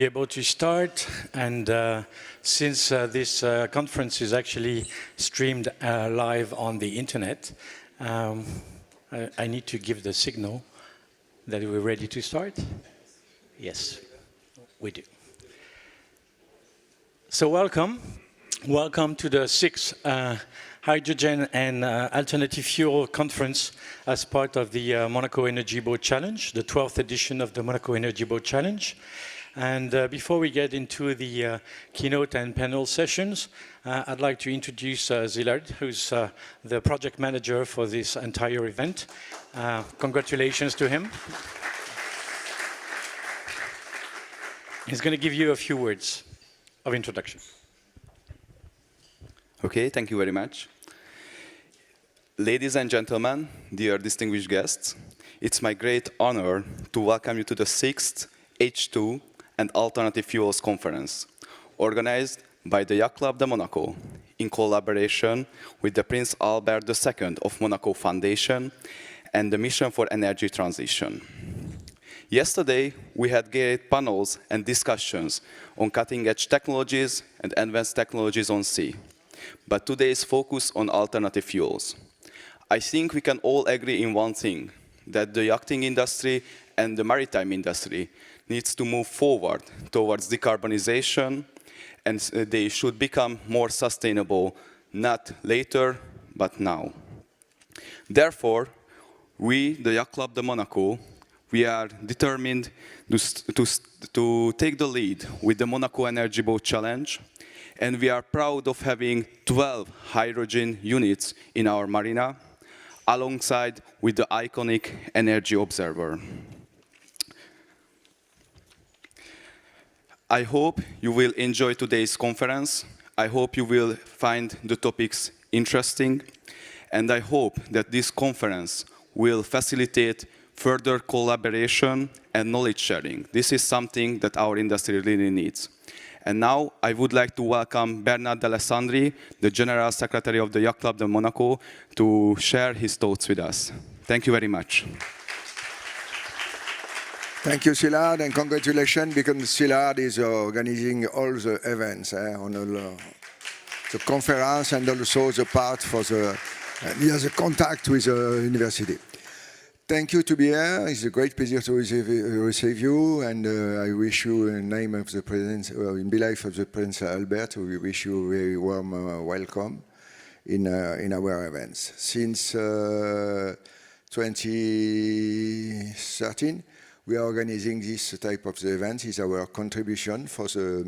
Able to start, and since this conference is actually streamed live on the internet, I need to give the signal that we're ready to start. Yes, we do. So welcome to the 6th Hydrogen and Alternative Fuel Conference as part of the Monaco Energy Boat Challenge, the 12th edition of the Monaco Energy Boat Challenge. And before we get into the keynote and panel sessions, I'd like to introduce Zillard, who's the project manager for this entire event. Congratulations to him. He's going to give you a few words of introduction. Okay, thank you very much. Ladies and gentlemen, dear distinguished guests, it's my great honor to welcome you to the 6th H2 and Alternative Fuels Conference, organized by the Yacht Club de Monaco, in collaboration with the Prince Albert II of Monaco Foundation and the Mission for Energy Transition. Yesterday, we had great panels and discussions on cutting-edge technologies and advanced technologies on sea. But today's focus on alternative fuels. I think we can all agree in one thing, that the yachting industry and the maritime industry needs to move forward towards decarbonization, and they should become more sustainable, not later, but now. Therefore, we, the Yacht Club de Monaco, we are determined to take the lead with the Monaco Energy Boat Challenge, and we are proud of having 12 hydrogen units in our marina, alongside with the iconic Energy Observer. I hope you will enjoy today's conference. I hope you will find the topics interesting. And I hope that this conference will facilitate further collaboration and knowledge sharing. This is something that our industry really needs. And now I would like to welcome Bernard D'Alessandri, the General Secretary of the Yacht Club de Monaco, to share his thoughts with us. Thank you very much. Thank you, Szilard, and congratulations, because Szilard is organizing all the events on the conference and also the part for he has a contact with the university. Thank you to be here. It's a great pleasure to receive you, and I wish you, in the name of the President, in behalf of the Prince Albert, we wish you a very warm welcome in our events. Since 2013, we are organizing this type of event. It's our contribution for the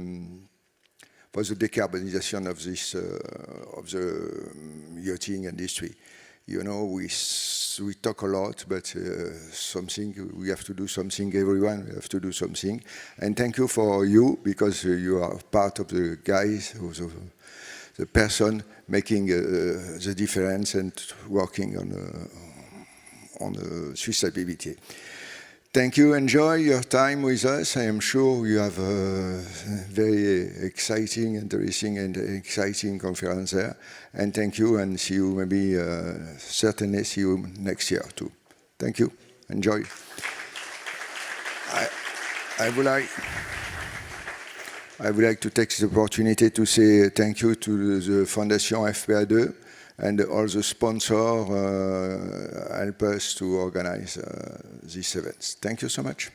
decarbonization of this of the yachting industry. You know, we talk a lot, but we have to do something. Everyone we have to do something. And thank you for you, because you are part of the guys, the person making the difference and working on the sustainability. Thank you. Enjoy your time with us. I am sure you have a very exciting, interesting, and exciting conference there. And thank you, and see you maybe, certainly see you next year too. Thank you. Enjoy. I would like to take the opportunity to say thank you to the Fondation FPA2 and all the sponsors help us to organize these events. Thank you so much.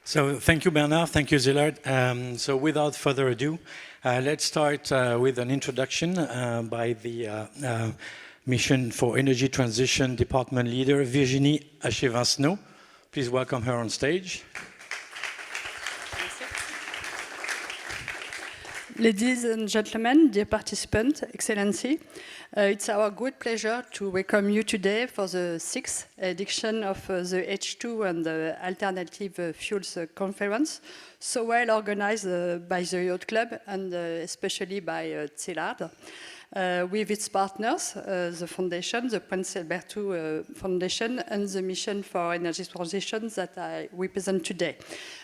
So thank you, Bernard. Thank you, Zillard. So without further ado, let's start with an introduction by the Mission for Energy Transition Department Leader, Virginie Haché-Vincenot. Please welcome her on stage. Ladies and gentlemen, dear participants, Excellency, it's our great pleasure to welcome you today for the 6th edition of the H2 and the Alternative Fuels Conference, so well organized by the Yacht Club and especially by Szilard. With its partners, the Foundation, the Prince Albert II Foundation, and the Mission for Energy Transition that I represent today.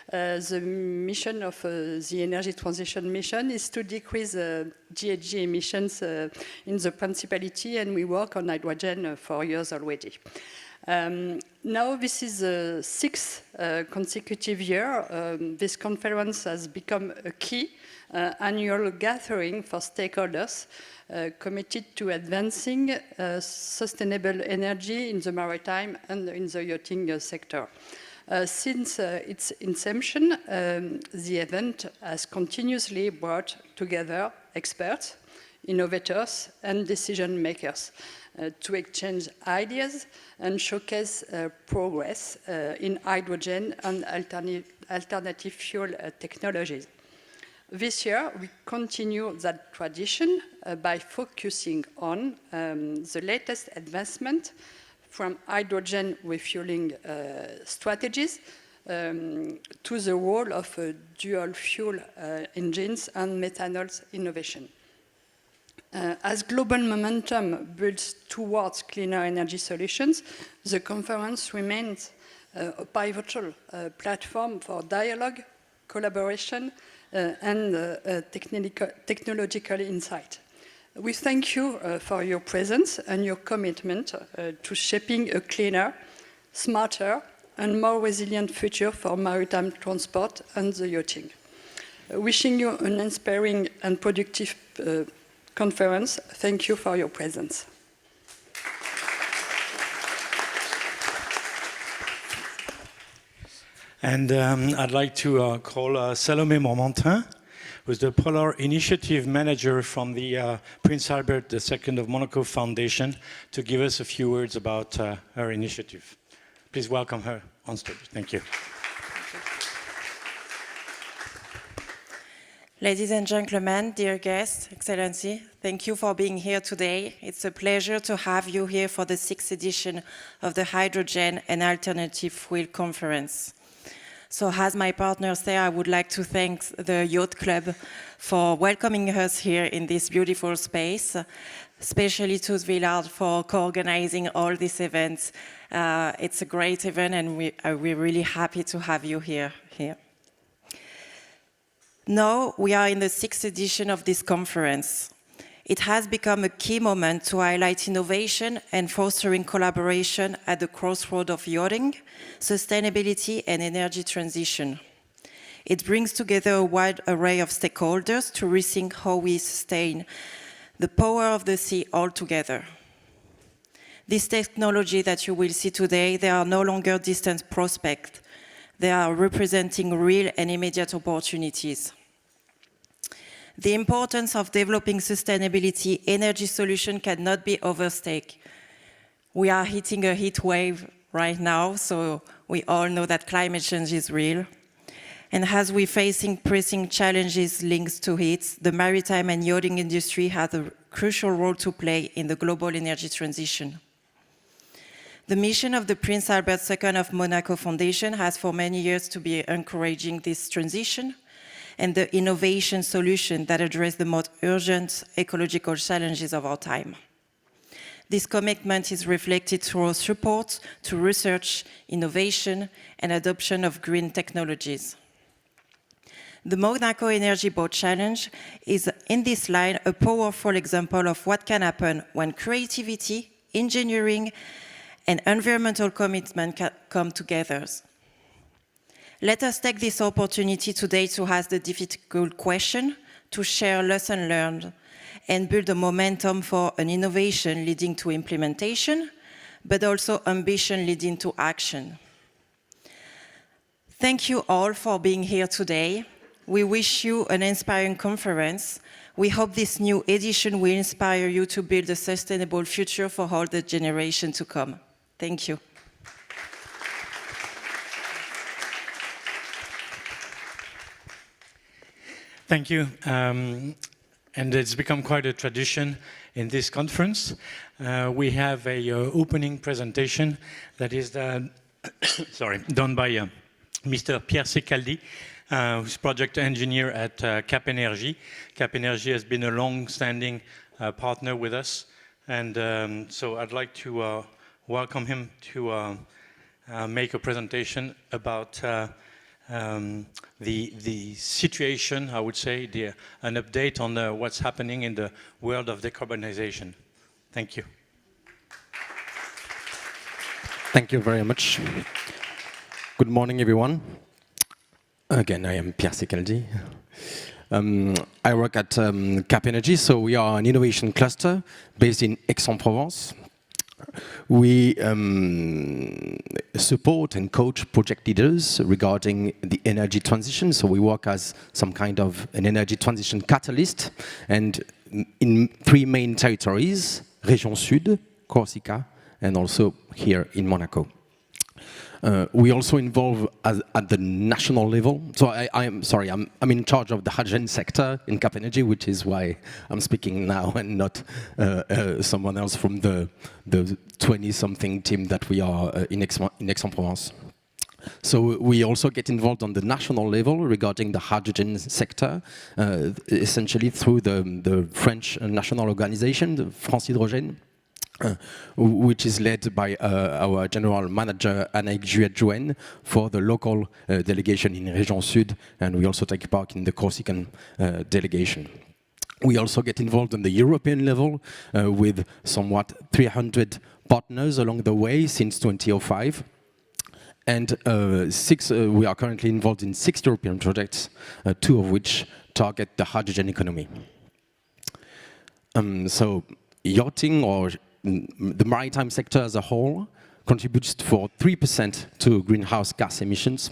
The mission of the Energy Transition Mission is to decrease GHG emissions in the Principality, and we work on hydrogen for years already. Now this is the sixth consecutive year. This conference has become a key annual gathering for stakeholders committed to advancing sustainable energy in the maritime and in the yachting sector. Since its inception, the event has continuously brought together experts, innovators, and decision makers to exchange ideas and showcase progress in hydrogen and alternative fuel technologies. This year, we continue that tradition by focusing on the latest advancement from hydrogen refueling strategies to the role of dual fuel engines and methanol's innovation. As global momentum builds towards cleaner energy solutions, the conference remains a pivotal platform for dialogue, collaboration, and technological insight. We thank you for your presence and your commitment to shaping a cleaner, smarter, and more resilient future for maritime transport and the yachting. Wishing you an inspiring and productive conference. Thank you for your presence. And I'd like to call Salomé Mormantin, who's the Polar Initiative Manager from the Prince Albert II of Monaco Foundation, to give us a few words about her initiative. Please welcome her on stage. Thank you. Ladies and gentlemen, dear guests, Excellency, thank you for being here today. It's a pleasure to have you here for the 6th edition of the Hydrogen and Alternative Fuel Conference. So as my partner said, I would like to thank the Yacht Club for welcoming us here in this beautiful space, especially to Villard for co-organizing all these events. It's a great event and we're really happy to have you here. Now we are in the 6th edition of this conference. It has become a key moment to highlight innovation and fostering collaboration at the crossroad of yachting, sustainability and energy transition. It brings together a wide array of stakeholders to rethink how we sustain the power of the sea altogether. This technology that you will see today, they are no longer distant prospects. They are representing real and immediate opportunities. The importance of developing sustainability energy solution cannot be overstated. We are hitting a heat wave right now, so we all know that climate change is real. And as we're facing pressing challenges linked to it, the maritime and yachting industry has a crucial role to play in the global energy transition. The mission of the Prince Albert II of Monaco Foundation has for many years to be encouraging this transition and the innovation solution that address the most urgent ecological challenges of our time. This commitment is reflected through support to research, innovation, and adoption of green technologies. The Monaco Energy Boat Challenge is, in this line, a powerful example of what can happen when creativity, engineering, and environmental commitment can come together. Let us take this opportunity today to ask the difficult question, to share lessons learned, and build a momentum for an innovation leading to implementation, but also ambition leading to action. Thank you all for being here today. We wish you an inspiring conference. We hope this new edition will inspire you to build a sustainable future for all the generations to come. Thank you. Thank you. And it's become quite a tradition in this conference. We have a opening presentation that is done by Mr. Pierre Secaldi, who's project engineer at Cap Énergies. Cap Énergies has been a long-standing partner with us, and so I'd like to welcome him to make a presentation about the situation, I would say, an update on what's happening in the world of decarbonization. Thank you. Thank you very much. Good morning, everyone. Again, I am Pierre Secaldi. I work at Cap Energy, so we are an innovation cluster based in Aix-en-Provence. We support and coach project leaders regarding the energy transition, so we work as some kind of an energy transition catalyst, and in 3 main territories, Région Sud, Corsica, and also here in Monaco. We also involve at the national level. So I'm in charge of the hydrogen sector in Cap Energy, which is why I'm speaking now and not someone else from the 20-something team that we are in Aix-en-Provence. So we also get involved on the national level regarding the hydrogen sector, essentially through the French national organization, the France Hydrogène, which is led by our general manager, Anaïk Juet-Jouen, for the local delegation in Région Sud, and we also take part in the Corsican delegation. We also get involved on the European level with somewhat 300 partners along the way since 2005. And we are currently involved in 6 European projects, 2 of which target the hydrogen economy. So yachting, or the maritime sector as a whole, contributes for 3% to greenhouse gas emissions,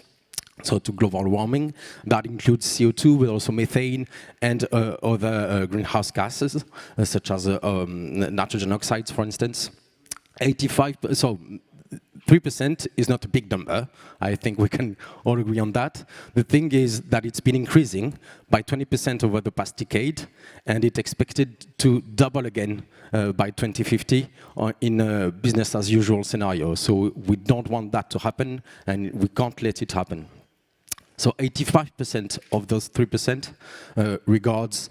so to global warming. That includes CO2, but also methane and other greenhouse gases, such as nitrogen oxides, for instance. 3% is not a big number. I think we can all agree on that. The thing is that it's been increasing by 20% over the past decade, and it's expected to double again by 2050 in a business as usual scenario. So we don't want that to happen, and we can't let it happen. So 85% of those 3% regards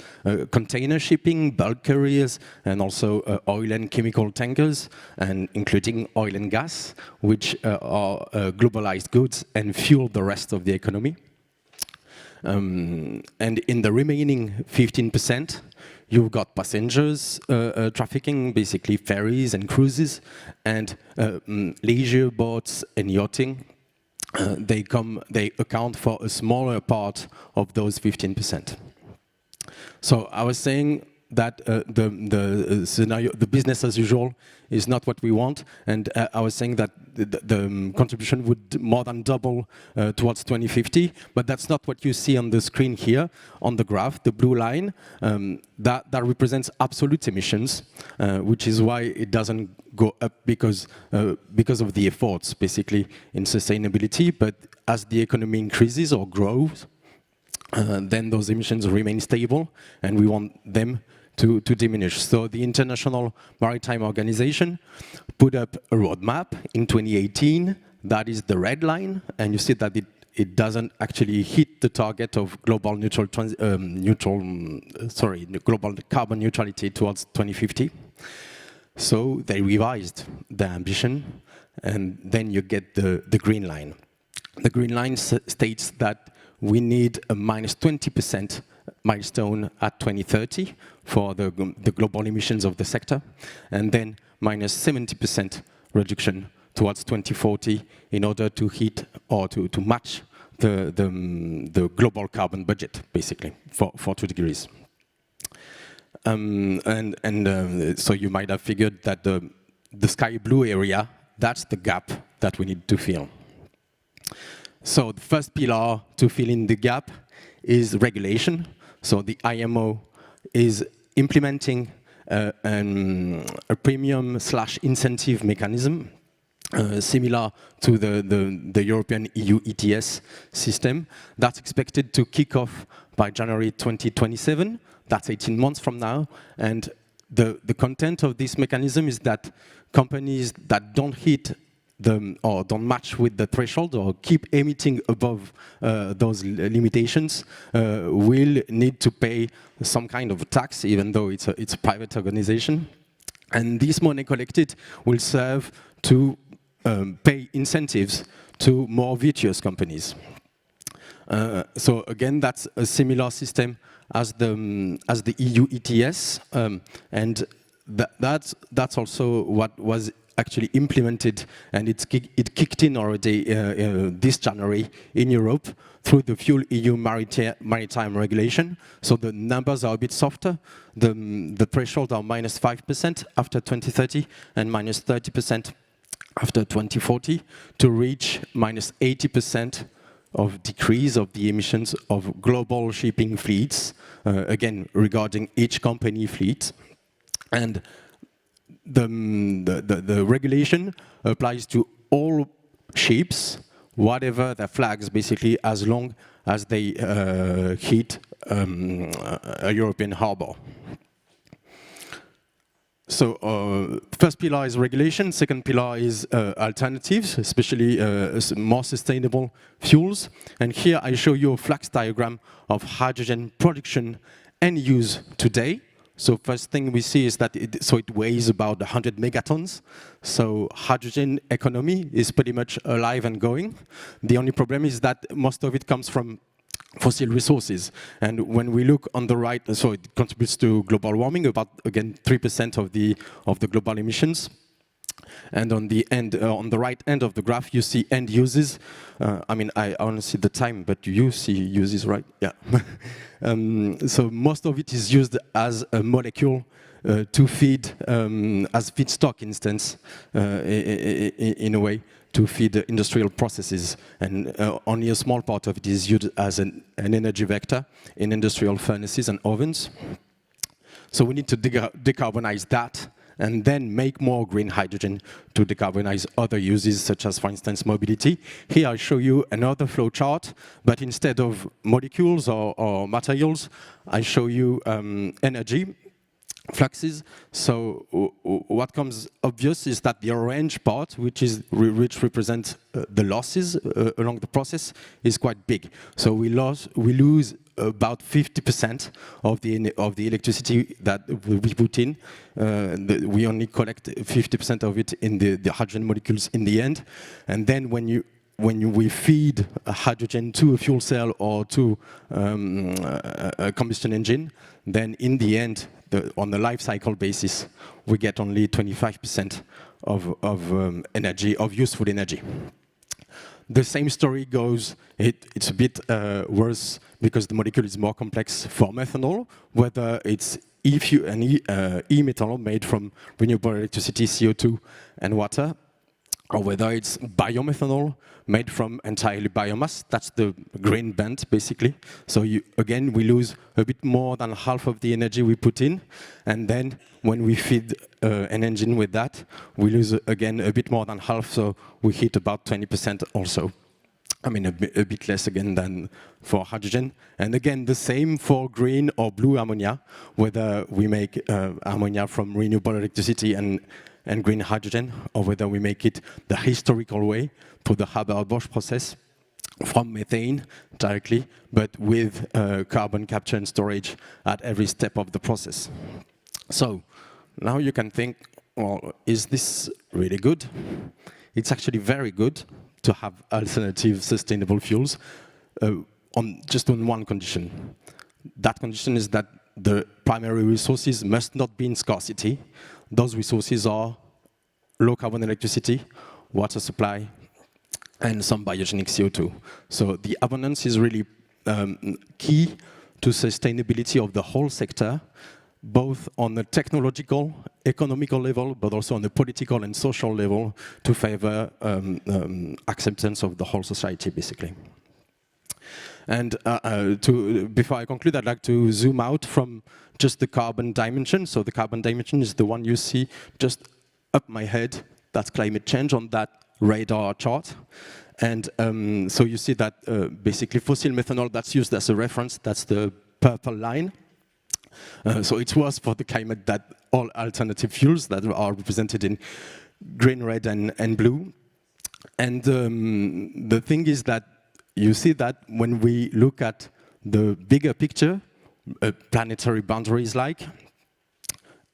container shipping, bulk carriers, and also oil and chemical tankers, and including oil and gas, which are globalized goods and fuel the rest of the economy. And in the remaining 15%, you've got passengers trafficking, basically ferries and cruises, and leisure boats and yachting. They account for a smaller part of those 15%. So I was saying that the scenario, the business as usual, is not what we want, and I was saying that the contribution would more than double towards 2050, but that's not what you see on the screen here on the graph. The blue line that represents absolute emissions, which is why it doesn't go up because of the efforts basically in sustainability. But as the economy increases or grows, then those emissions remain stable, and we want them to diminish. So the International Maritime Organization put up a roadmap in 2018. That is the red line, and you see that it doesn't actually hit the target of global global carbon neutrality towards 2050. So they revised the ambition, and then you get the green line. The green line states that we need a minus 20% milestone at 2030 for the global emissions of the sector, and then minus 70% reduction towards 2040 in order to hit or to match the global carbon budget, basically, for 2 degrees. So you might have figured that the sky blue area, that's the gap that we need to fill. So the first pillar to fill in the gap is regulation. So the IMO is implementing a premium/incentive mechanism similar to the European EU ETS system. That's expected to kick off by January 2027. That's 18 months from now. And the content of this mechanism is that companies that don't hit or don't match with the threshold or keep emitting above those limitations will need to pay some kind of tax, even though it's a private organization. And this money collected will serve to pay incentives to more virtuous companies. So again, that's a similar system as the EU ETS, and that's also what was actually implemented, and it kicked in already this January in Europe through the Fuel EU Maritime regulation. So the numbers are a bit softer. The thresholds are -5% after 2030 and -30% after 2040 to reach -80% of decrease of the emissions of global shipping fleets, again, regarding each company fleet. And the regulation applies to all ships, whatever their flags, basically, as long as they hit a European harbor. So first pillar is regulation, second pillar is alternatives, especially more sustainable fuels. And here I show you a flux diagram of hydrogen production and use today. So first thing we see is that it weighs about 100 megatons. So hydrogen economy is pretty much alive and going. The only problem is that most of it comes from fossil resources. And when we look on the right, so it contributes to global warming, about, again, 3% of the global emissions. And on the end, on the right end of the graph, you see end uses. I mean, I only see the time, but you see uses, right? Yeah. So most of it is used as a molecule to feed, as feedstock, instance, in a way, to feed industrial processes. And only a small part of it is used as an energy vector in industrial furnaces and ovens. So we need to decarbonize that, and then make more green hydrogen to decarbonize other uses, such as, for instance, mobility. Here I show you another flow chart, but instead of molecules or materials, I show you energy fluxes. So what comes obvious is that the orange part, which represents the losses along the process, is quite big. So we lose about 50% of the electricity that we put in. We only collect 50% of it in the hydrogen molecules in the end. And then when we feed hydrogen to a fuel cell or to a combustion engine, then in the end, on the life cycle basis, we get only 25% of energy, of useful energy. The same story goes, it's a bit worse because the molecule is more complex for methanol, whether it's e-methanol made from renewable electricity, CO2 and water, or whether it's biomethanol made from entirely biomass. That's the green band, basically. So again, we lose a bit more than half of the energy we put in. And then when we feed an engine with that, we lose, again, a bit more than half. So we hit about 20% also. I mean, a bit less, again, than for hydrogen. And again, the same for green or blue ammonia, whether we make ammonia from renewable electricity and green hydrogen, or whether we make it the historical way through the Haber-Bosch process from methane directly, but with carbon capture and storage at every step of the process. So now you can think, well, is this really good? It's actually very good to have alternative sustainable fuels just on one condition. That condition is that the primary resources must not be in scarcity. Those resources are low carbon electricity, water supply, and some biogenic CO2. So the abundance is really key to sustainability of the whole sector, both on the technological, economical level, but also on the political and social level to favor acceptance of the whole society, basically. And before I conclude, I'd like to zoom out from just the carbon dimension. So the carbon dimension is the one you see just up my head. That's climate change on that radar chart. And so you see that basically fossil methanol, that's used as a reference. That's the purple line. So it's worse for the climate that all alternative fuels that are represented in green, red, and blue. And the thing is that you see that when we look at the bigger picture, planetary boundaries like,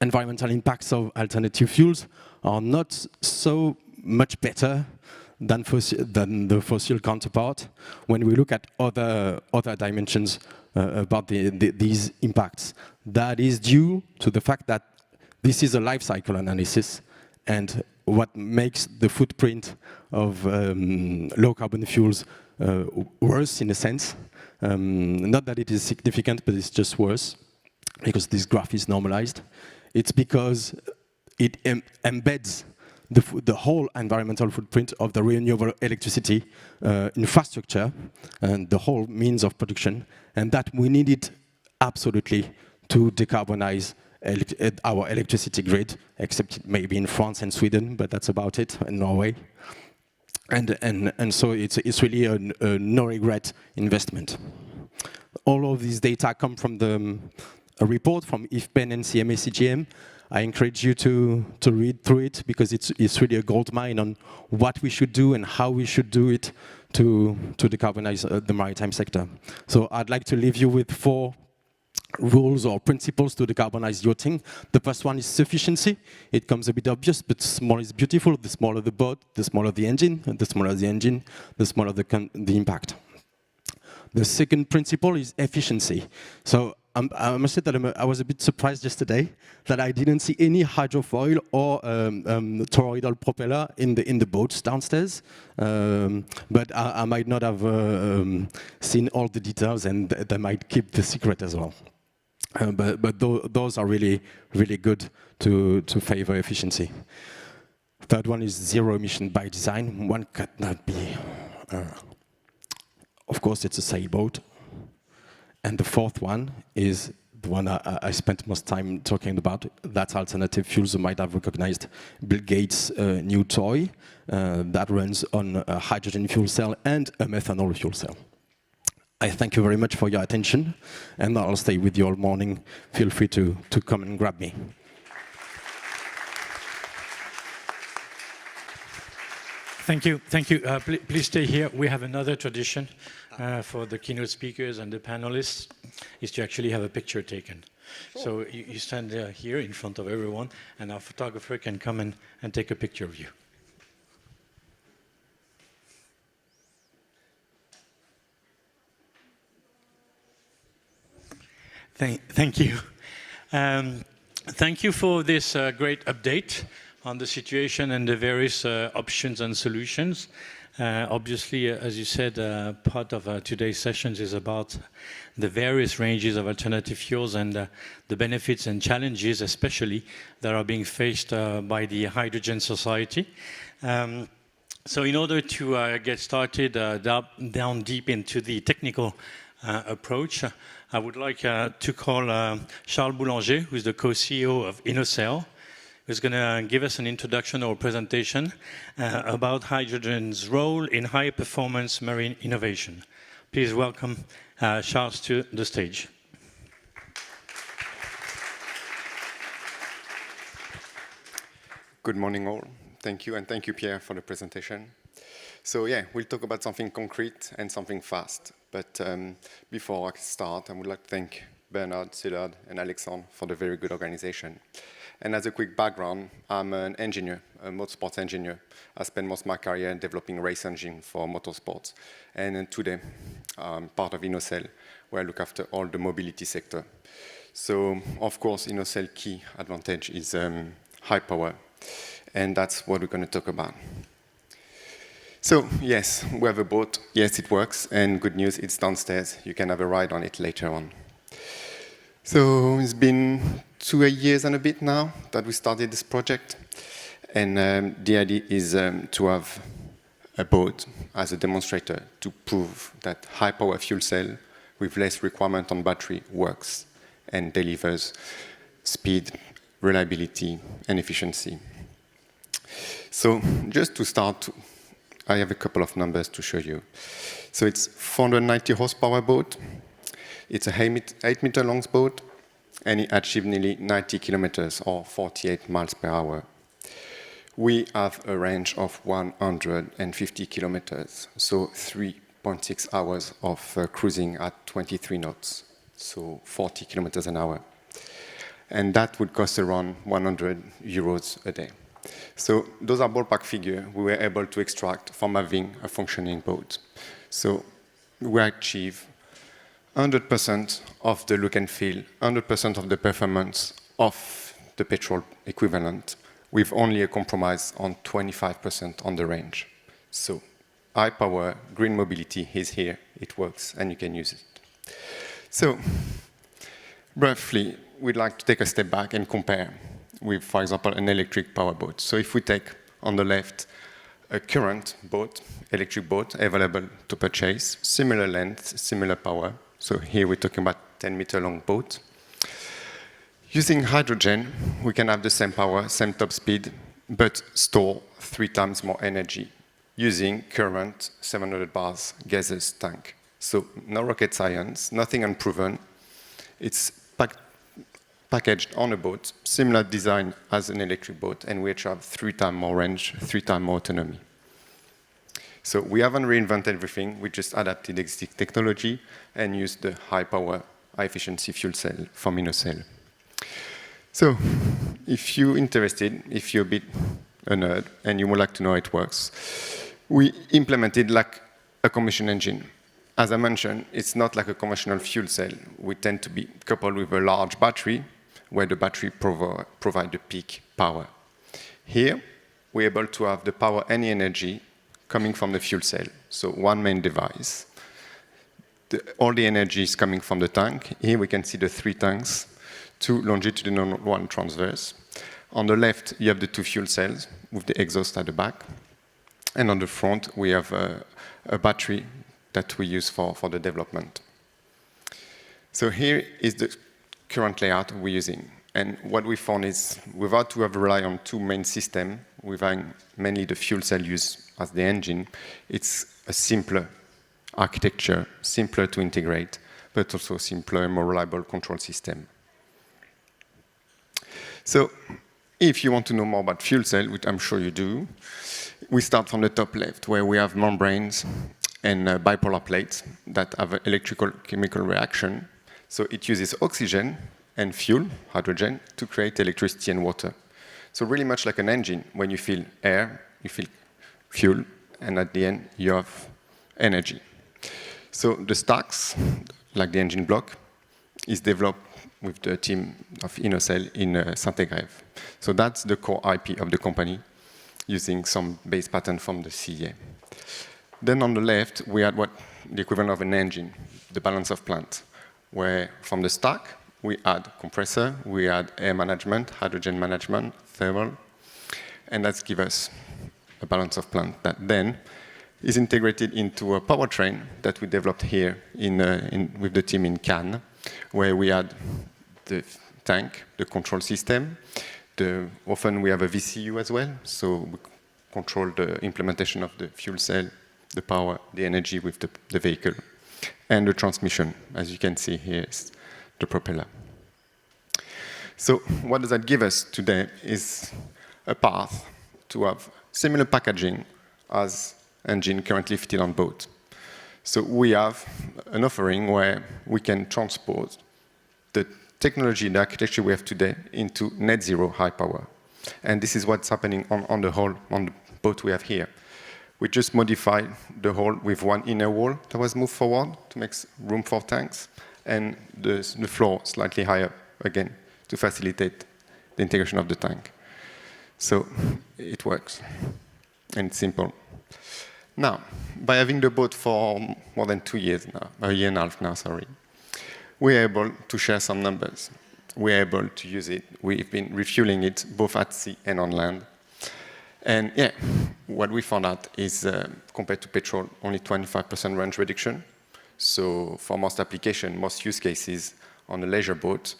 environmental impacts of alternative fuels are not so much better than the fossil counterpart when we look at other dimensions about these impacts. That is due to the fact that this is a life cycle analysis, and what makes the footprint of low carbon fuels worse in a sense. Not that it is significant, but it's just worse because this graph is normalized. It's because it embeds the whole environmental footprint of the renewable electricity infrastructure and the whole means of production, and that we need it absolutely to decarbonize our electricity grid, except maybe in France and Sweden, but that's about it, and Norway. And so it's really a no-regret investment. All of these data come from a report from IFPEN and CMA CGM. I encourage you to read through it because it's really a gold mine on what we should do and how we should do it to decarbonize the maritime sector. So I'd like to leave you with 4 rules or principles to decarbonize yachting. The first one is sufficiency. It comes a bit obvious, but small is beautiful. The smaller the boat, the smaller the engine, and the smaller the engine, the smaller the impact. The second principle is efficiency. So I must say that I was a bit surprised yesterday that I didn't see any hydrofoil or toroidal propeller in the boats downstairs. But I might not have seen all the details, and they might keep the secret as well. But those are really, really good to favor efficiency. Third one is zero emission by design. One cannot be, of course, it's a sailboat. And the fourth one is the one I spent most time talking about. That's alternative fuels. You might have recognized Bill Gates' new toy that runs on a hydrogen fuel cell and a methanol fuel cell. I thank you very much for your attention, and I'll stay with you all morning. Feel free to come and grab me. Thank you. Thank you. Please stay here. We have another tradition for the keynote speakers and the panelists, is to actually have a picture taken. Sure. So you stand here in front of everyone, and our photographer can come and take a picture of you. Thank you. Thank you for this great update on the situation and the various options and solutions. Obviously, as you said, part of today's sessions is about the various ranges of alternative fuels and the benefits and challenges, especially, that are being faced by the hydrogen society. So in order to get started down deep into the technical approach, I would like to call Charles Boulanger, who's the co-CEO of Innocell, who's going to give us an introduction or presentation about hydrogen's role in high-performance marine innovation. Please welcome Charles to the stage. Good morning, all. Thank you, and thank you, Pierre, for the presentation. So yeah, we'll talk about something concrete and something fast. But before I start, I would like to thank Bernard, Szilard, and Alexandre for the very good organization. And as a quick background, I'm an engineer, a motorsports engineer. I spent most of my career developing race engines for motorsports. And today, I'm part of Innocell, where I look after all the mobility sector. So, of course, Innocell's key advantage is high power. And that's what we're going to talk about. So, yes, we have a boat. Yes, it works. And good news, it's downstairs. You can have a ride on it later on. So it's been 2 years and a bit now that we started this project. And the idea is to have a boat as a demonstrator to prove that high-power fuel cell with less requirement on battery works and delivers speed, reliability, and efficiency. So just to start, I have a couple of numbers to show you. So it's 490 horsepower boat. It's a 8-meter long boat, and it achieved nearly 90 kilometers or 48 miles per hour. We have a range of 150 kilometers, so 3.6 hours of cruising at 23 knots, so 40 kilometers an hour. And that would cost around 100 euros a day. So those are ballpark figures we were able to extract from having a functioning boat. So we achieve 100% of the look and feel, 100% of the performance of the petrol equivalent with only a compromise on 25% on the range. So high power, green mobility is here, it works, and you can use it. So roughly, we'd like to take a step back and compare with, for example, an electric power boat. So if we take on the left a current boat, electric boat, available to purchase, similar length, similar power. So here we're talking about 10-meter long boat. Using hydrogen, we can have the same power, same top speed, but store 3 times more energy using current 700 bars gaseous tank. So no rocket science, nothing unproven. It's packaged on a boat, similar design as an electric boat, and we have 3 times more range, 3 times more autonomy. So we haven't reinvented everything, we just adapted existing technology and used the high power, high efficiency fuel cell from InnoCell. So if you're interested, if you're a bit a nerd and you would like to know how it works, we implemented like a combustion engine. As I mentioned, it's not like a conventional fuel cell. We tend to be coupled with a large battery where the battery provide the peak power. Here, we're able to have the power and the energy coming from the fuel cell. So one main device. All the energy is coming from the tank. Here we can see the 3 tanks, 2 longitudinal, 1 transverse. On the left, you have the 2 fuel cells with the exhaust at the back. And on the front, we have a battery that we use for the development. So here is the current layout we're using. And what we found is, without to have rely on 2 main systems, with mainly the fuel cell used as the engine, it's a simpler architecture, simpler to integrate, but also simpler, more reliable control system. So if you want to know more about fuel cell, which I'm sure you do, we start from the top left, where we have membranes and bipolar plates that have an electrical chemical reaction. So it uses oxygen and fuel, hydrogen, to create electricity and water. So really much like an engine, when you feel air, you feel fuel, and at the end, you have energy. So the stacks, like the engine block, is developed with the team of InnoCell in Saint-Égrève. So that's the core IP of the company, using some base pattern from the CEA. Then on the left, we had what the equivalent of an engine, the balance of plant, where from the stack, we add compressor, we add air management, hydrogen management, thermal, and that gives us a balance of plant that then is integrated into a powertrain that we developed here with the team in Cannes, where we add the tank, the control system. Often we have a VCU as well, so we control the implementation of the fuel cell, the power, the energy with the vehicle. And the transmission, as you can see here, is the propeller. So what does that give us today is a path to have similar packaging as engine currently fitted on boat. So we have an offering where we can transport the technology, the architecture we have today into net zero high power. And this is what's happening on the hull, on the boat we have here. We just modified the hull with one inner wall that was moved forward to make room for tanks, and the floor slightly higher again to facilitate the integration of the tank. So it works, and it's simple. Now, by having the boat for more than 2 years now, a year and a half now, sorry, we're able to share some numbers. We're able to use it. We've been refueling it both at sea and on land. And yeah, what we found out is compared to petrol, only 25% range reduction. So for most applications, most use cases on a leisure boat,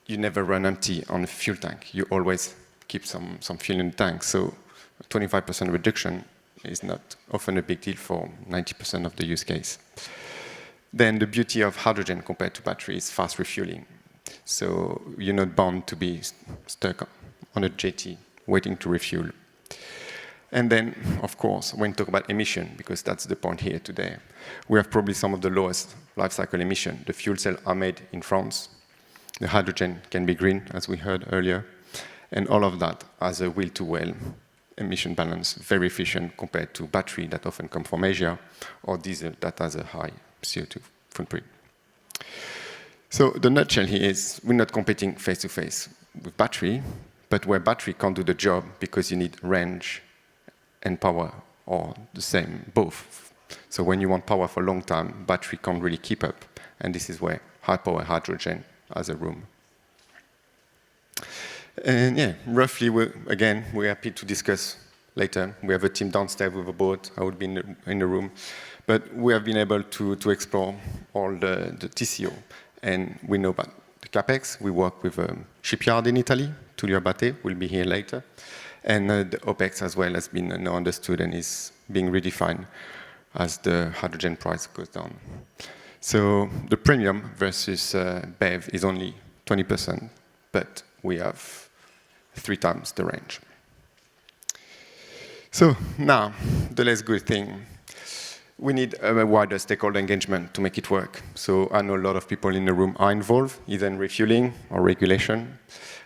you never run empty on a fuel tank. You always keep some fuel in the tank. So 25% reduction is not often a big deal for 90% of the use case. Then the beauty of hydrogen compared to battery is fast refueling. So you're not bound to be stuck on a jetty waiting to refuel. And then, of course, when you talk about emission, because that's the point here today, we have probably some of the lowest life cycle emission. The fuel cells are made in France. The hydrogen can be green, as we heard earlier. And all of that has a will-to-well emission balance, very efficient compared to battery that often come from Asia, or diesel that has a high CO2 footprint. So the nutshell here is we're not competing face-to-face with battery, but where battery can't do the job because you need range and power, or the same, both. So when you want power for a long time, battery can't really keep up, and this is where high-power hydrogen has a room. And yeah, roughly, we're happy to discuss later. We have a team downstairs with a boat. I would be in the room. But we have been able to explore all the TCO. And we know about the CapEx. We work with a shipyard in Italy, Tullio Abate, will be here later. And the OpEx as well has been now understood and is being redefined as the hydrogen price goes down. So the premium versus BEV is only 20%, but we have 3 times the range. So now, the less good thing. We need a wider stakeholder engagement to make it work. So I know a lot of people in the room are involved, either in refueling or regulation,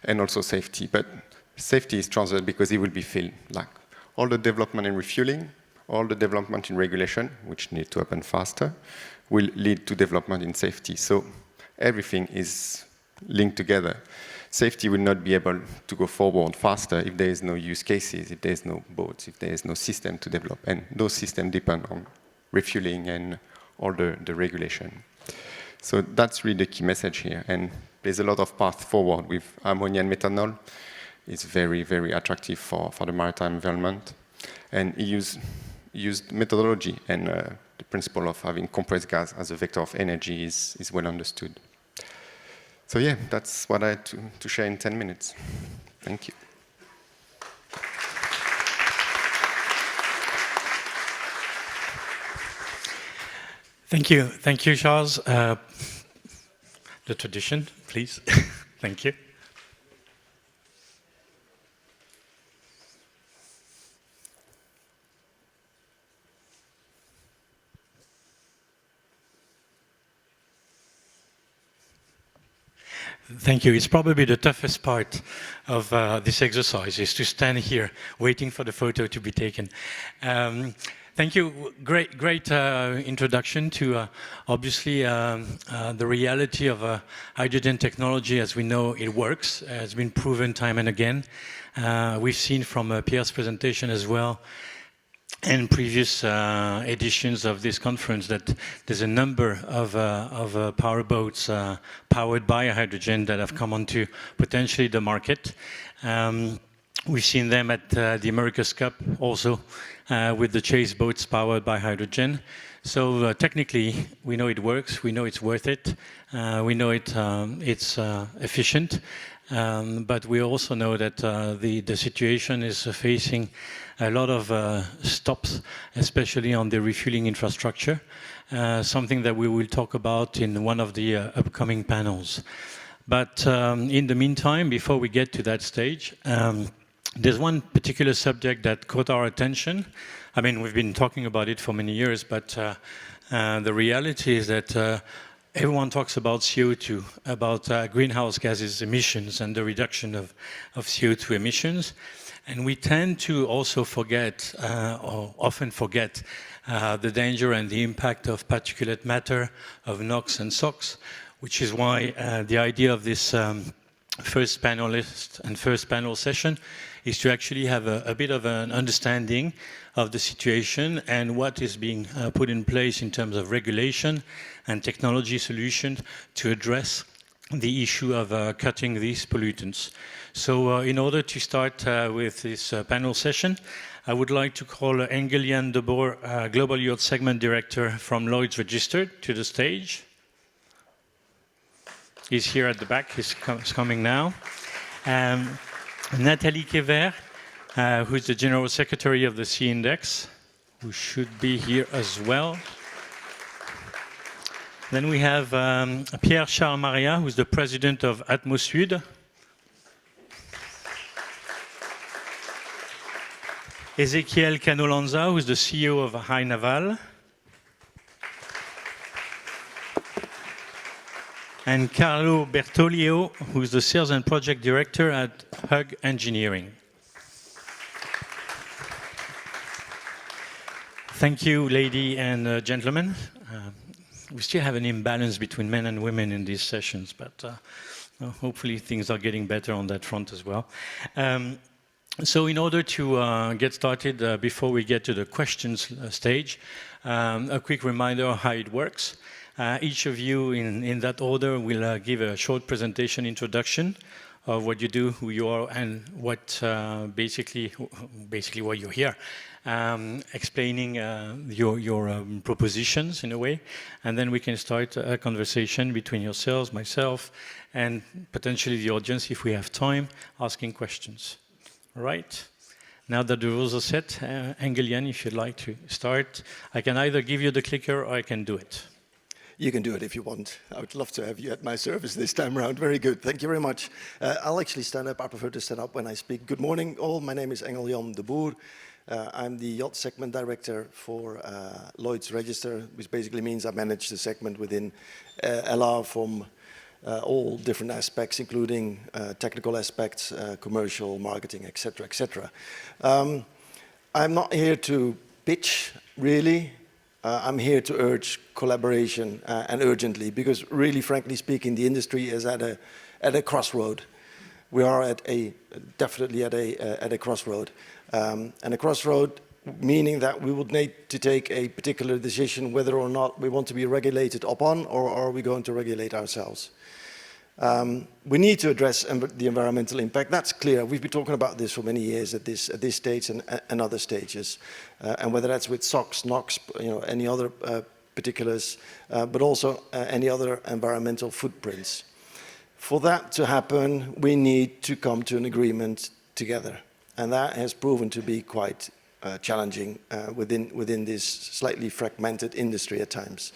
and also safety. But safety is transferred because it will be filled. Like all the development in refueling, all the development in regulation, which need to happen faster, will lead to development in safety. So everything is linked together. Safety will not be able to go forward faster if there is no use cases, if there is no boats, if there is no system to develop. And those systems depend on refueling and all the regulation. So that's really the key message here. And there's a lot of path forward with ammonia and methanol. It's very, very attractive for the maritime environment. And he used methodology, and the principle of having compressed gas as a vector of energy is well understood. So yeah, that's what I had to share in 10 minutes. Thank you. Thank you, Charles. The tradition, please. Thank you. Thank you. It's probably the toughest part of this exercise, is to stand here waiting for the photo to be taken. Thank you. Great introduction to obviously the reality of hydrogen technology. As we know, it works. It's been proven time and again. We've seen from Pierre's presentation as well, and previous editions of this conference, that there's a number of power boats powered by hydrogen that have come onto potentially the market. We've seen them at the America's Cup also with the chase boats powered by hydrogen. So technically, we know it works, we know it's worth it, we know it's efficient, but we also know that the situation is facing a lot of stops, especially on the refueling infrastructure, something that we will talk about in one of the upcoming panels. But in the meantime, before we get to that stage, there's one particular subject that caught our attention. I mean, we've been talking about it for many years, but the reality is that everyone talks about CO2, about greenhouse gases emissions and the reduction of CO2 emissions. And we tend to also forget, or often forget, the danger and the impact of particulate matter, of NOx and SOx, which is why the idea of this first panelist and first panel session is to actually have a bit of an understanding of the situation and what is being put in place in terms of regulation and technology solutions to address the issue of cutting these pollutants. So in order to start with this panel session, I would like to call Engel-Jan de Boer, Global Yacht Segment Director from Lloyd's Registered, to the stage. He's here at the back, he's coming now. Nathalie Kever, who's the General Secretary of the Sea Index, who should be here as well. Then we have Pierre Charles Maria, who's the President of Atmosud. Ezequiel Canolanza, who's the CEO of High Naval. And Carlo Bertoglio, who's the Sales and Project Director at Hug Engineering. Thank you, ladies and gentlemen. We still have an imbalance between men and women in these sessions, but Hopefully things are getting better on that front as well. So in order to get started, before we get to the questions stage, a quick reminder of how it works. Each of you in that order will give a short presentation introduction of what you do, who you are, and what basically why you're here, explaining your propositions in a way, and then we can start a conversation between yourselves, myself, and potentially the audience, if we have time, asking questions. All right? Now that the rules are set, Engelian, if you'd like to start, I can either give you the clicker or I can do it. You can do it if you want. I would love to have you at my service this time around. Very good. Thank you very much. I'll actually stand up. I prefer to stand up when I speak. Good morning, all. My name is Engelian de Boer. I'm the yacht segment director for Lloyd's Register, which basically means I manage the segment within LR from all different aspects, including technical aspects, commercial, marketing, etc., etc. I'm not here to pitch, really. I'm here to urge collaboration and urgently, because really, frankly speaking, the industry is at a crossroad. We are definitely at a crossroad, and a crossroad meaning that we would need to take a particular decision whether or not we want to be regulated upon, or are we going to regulate ourselves. We need to address the environmental impact. That's clear. We've been talking about this for many years at this stage and other stages, and whether that's with SOx, NOx, any other particulars, but also any other environmental footprints. For that to happen, we need to come to an agreement together, and that has proven to be quite challenging within this slightly fragmented industry at times.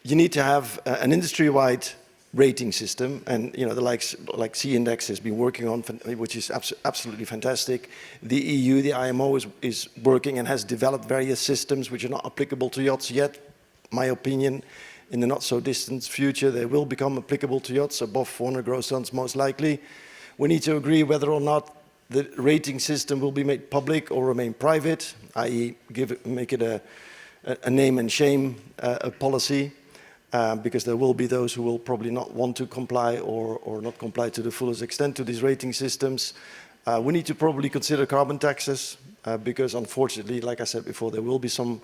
You need to have an industry-wide rating system, and the like C-Index has been working on, which is absolutely fantastic. The EU, the IMO, is working and has developed various systems which are not applicable to yachts yet. My opinion, in the not so distant future, they will become applicable to yachts above 400 gross tons, most likely. We need to agree whether or not the rating system will be made public or remain private, i.e. make it a name and shame policy. Because there will be those who will probably not want to comply or not comply to the fullest extent to these rating systems. We need to probably consider carbon taxes because unfortunately, like I said before, there will be some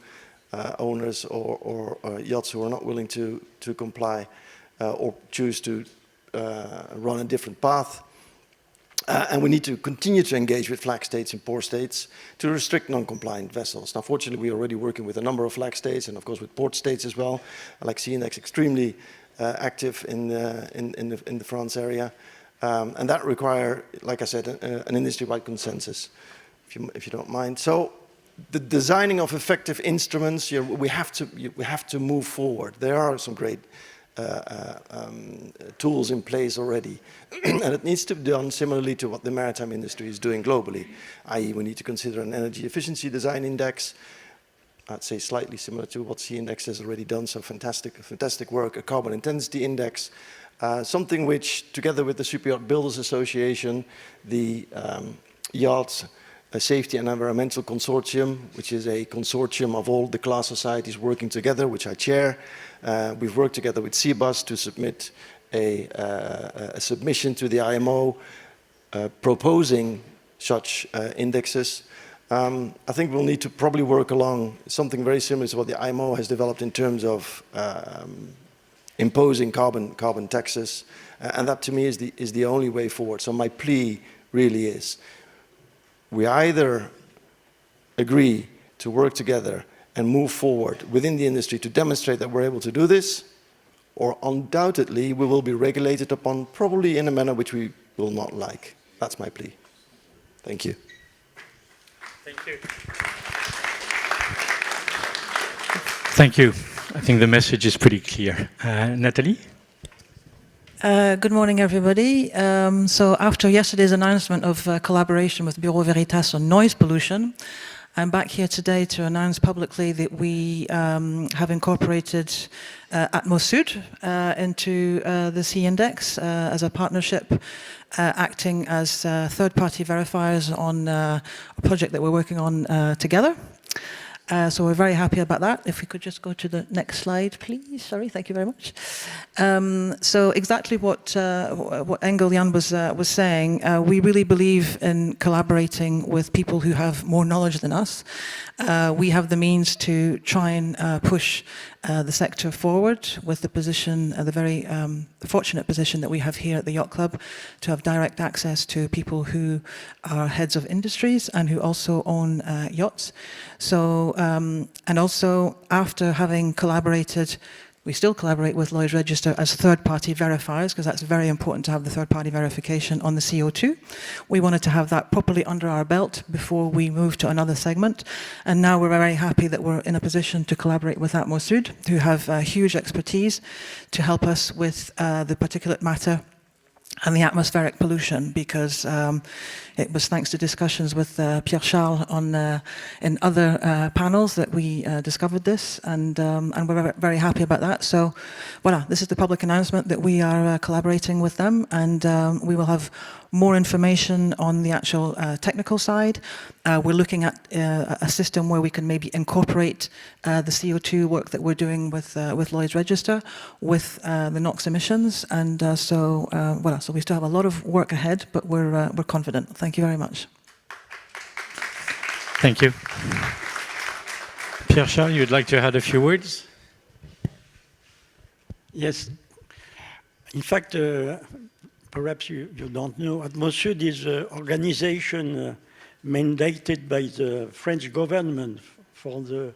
owners or yachts who are not willing to comply or choose to run a different path. And we need to continue to engage with flag states and port states to restrict non-compliant vessels. Now, fortunately, we're already working with a number of flag states and, of course, with port states as well. Like C-Index, extremely active in the France area. And that requires, like I said, an industry-wide consensus, if you don't mind. So the designing of effective instruments, we have to move forward. There are some great tools in place already. And it needs to be done similarly to what the maritime industry is doing globally, i.e. we need to consider an energy efficiency design index. I'd say slightly similar to what C-Index has already done, so fantastic work, a carbon intensity index, something which, together with the Super Yacht Builders Association, the Yacht Safety and Environmental Consortium, which is a consortium of all the class societies working together, which I chair. We've worked together with CBUS to submit a submission to the IMO proposing such indexes. I think we'll need to probably work along something very similar to what the IMO has developed in terms of imposing carbon taxes, and that to me is the only way forward. So my plea really is, we either agree to work together and move forward within the industry to demonstrate that we're able to do this, or undoubtedly we will be regulated upon, probably in a manner which we will not like. That's my plea. Thank you. Thank you. Thank you. I think the message is pretty clear. Nathalie? Good morning, everybody. So after yesterday's announcement of collaboration with Bureau Veritas on noise pollution, I'm back here today to announce publicly that we have incorporated Atmos Sud into the C-Index as a partnership, acting as third-party verifiers on a project that we're working on together. So we're very happy about that. If we could just go to the next slide, please. Sorry, thank you very much. So exactly what Engel Jan was saying, we really believe in collaborating with people who have more knowledge than us. We have the means to try and push the sector forward with the position, the very fortunate position that we have here at the Yacht Club to have direct access to people who are heads of industries and who also own yachts. So, and also after having collaborated, we still collaborate with Lloyd's Register as third-party verifiers, because that's very important to have the third-party verification on the CO2. We wanted to have that properly under our belt before we move to another segment. And now we're very happy that we're in a position to collaborate with Atmos Sud, who have huge expertise to help us with the particulate matter and the atmospheric pollution, because it was thanks to discussions with Pierre Charles on in other panels that we discovered this, and we're very happy about that. So, voilà, this is the public announcement that we are collaborating with them, and we will have more information on the actual technical side. We're looking at a system where we can maybe incorporate the CO2 work that we're doing with Lloyd's Register, with the NOx emissions, and so voilà. So we still have a lot of work ahead, but we're confident. Thank you very much. Thank you. Pierre Charles, you'd like to add a few words? Yes. In fact, perhaps you don't know, Atmos Sud is an organization mandated by the French government for the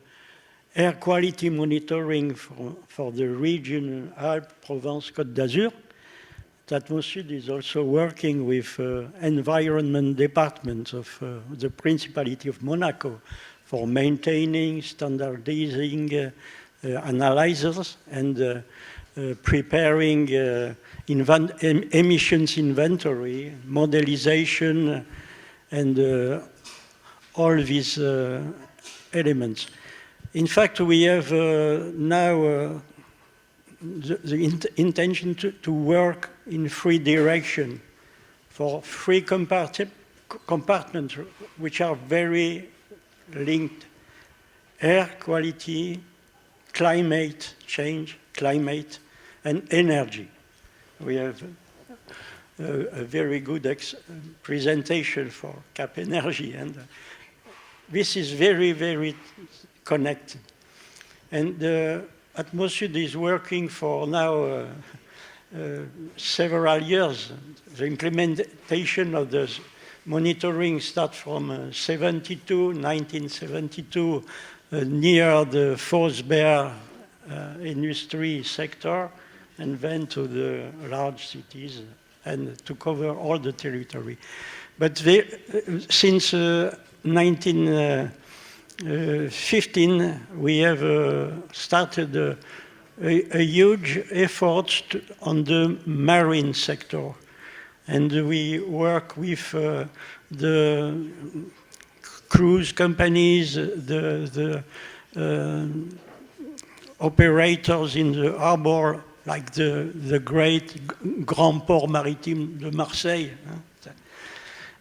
air quality monitoring for the region Alpes, Provence, Côte d'Azur. Atmos Sud is also working with environment departments of the Principality of Monaco for maintaining, standardizing analyzers and preparing emissions inventory, modelization, and all these elements. In fact, we have now the intention to work in 3 directions for 3 compartments which are very linked: air quality, climate change, climate, and energy. We have a very good presentation for Cap Energy, and this is very, very connected. And Atmos Sud is working for now several years. The implementation of the monitoring starts from 1972, near the Fosbear industry sector, and then to the large cities, and to cover all the territory. But since 1915, we have started a huge effort on the marine sector. And we work with the cruise companies, the operators in the harbor, like the great Grand Port Maritime de Marseille.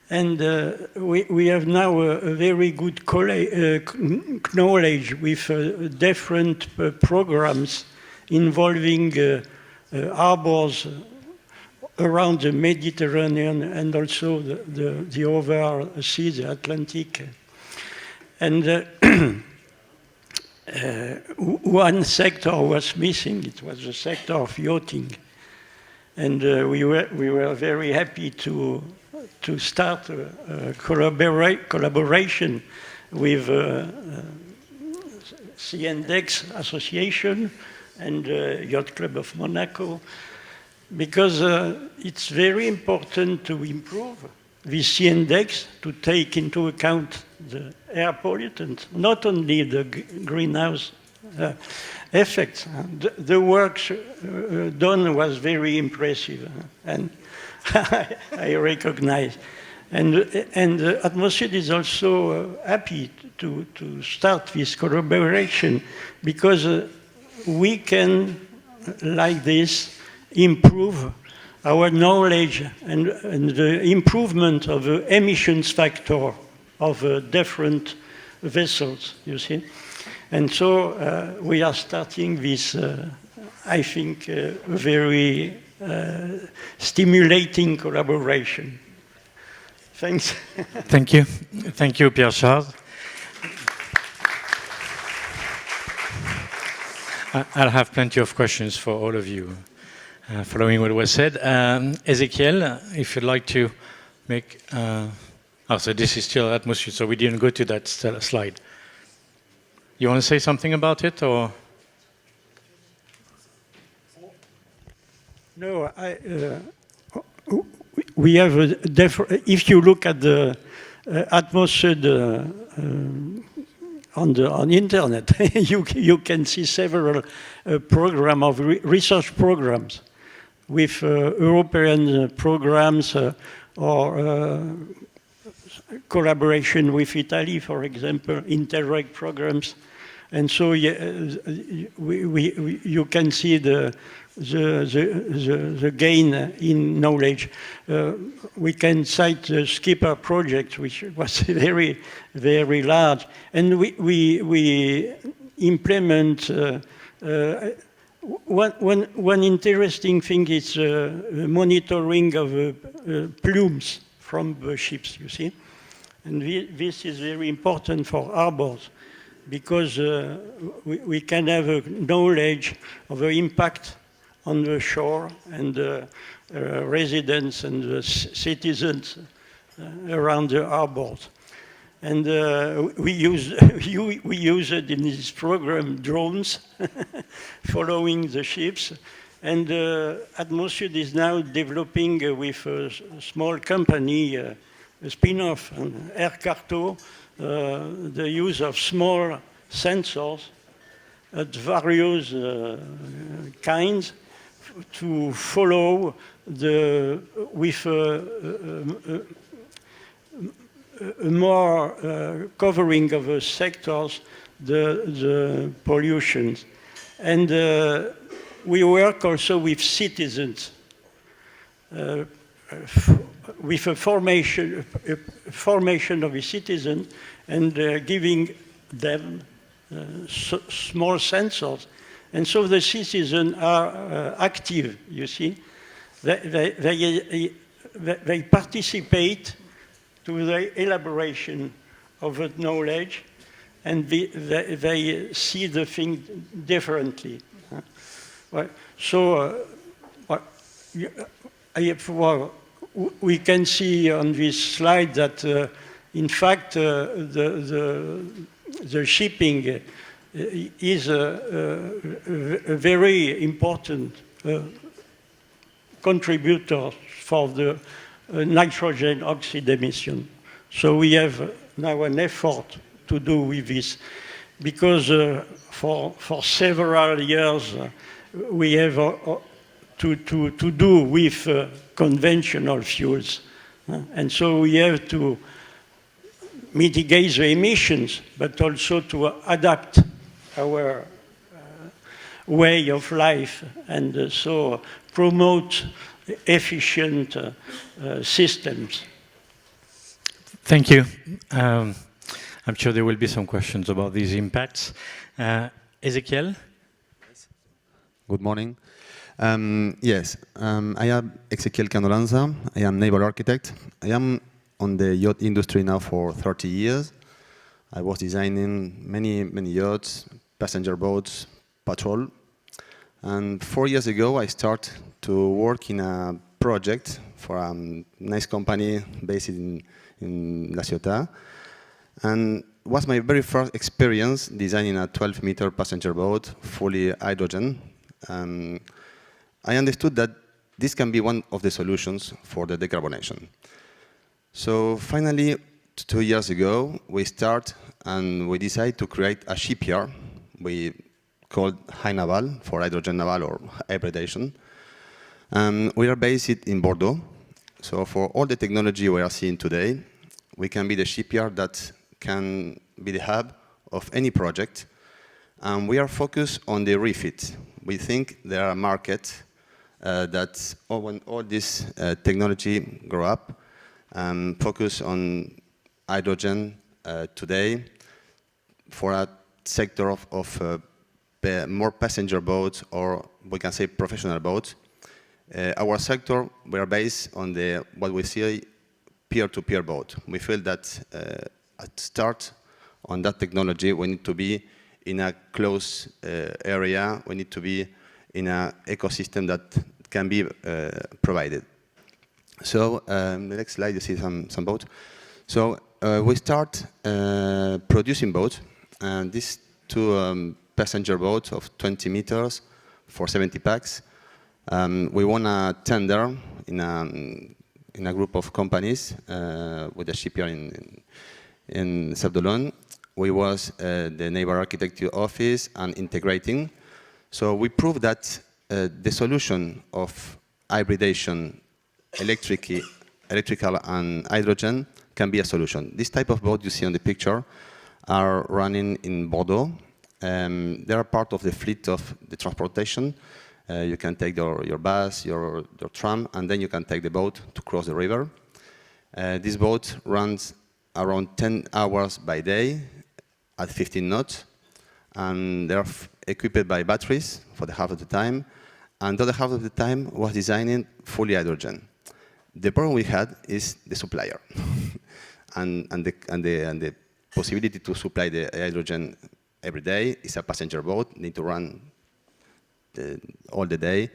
And we have now a very good knowledge with different programs involving harbors around the Mediterranean and also the other sea, the Atlantic. And one sector was missing. It was the sector of yachting. And we were very happy to start a collaboration with C-Index Association and Yacht Club of Monaco, because it's very important to improve the C-Index to take into account the air pollutants, not only the greenhouse effects. The work done was very impressive, and I recognize. And Atmos Sud is also happy to start this collaboration, because we can, like this, improve our knowledge and the improvement of the emissions factor of different vessels, you see. And so we are starting this, I think, very stimulating collaboration. Thanks. Thank you. Thank you, Pierre-Charles. I'll have plenty of questions for all of you following what was said. Ezekiel, if you'd like to make... so this is still atmosphere, so we didn't go to that slide. You want to say something about it, or...? No, we have if you look at the atmosphere on the internet, you can see several program of research programs with European programs or collaboration with Italy, for example, Interreg programs, and so you can see the gain in knowledge. We can cite the Skipper project, which was very, very large. And we implement one interesting thing is monitoring of plumes from the ships, you see. And this is very important for harbors, because we can have a knowledge of the impact on the shore and the residents and the citizens around the harbors. And we use it in this program, drones, following the ships. And Atmosphere is now developing with a small company, a spin-off, Air Carto, the use of small sensors at various kinds to follow with more covering of the sectors, the pollutions. And we work also with citizens, with a formation of a citizen, and giving them small sensors. And so the citizens are active, you see. They participate to the elaboration of the knowledge, and they see the thing differently. So we can see on this slide that, in fact, the shipping is a very important contributor for the nitrogen oxide emission. So we have now an effort to do with this, because for several years we have to do with conventional fuels. And so we have to mitigate the emissions, but also to adapt our way of life, and so promote efficient systems. Thank you. I'm sure there will be some questions about these impacts. Ezekiel? Good morning. Yes, I am Ezekiel Canolanza. I am naval architect. I am on the yacht industry now for 30 years. I was designing many yachts, passenger boats, patrol. And 4 years ago, I started to work in a project for a nice company based in La Ciotat. And it was my very first experience designing a 12-meter passenger boat, fully hydrogen. I understood that this can be one of the solutions for the decarbonization. So finally, 2 years ago, we start and we decide to create a shipyard we called High Naval, for hydrogen naval or hybridization. We are based in Bordeaux. So for all the technology we are seeing today, we can be the shipyard that can be the hub of any project. And we are focused on the refit. We think there are markets that when all this technology grow up, focus on hydrogen today, for a sector of more passenger boats, or we can say professional boats. Our sector, we are based on what we see peer-to-peer boat. We feel that at start on that technology, we need to be in a close area. We need to be in an ecosystem that can be provided. So the next slide, you see some boats. So we start producing boats, and these two passenger boats of 20 meters for 70 packs. We won a tender in a group of companies with a shipyard in Sabdolon. We was the naval architecture office and integrating. So we proved that the solution of hybridization, electrical and hydrogen can be a solution. This type of boat you see on the picture are running in Bordeaux. They are part of the fleet of the transportation. You can take your bus, your tram, and then you can take the boat to cross the river. This boat runs around 10 hours by day at 15 knots, and they're equipped by batteries for the half of the time, and the other half of the time was designed fully hydrogen. The problem we had is the supplier, and the possibility to supply the hydrogen every day. Is a passenger boat, need to run all the day,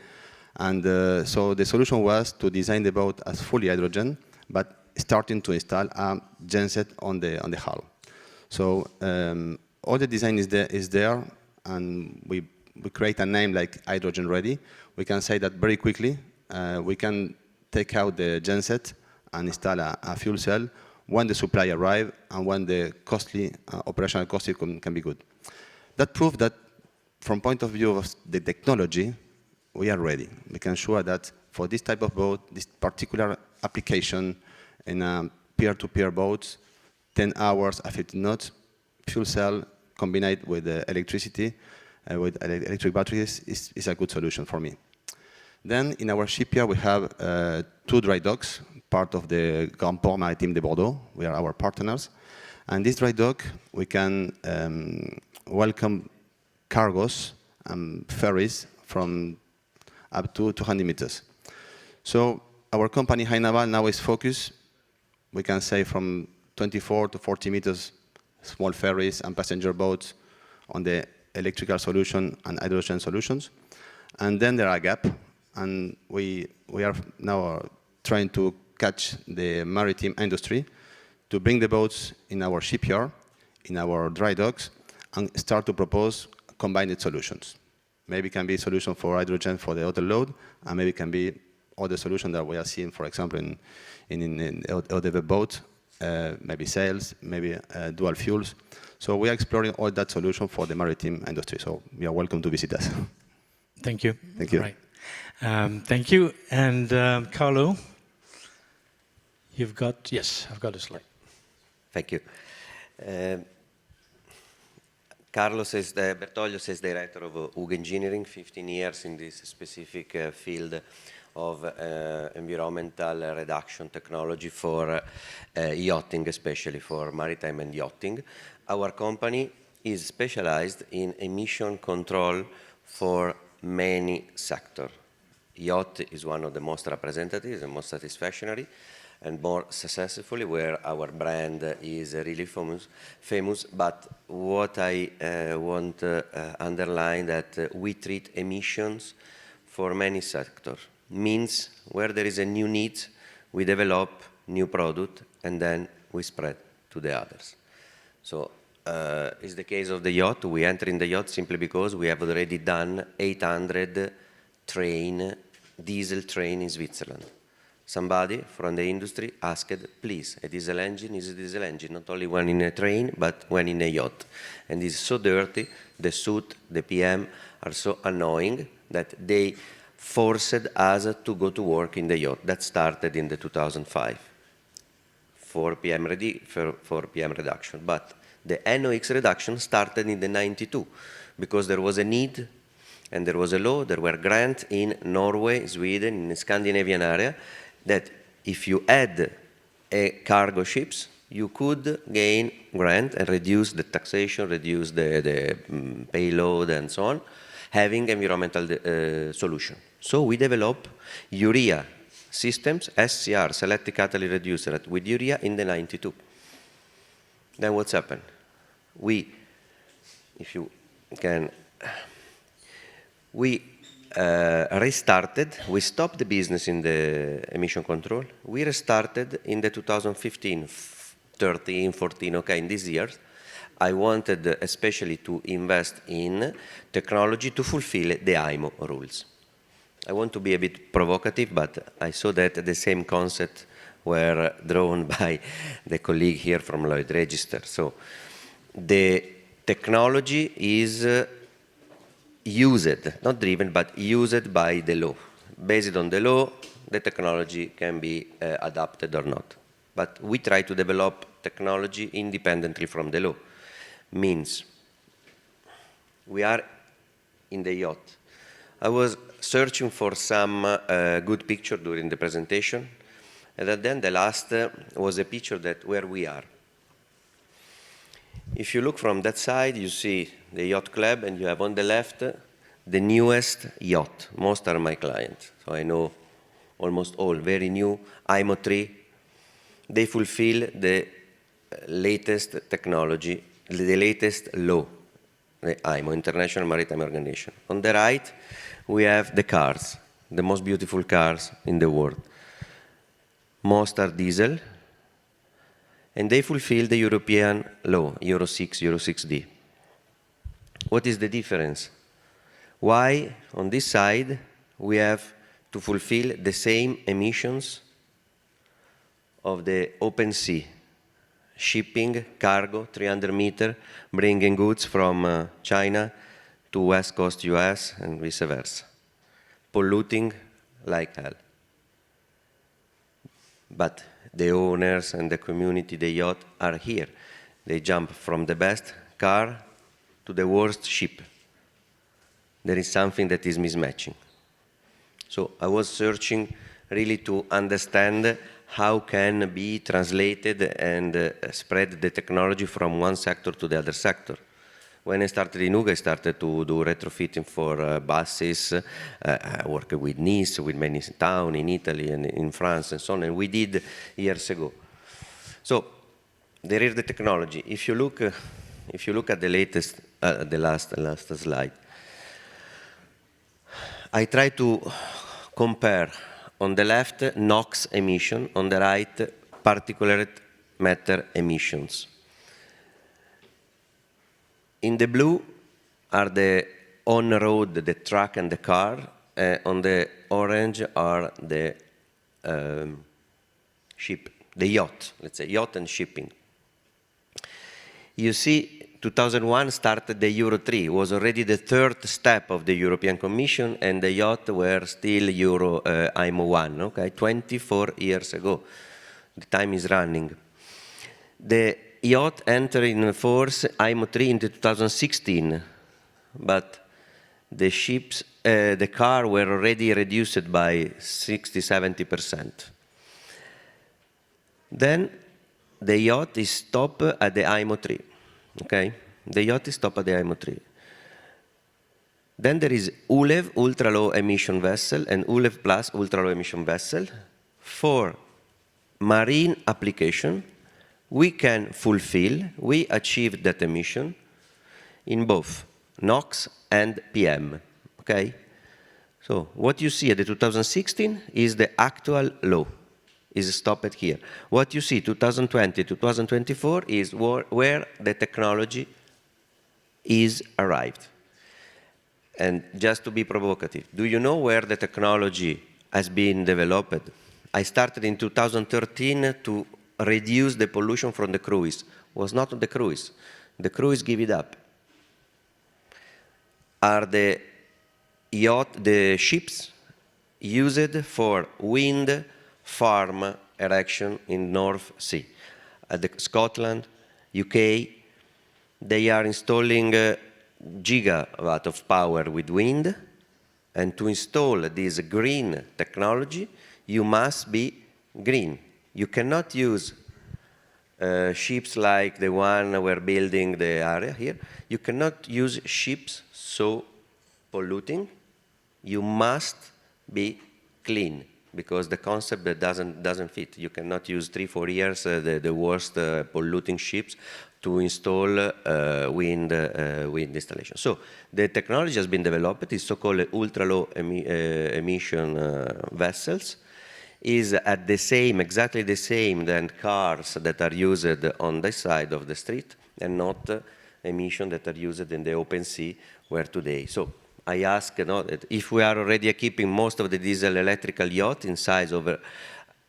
and so the solution was to design the boat as fully hydrogen, but starting to install a genset on the hull. So all the design is there, and we create a name like Hydrogen Ready. We can say that very quickly. We can take out the genset and install a fuel cell when the supply arrives and when the operational cost can be good. That proves that from point of view of the technology, we are ready. We can show that for this type of boat, this particular application in a peer-to-peer boats, 10 hours at 15 knots, fuel cell combined with electricity, with electric batteries is a good solution for me. Then in our shipyard, we have 2 dry docks, part of the Grand Port Maritime de Bordeaux. We are our partners. And this dry dock, we can welcome cargos and ferries from up to 200 meters. So our company, High Naval, now is focused, we can say, from 24 to 40 meters, small ferries and passenger boats on the electrical solution and hydrogen solutions. And then there are gaps, and we are now trying to catch the maritime industry to bring the boats in our shipyard, in our dry docks, and start to propose combined solutions. Maybe it can be a solution for hydrogen for the other load, and maybe it can be other solution that we are seeing, for example, in other boat, maybe sails, maybe dual fuels. So we are exploring all that solution for the maritime industry. So you are welcome to visit us. Thank you. Thank you. Right. Thank you. And Carlo, you've got, yes, I've got a slide. Thank you. Carlos is Bertoglios is director of UG Engineering, 15 years in this specific field of environmental reduction technology for yachting, especially for maritime and yachting. Our company is specialized in emission control for many sectors. Yacht is one of the most representative and most satisfactory and more successfully, where our brand is really famous. But what I want to underline that we treat emissions for many sectors. Means where there is a new need, we develop new product and then we spread to the others. So it's the case of the yacht. We enter in the yacht simply because we have already done 800 diesel train in Switzerland. Somebody from the industry asked, please, a diesel engine is a diesel engine, not only when in a train, but when in a yacht. And it's so dirty, the suit, the PM are so annoying that they forced us to go to work in the yacht. That started in the 2005 for PM reduction. But the NOx reduction started in the 92 because there was a need and there was a law, there were grants in Norway, Sweden, in the Scandinavian area, that if you add a cargo ships, You could gain grant and reduce the taxation, reduce the payload and so on, having environmental solution. So we develop urea systems, SCR, selective catalytic reducer, with urea in the 92. Then what's happened? We, if you can, we restarted, we stopped the business in the emission control. We restarted in the 2015, 13, 14, okay, in these years. I wanted especially to invest in technology to fulfill the IMO rules. I want to be a bit provocative, but I saw that the same concept were drawn by the colleague here from Lloyd Register. So the technology is used, not driven, but used by the law. Based on the law, the technology can be adapted or not. But we try to develop technology independently from the law. Means we are in the yacht. I was searching for some good picture during the presentation, and then the last was a picture that where we are. If you look from that side, you see the Yacht Club, and you have on the left the newest yacht. Most are my clients, so I know almost all, very new, IMO 3. They fulfill the latest technology, the latest law, the IMO, International Maritime Organization. On the right, we have the cars, the most beautiful cars in the world. Most are diesel, and they fulfill the European law, Euro 6, Euro 6D. What is the difference? Why, on this side, we have to fulfill the same emissions of the open sea, shipping, cargo, 300 meters, bringing goods from China to West Coast US and vice versa, polluting like hell. But the owners and the community, the yacht, are here. They jump from the best car to the worst ship. There is something that is mismatching. So I was searching really to understand how can be translated and spread the technology from one sector to the other sector. When I started in UGA, I started to do retrofitting for buses. I worked with Nice, with many towns in Italy and in France and so on, and we did years ago. So there is the technology. If you look at the latest, the last slide, I try to compare on the left NOx emission, on the right particulate matter emissions. In the blue are the on-road, the truck and the car. On the orange are the ship, the yacht, let's say, yacht and shipping. You see, 2001 started the Euro 3, was already the third step of the European Commission, and the yacht were still Euro IMO 1, okay, 24 years ago. The time is running. The yacht entered in force IMO 3 in 2016, but the ships, the car were already reduced by 60–70%. Then the yacht is stopped at the IMO 3. Okay, the yacht is stopped at the IMO 3. Then there is ULEV, ultra-low emission vessel, and ULEV plus ultra-low emission vessel. For marine application, we can fulfill, we achieve that emission in both NOx and PM, okay? So what you see at the 2016 is the actual law, is stopped here. What you see 2020, 2024 is where the technology is arrived. And just to be provocative, do you know where the technology has been developed? I started in 2013 to reduce the pollution from the cruise. It was not the cruise. The cruise give it up. Are the yacht, the ships used for wind farm erection in North Sea. At Scotland, UK, they are installing gigawatt of power with wind, and to install this green technology, you must be green. You cannot use ships like the one we're building the area here, you cannot use ships so polluting. You must be clean, because the concept that doesn't fit. You cannot use 3-4 years the worst polluting ships to install wind installation. So the technology has been developed. It's so-called ultra-low emission vessels. Is at the same, exactly the same than cars that are used on the side of the street, and not emissions that are used in the open sea where today. So I ask, if we are already equipping most of the diesel electrical yacht in size over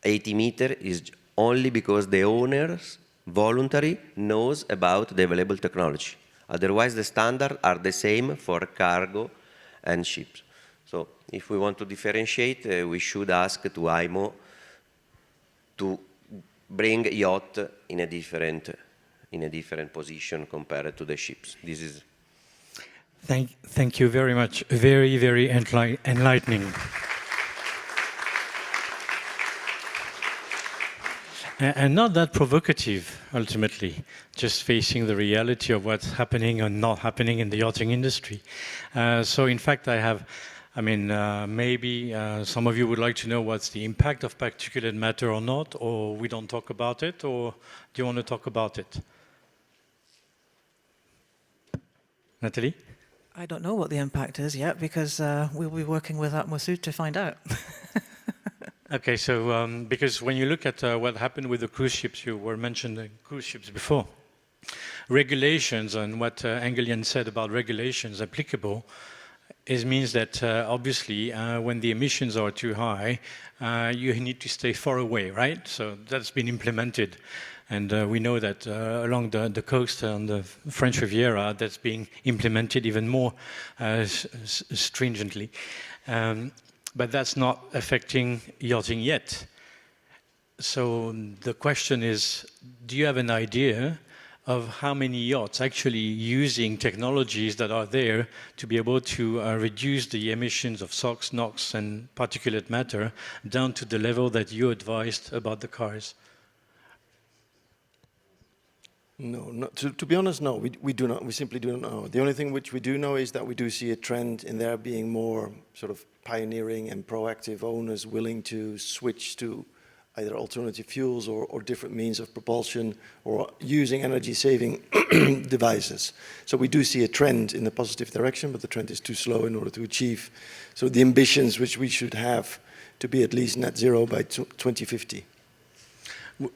80 meters, is only because the owners voluntary knows about the available technology. Otherwise, the standards are the same for cargo and ships. So if we want to differentiate, we should ask to IMO to bring yacht in a different position compared to the ships. This is. Thank you very much. Very, very enlightening. And not that provocative, ultimately, just facing the reality of what's happening or not happening in the yachting industry. So in fact, maybe some of you would like to know what's the impact of particulate matter or not, or we don't talk about it, or do you want to talk about it? Natalie? I don't know what the impact is yet, because we'll be working with Atmosud to find out. Okay, so because when you look at what happened with the cruise ships, you were mentioning cruise ships before. Regulations, and what Engelian said about regulations applicable, means that obviously when the emissions are too high, you need to stay far away, right? So that's been implemented. And we know that along the coast on the French Riviera, that's being implemented even more stringently. But that's not affecting yachting yet. So the question is, do you have an idea of how many yachts actually using technologies that are there to be able to reduce the emissions of SOx, NOx, and particulate matter down to the level that you advised about the cars? No, to be honest, no, we do not. We simply do not know. The only thing which we do know is that we do see a trend in there being more sort of pioneering and proactive owners willing to switch to either alternative fuels or different means of propulsion, or using energy-saving devices. So we do see a trend in the positive direction, but the trend is too slow in order to achieve the ambitions which we should have to be at least net zero by 2050.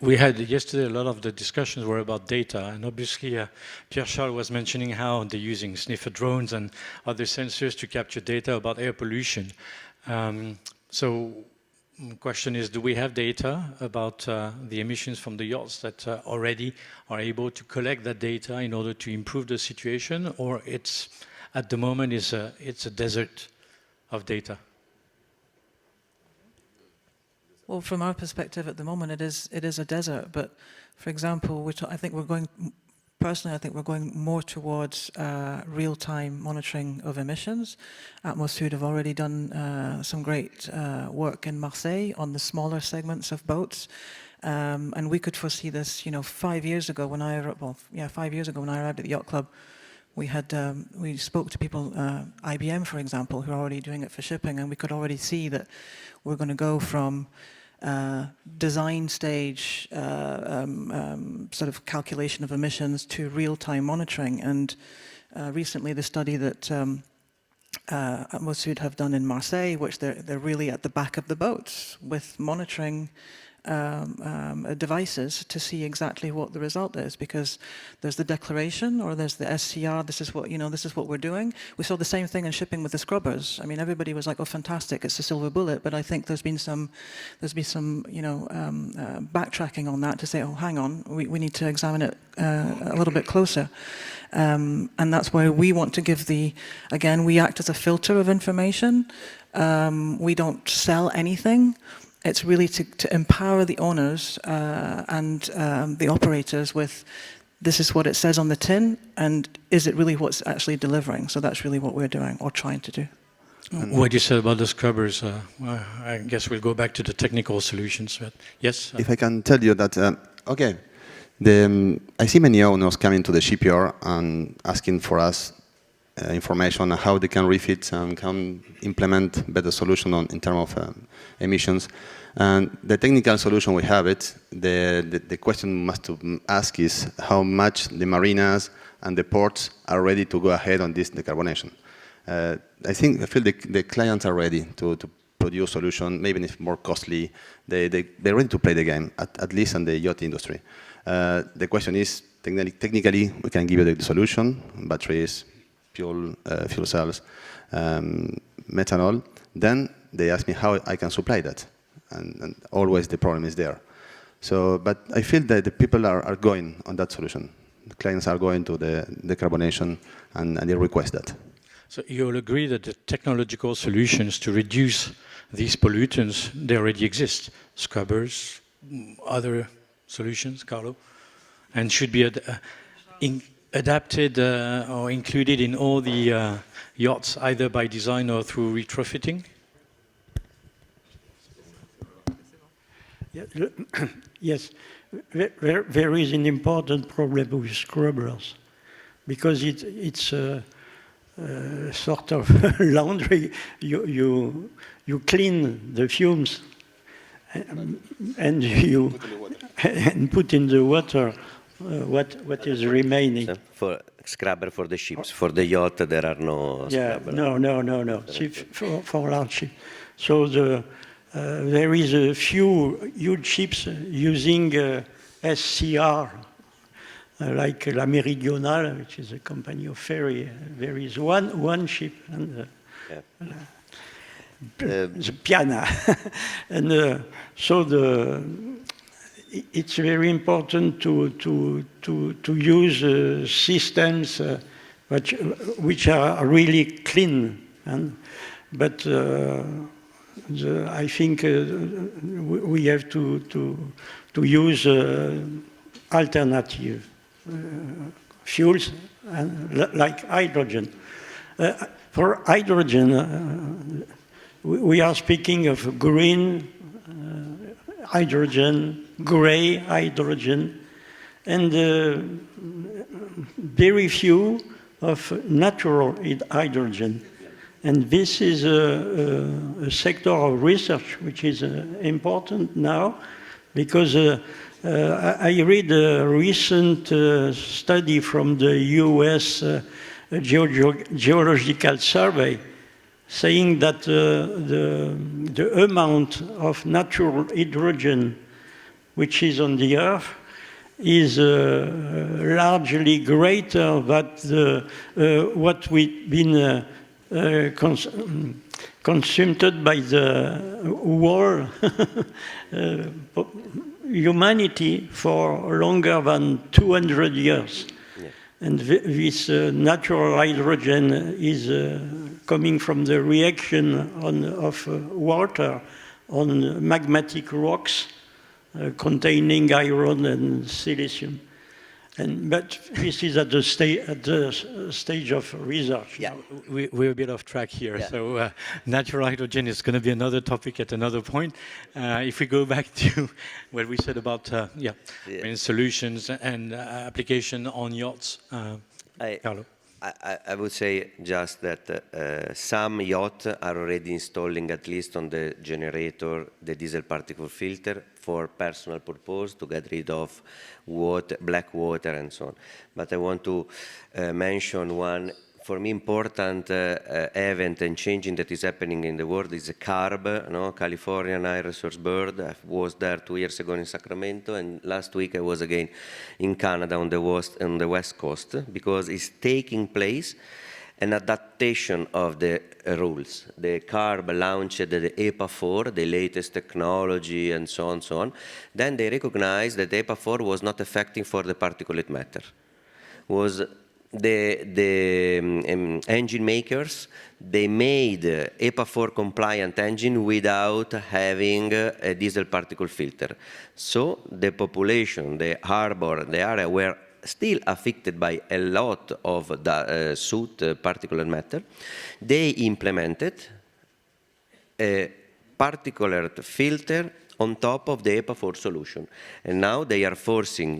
We had yesterday, a lot of the discussions were about data, and obviously Pierre-Charles was mentioning how they're using sniffer drones and other sensors to capture data about air pollution. So the question is, do we have data about the emissions from the yachts that already are able to collect that data in order to improve the situation, or it's, at the moment, it's a desert of data? Well, from our perspective at the moment, it is a desert. But, for example, I think we're going more towards real-time monitoring of emissions. Atmosud have already done some great work in Marseille on the smaller segments of boats, and we could foresee this. 5 years ago when I arrived at the Yacht Club, we spoke to people, IBM, for example, who are already doing it for shipping, and we could already see that we're going to go from design stage sort of calculation of emissions to real-time monitoring. And recently the study that Atmosud have done in Marseille, which they're really at the back of the boats with monitoring devices to see exactly what the result is, because there's the declaration or there's the SCR. This is what we're doing. We saw the same thing in shipping with the scrubbers. I mean, everybody was like, "Oh, fantastic! It's a silver bullet." But I think there's been some backtracking on that to say, "Oh, hang on, we need to examine it a little bit closer." And that's why we want to give we act as a filter of information. We don't sell anything. It's really to empower the owners and the operators with, this is what it says on the tin, and is it really what's actually delivering? So that's really what we're doing, or trying to do. What you said about the scrubbers, I guess we'll go back to the technical solutions, but yes? If I can tell you that, I see many owners coming to the shipyard and asking for us information on how they can refit and can implement better solution in terms of emissions. And the technical solution we have it, the question must ask is how much the marinas and the ports are ready to go ahead on this decarbonization. I feel the clients are ready to produce solution, maybe it's more costly. They're ready to play the game, at least in the yacht industry. The question is, technically, we can give you the solution, batteries, fuel cells, methanol. Then they ask me how I can supply that. And always the problem is there. So, but I feel that the people are going on that solution. The clients are going to the decarbonization and they request that. So you'll agree that the technological solutions to reduce these pollutants, they already exist. Scrubbers, other solutions, Carlo, and should be adapted or included in all the yachts, either by design or through retrofitting? Yes, there is an important problem with scrubbers because it's a sort of laundry. You clean the fumes and you put in the water what is remaining. For scrubber for the ships, for the yacht there are no scrubber. No. For large ships. So there is a few huge ships using SCR, like La Méridionale, which is a company of ferry. There is one ship, and the Piana. And so it's very important to use systems which are really clean. But I think we have to use alternative fuels like hydrogen. For hydrogen, we are speaking of green hydrogen, gray hydrogen, and very few of natural hydrogen. And this is a sector of research which is important now, because I read a recent study from the US Geological Survey saying that the amount of natural hydrogen which is on the Earth is largely greater than what we've been consumed by the whole humanity for longer than 200 years. Yeah. And this natural hydrogen is coming from the reaction of water on magmatic rocks containing iron and silicium. But this is at the stage of research. Yeah, we're a bit off track here. Yeah. So natural hydrogen is going to be another topic at another point. If we go back to what we said about solutions and application on yachts, Carlo. I would say just that some yachts are already installing, at least on the generator, the diesel particle filter for personal purpose to get rid of water, black water and so on. But I want to mention one, for me, important event and changing that is happening in the world is the CARB, Californian Air Resource Board. I was there 2 years ago in Sacramento, and last week I was again in Canada on the west coast, because it's taking place an adaptation of the rules. The CARB launched the EPA 4, the latest technology and so on, Then they recognized that EPA 4 was not effective for the particulate matter. Was the engine makers, they made EPA 4 compliant engine without having a diesel particle filter. So the population, the harbor, the area were still affected by a lot of the soot particulate matter. They implemented a particulate filter on top of the EPA 4 solution. And now they are forcing,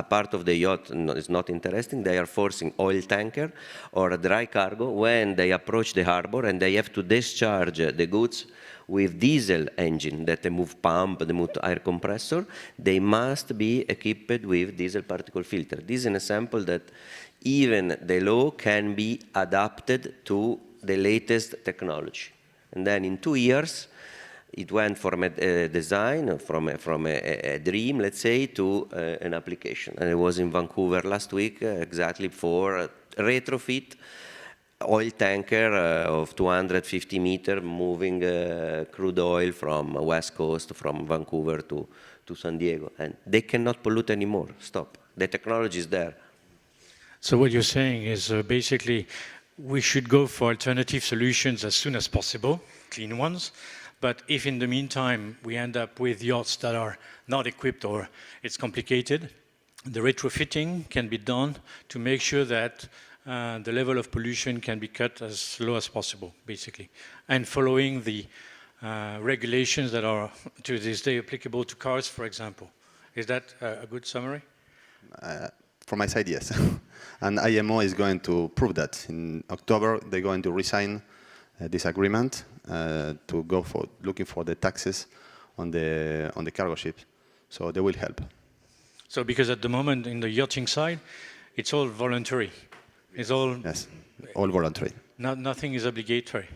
a part of the yacht is not interesting, they are forcing oil tanker or a dry cargo when they approach the harbor and they have to discharge the goods with diesel engine that they move pump, they move air compressor, they must be equipped with diesel particle filter. This is an example that even the law can be adapted to the latest technology. And then in 2 years, it went from a design, from a dream, let's say, to an application. And I was in Vancouver last week exactly for retrofit oil tanker of 250 meters moving crude oil from West Coast, from Vancouver to San Diego. And they cannot pollute anymore. Stop. The technology is there. So what you're saying is basically we should go for alternative solutions as soon as possible, clean ones. But if in the meantime we end up with yachts that are not equipped or it's complicated, the retrofitting can be done to make sure that the level of pollution can be cut as low as possible, basically. And following the regulations that are to this day applicable to cars, for example. Is that a good summary? From my side, yes. And IMO is going to prove that. In October, they're going to resign this agreement to go for looking for the taxes on the cargo ships. So they will help. So because at the moment in the yachting side, it's all voluntary. It's all yes, all voluntary. Nothing is obligatory.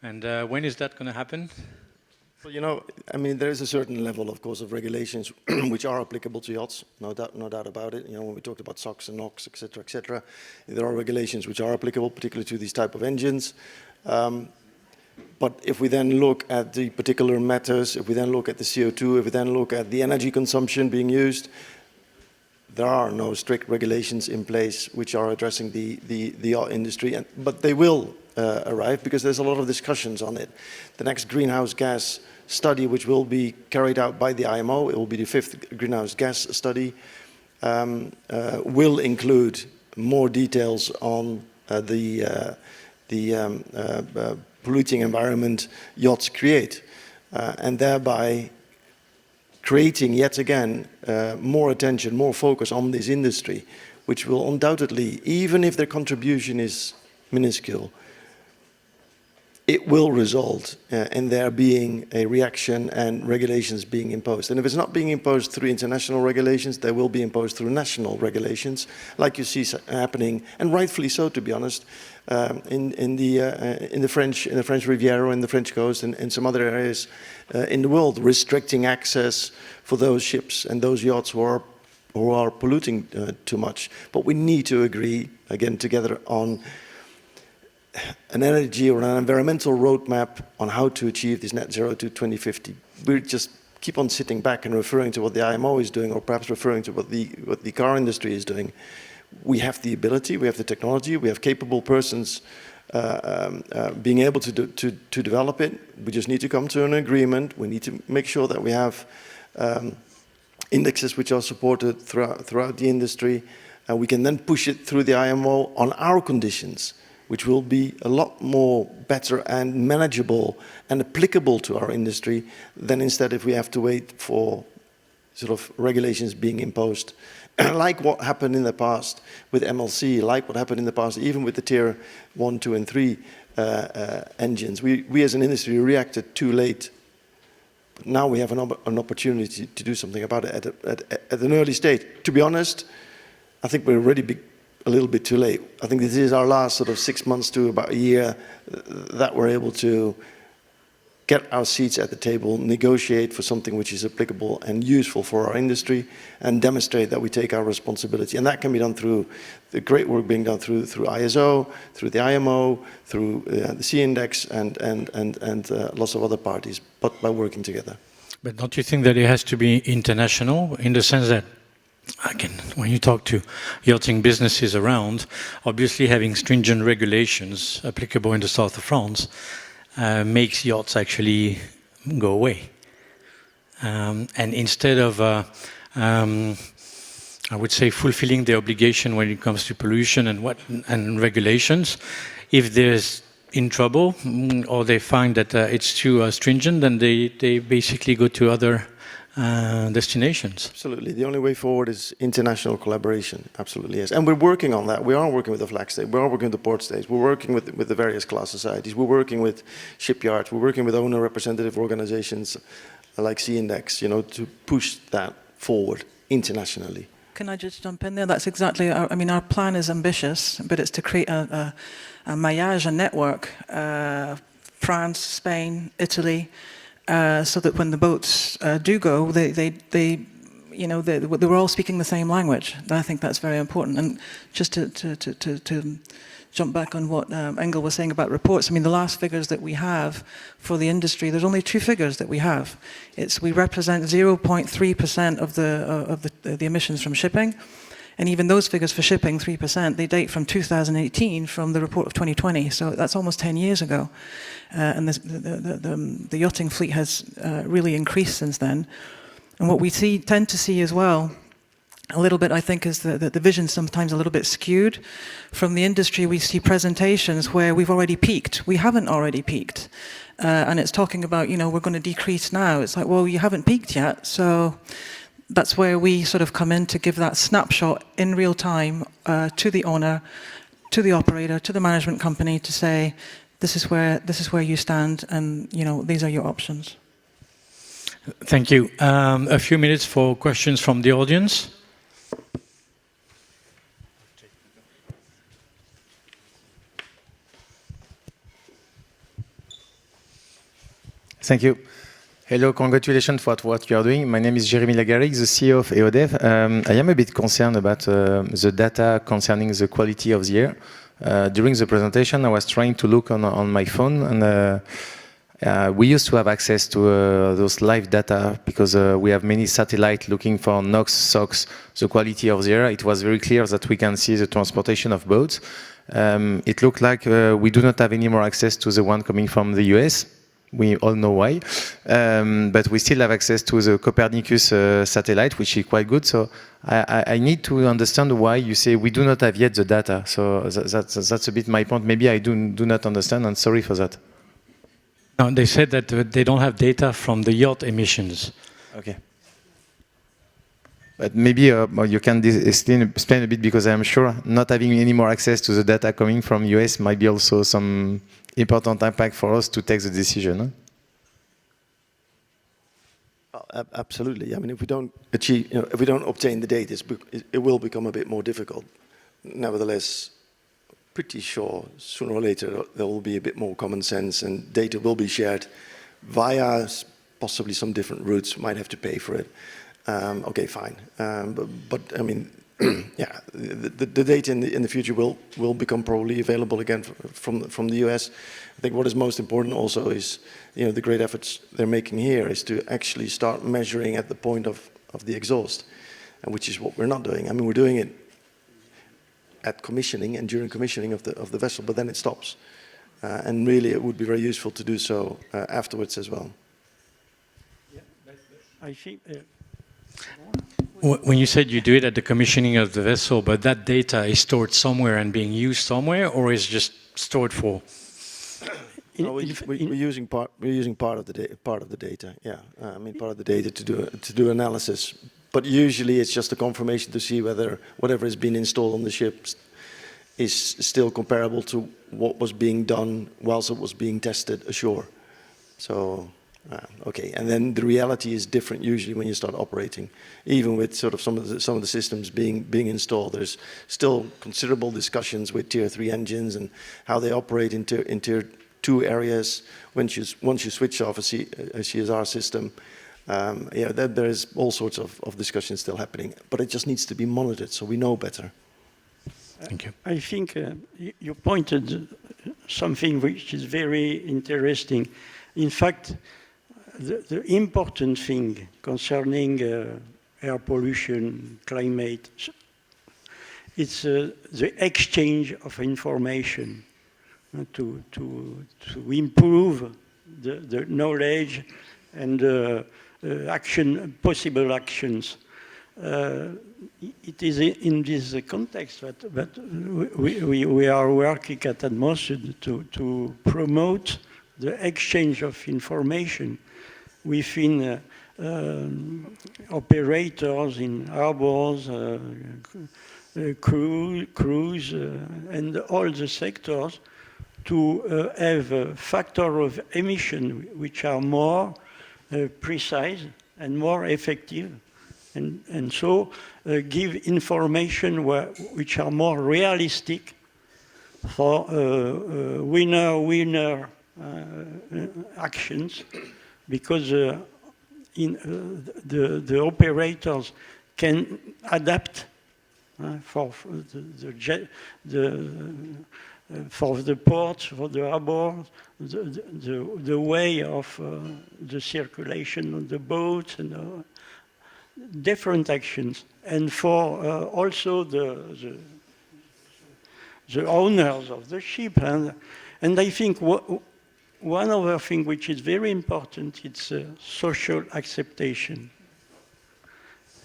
And when is that going to happen? Well, there is a certain level, of course, of regulations which are applicable to yachts, no doubt about it. When we talked about SOx and NOx, etc., there are regulations which are applicable, particularly to these type of engines. But if we then look at the particular matters, if we then look at the CO2, if we then look at the energy consumption being used, there are no strict regulations in place which are addressing the yacht industry, but they will arrive because there's a lot of discussions on it. The next greenhouse gas study, which will be carried out by the IMO, it will be the 5th greenhouse gas study, will include more details on the polluting environment yachts create, and thereby creating yet again more attention, more focus on this industry, which will undoubtedly, even if their contribution is minuscule, it will result in there being a reaction and regulations being imposed. And if it's not being imposed through international regulations, they will be imposed through national regulations, like you see happening, and rightfully so, to be honest, in the French Riviera, in the French coast, and some other areas in the world, restricting access for those ships and those yachts who are polluting too much. But we need to agree again together on an energy or an environmental roadmap on how to achieve this net zero to 2050. We just keep on sitting back and referring to what the IMO is doing, or perhaps referring to what the car industry is doing. We have the ability, we have the technology, we have capable persons being able to develop it. We just need to come to an agreement. We need to make sure that we have indexes which are supported throughout the industry. We can then push it through the IMO on our conditions, which will be a lot more better and manageable and applicable to our industry than instead if we have to wait for sort of regulations being imposed. Like what happened in the past with MLC, like what happened in the past even with the tier 1, 2, and 3 engines. We as an industry reacted too late. But now we have an opportunity to do something about it at an early stage. To be honest, I think we're already a little bit too late. I think this is our last sort of 6 months to about a year that we're able to get our seats at the table, negotiate for something which is applicable and useful for our industry, and demonstrate that we take our responsibility. And that can be done through the great work being done through ISO, through the IMO, through the C Index, and lots of other parties, but by working together. But don't you think that it has to be international, in the sense that, again, when you talk to yachting businesses around, obviously having stringent regulations applicable in the south of France makes yachts actually go away. And instead of, I would say, fulfilling the obligation when it comes to pollution and regulations, if in trouble, or they find that it's too stringent, then they basically go to other destinations. Absolutely. The only way forward is international collaboration. Absolutely, yes. And we're working on that. We are working with the flag state. We are working with the port states. We're working with the various class societies. We're working with shipyards. We're working with owner representative organizations like Sea-Index, you know, to push that forward internationally. Can I just jump in there? That's exactly, I mean, our plan is ambitious, but it's to create a maillage, a network, France, Spain, Italy, so that when the boats do go, we're all speaking the same language. I think that's very important. And just to jump back on what Engel was saying about reports, I mean, the last figures that we have for the industry, there's only two figures that we have. We represent 0.3% of the emissions from shipping. And even those figures for shipping, 3%, they date from 2018, from the report of 2020. So that's almost 10 years ago. And the yachting fleet has really increased since then. And what we tend to see as well, a little bit, I think, is that the vision sometimes a little bit skewed. From the industry, we see presentations where we've already peaked. We haven't already peaked. And it's talking about, you know, we're going to decrease now. It's like, well, you haven't peaked yet. So that's where we sort of come in to give that snapshot in real time to the owner, to the operator, to the management company to say, this is where you stand, and you know, these are your options. Thank you. A few minutes for questions from the audience. Thank you. Hello, congratulations for what you are doing. My name is Jérémy Lagarrigue, the CEO of EODev. I am a bit concerned about the data concerning the quality of the air. During the presentation, I was trying to look on my phone, and we used to have access to those live data because we have many satellites looking for NOx, SOx, the quality of the air. It was very clear that we can see the transportation of boats. It looked like we do not have any more access to the one coming from the US. We all know why, but we still have access to the Copernicus satellite, which is quite good. So I need to understand why you say we do not have yet the data. So that's a bit my point. Maybe I do not understand, and sorry for that. No, they said that they don't have data from the yacht emissions. Okay. But maybe you can explain a bit, because I'm sure not having any more access to the data coming from US might be also some important impact for us to take the decision. Huh? Absolutely. I mean, if we don't achieve, if we don't obtain the data, it will become a bit more difficult. Nevertheless, pretty sure sooner or later there will be a bit more common sense, and data will be shared via possibly some different routes. Might have to pay for it. Okay, fine. But I mean, yeah, the data in the future will become probably available again from the US. I think what is most important also is, you know, the great efforts they're making here is to actually start measuring at the point of the exhaust, and which is what we're not doing. I mean, we're doing it at commissioning and during commissioning of the vessel, but then it stops. And really, it would be very useful to do so afterwards as well. Yeah, I think. When you said you do it at the commissioning of the vessel, but that data is stored somewhere and being used somewhere, or is just stored for? We're using part of the data. Yeah, I mean, part of the data to do analysis. But usually it's just a confirmation to see whether whatever has been installed on the ship is still comparable to what was being done whilst it was being tested ashore. So. Okay, and then the reality is different usually when you start operating. Even with sort of some of the systems being installed, there's still considerable discussions with Tier 3 engines and how they operate in Tier 2 areas. Once you switch off a CSR system, yeah, there's all sorts of discussions still happening. But it just needs to be monitored so we know better. Thank you. I think you pointed something which is very interesting. In fact, the important thing concerning air pollution, climate, it's the exchange of information to improve the knowledge and possible actions. it is in this context that we are working at Avancer to promote the exchange of information within operators in harbors, cruise, and all the sectors, to have a factor of emission which are more precise and more effective, and so give information which are more realistic for winner actions, because the operators can adapt for the port, for the harbor, the way of the circulation of the boats, and different actions, and for also the owners of the ship. And I think one other thing which is very important, it's social acceptation.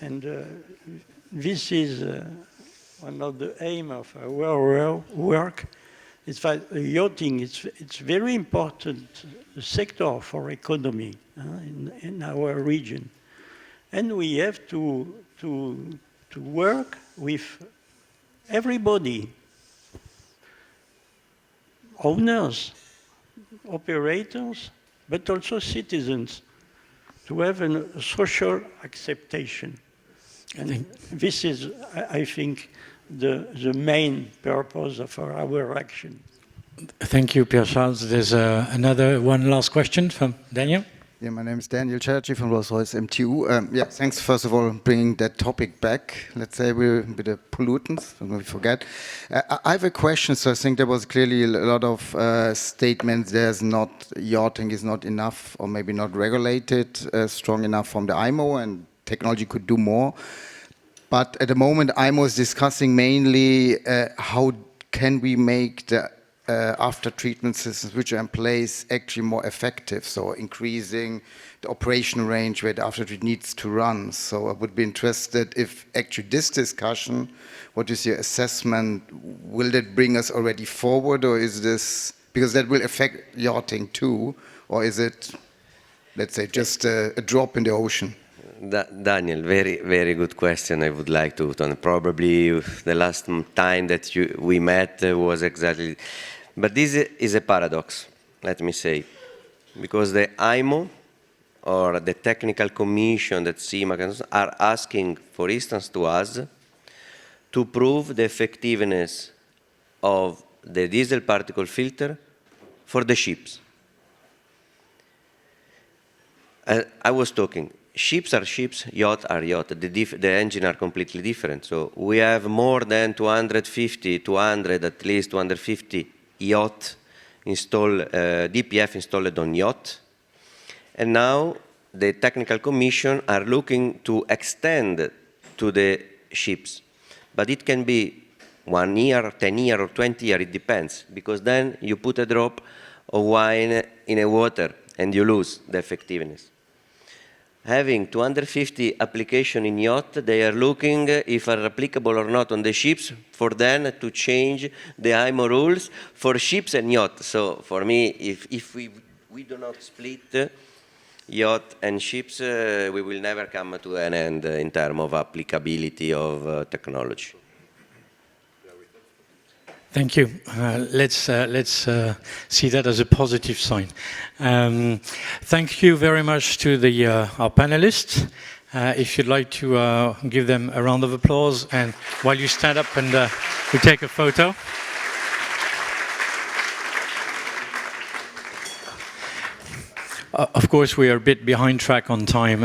And this is one of the aims of our work. Is that yachting, it's very important sector for economy in our region. And we have to work with everybody, owners, operators, but also citizens, to have a social acceptation. And this is, I think, the main purpose of our action. Thank you, Pierre-Charles. There's one last question from Daniel. Yeah, my name is Daniel Cherchi from Rolls-Royce MTU. Yeah, thanks, first of all, bringing that topic back. Let's say we're with the pollutants, don't we forget. I have a question. So I think there was clearly a lot of statements. Yachting is not enough, or maybe not regulated strong enough from the IMO, and technology could do more. But at the moment, IMO is discussing mainly how can we make the after treatment systems which are in place actually more effective, so increasing the operational range where the after treatment needs to run. So I would be interested if actually this discussion, what is your assessment, will that bring us already forward, or is this, because that will affect yachting too, or is it, let's say, just a drop in the ocean? Daniel, very, very good question. I would like to probably the last time that we met was exactly. But this is a paradox, let me say, because the IMO or the technical commission that CIMA are asking, for instance, to us to prove the effectiveness of the diesel particle filter for the ships. I was talking, ships are ships, yachts are yachts. The engine are completely different. So we have more than 250, at least 250 yacht installed, DPF installed on yacht. And now the technical commission are looking to extend to the ships. But it can be 1 year, 10 years, or 20 years, it depends. Because then you put a drop of wine in a water and you lose the effectiveness. Having 250 applications in yacht, they are looking if are applicable or not on the ships, for then to change the IMO rules for ships and yacht. So for me, if we do not split yacht and ships, we will never come to an end in terms of applicability of technology. Thank you. Let's see that as a positive sign. Thank you very much to our panelists. If you'd like to give them a round of applause, and while you stand up and we take a photo. Of course, we are a bit behind track on time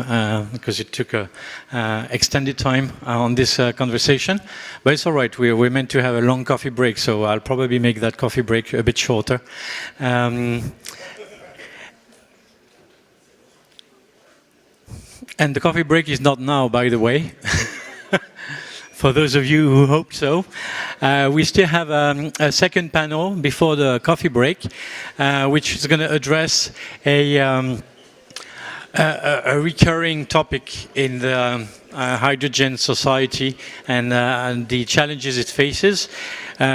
because it took extended time on this conversation. But it's all right. We're meant to have a long coffee break, so I'll probably make that coffee break a bit shorter. And the coffee break is not now, by the way. For those of you who hope so. We still have a second panel before the coffee break, which is going to address a a recurring topic in the hydrogen society and the challenges it faces,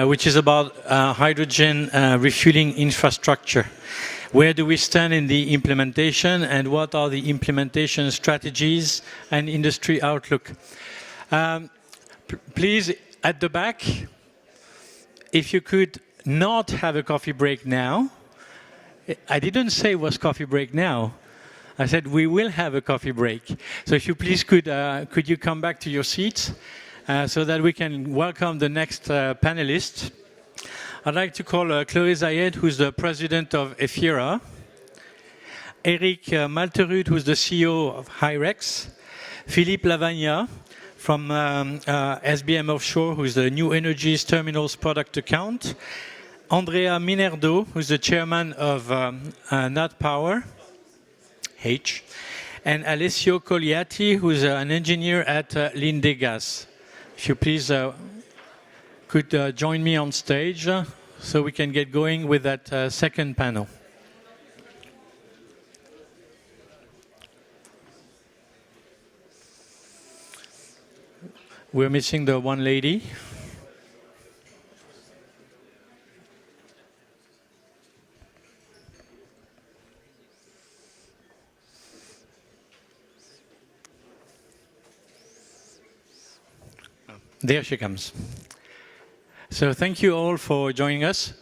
which is about hydrogen refueling infrastructure. Where do we stand in the implementation, and what are the implementation strategies and industry outlook? Please, at the back, if you could not have a coffee break now. I didn't say it was coffee break now. I said we will have a coffee break. So if you please could you come back to your seats so that we can welcome the next panelist. I'd like to call Chloé Zayed, who's the president of EFIRA, Eric Malterud, who's the CEO of Hyrex, Philippe Lavagna from SBM Offshore, who's the New Energies Terminals Product Account, Andrea Minerdo, who's the chairman of Nat Power, H, and Alessio Cogliatti, who's an engineer at Lindegas. If you please could join me on stage so we can get going with that second panel. We're missing the one lady. There she comes. So thank you all for joining us.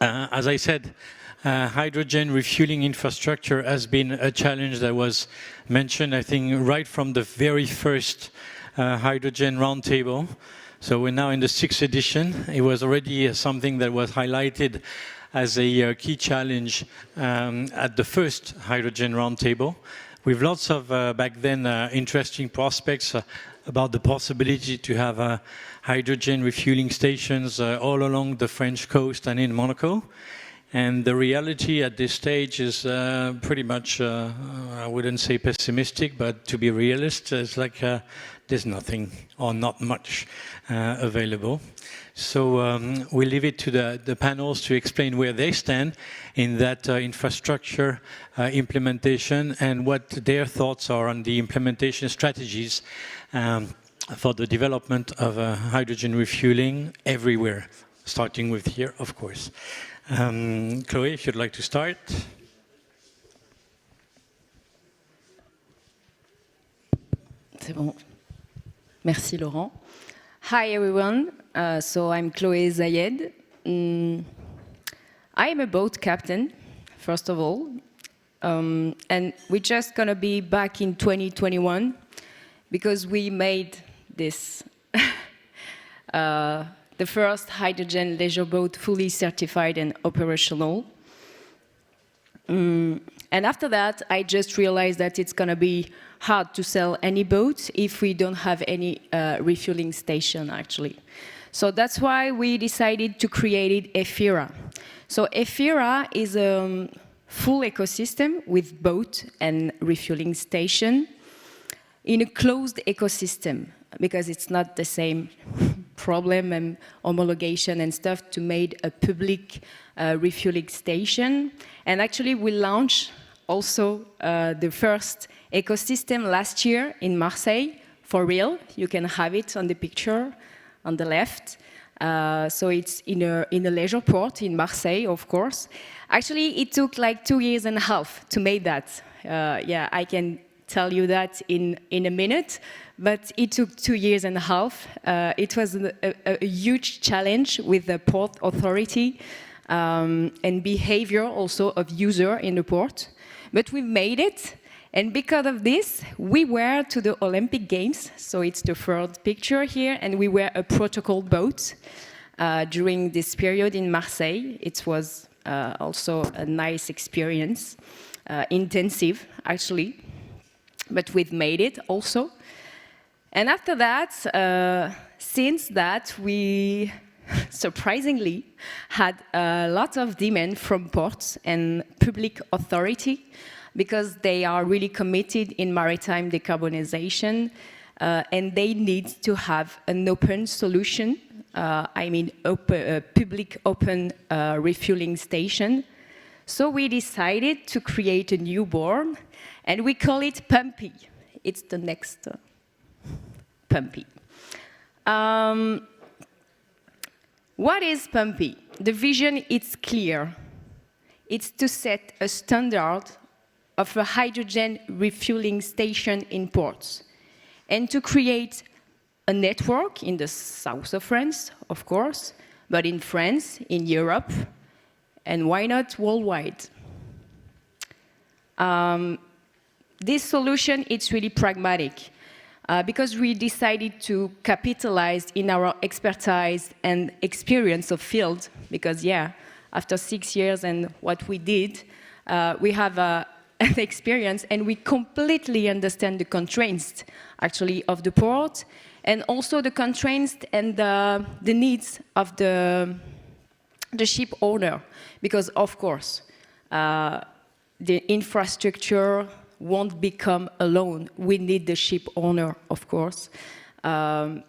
As I said, hydrogen refueling infrastructure has been a challenge that was mentioned, I think, right from the very first hydrogen roundtable. So we're now in the 6th edition. It was already something that was highlighted as a key challenge at the first hydrogen roundtable, with lots of, back then, interesting prospects about the possibility to have hydrogen refueling stations all along the French coast and in Monaco. And the reality at this stage is pretty much, I wouldn't say pessimistic, but to be realist, it's like there's nothing or not much available. So we leave it to the panels to explain where they stand in that infrastructure implementation and what their thoughts are on the implementation strategies for the development of hydrogen refueling everywhere, starting with here, of course. Chloé, if you'd like to start. C'est bon. Merci, Laurent. Hi, everyone. So I'm Chloé Zayed. I am a boat captain, first of all. And we're just going to be back in 2021 because we made this, the first hydrogen leisure boat fully certified and operational. And after that, I just realized that it's going to be hard to sell any boat if we don't have any refueling station, actually. So that's why we decided to create EFIRA. So EFIRA is a full ecosystem with boat and refueling station in a closed ecosystem, because it's not the same problem and homologation and stuff to make a public refueling station. And actually we launched also the first ecosystem last year in Marseille, for real. You can have it on the picture on the left. So it's in a leisure port in Marseille, of course. Actually, it took like 2.5 years to make that. Yeah, I can tell you that in a minute, but it took 2.5 years. It was a huge challenge with the port authority and behavior also of user in the port. But we made it, and because of this, we were to the Olympic Games, so it's the third picture here, and we were a protocol boat during this period in Marseille. It was also a nice experience, intensive actually, but we've made it also. And after that, since that, we surprisingly had a lot of demand from ports and public authority, because they are really committed in maritime decarbonization, and they need to have an open solution, I mean public open refueling station. So we decided to create a new board, And we call it Pumpy. It's the next Pumpy. What is Pumpy? The vision is clear. It's to set a standard of a hydrogen refueling station in ports and to create a network in the south of France, of course, but in France, in Europe, and why not worldwide? This solution, it's really pragmatic because we decided to capitalize in our expertise and experience of field because, yeah, after 6 years and what we did, we have an experience and we completely understand the constraints, actually, of the port and also the constraints and the needs of the ship owner. Because, of course, the infrastructure won't become alone. We need the ship owner, of course. And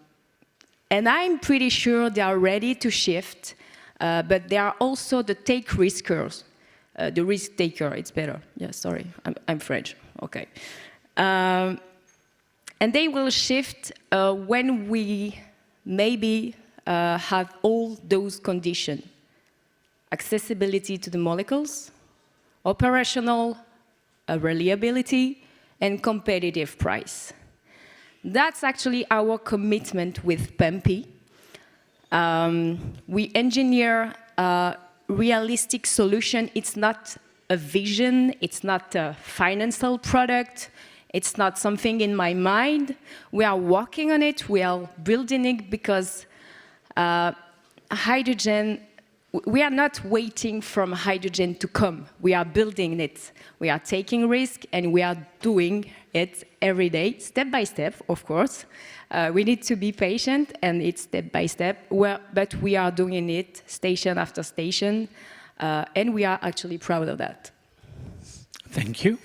I'm pretty sure they are ready to shift, but they are also the take riskers. The risk taker, it's better. Yeah, sorry, I'm French, okay. And they will shift when we maybe have all those conditions. Accessibility to the molecules, operational reliability, and competitive price. That's actually our commitment with Pumpy. We engineer a realistic solution. It's not a vision, it's not a financial product, it's not something in my mind. We are working on it, we are building it because hydrogen, we are not waiting for hydrogen to come. We are building it. We are taking risk and we are doing it every day, step by step, of course. We need to be patient and it's step by step, but we are doing it station after station and we are actually proud of that. Thank you.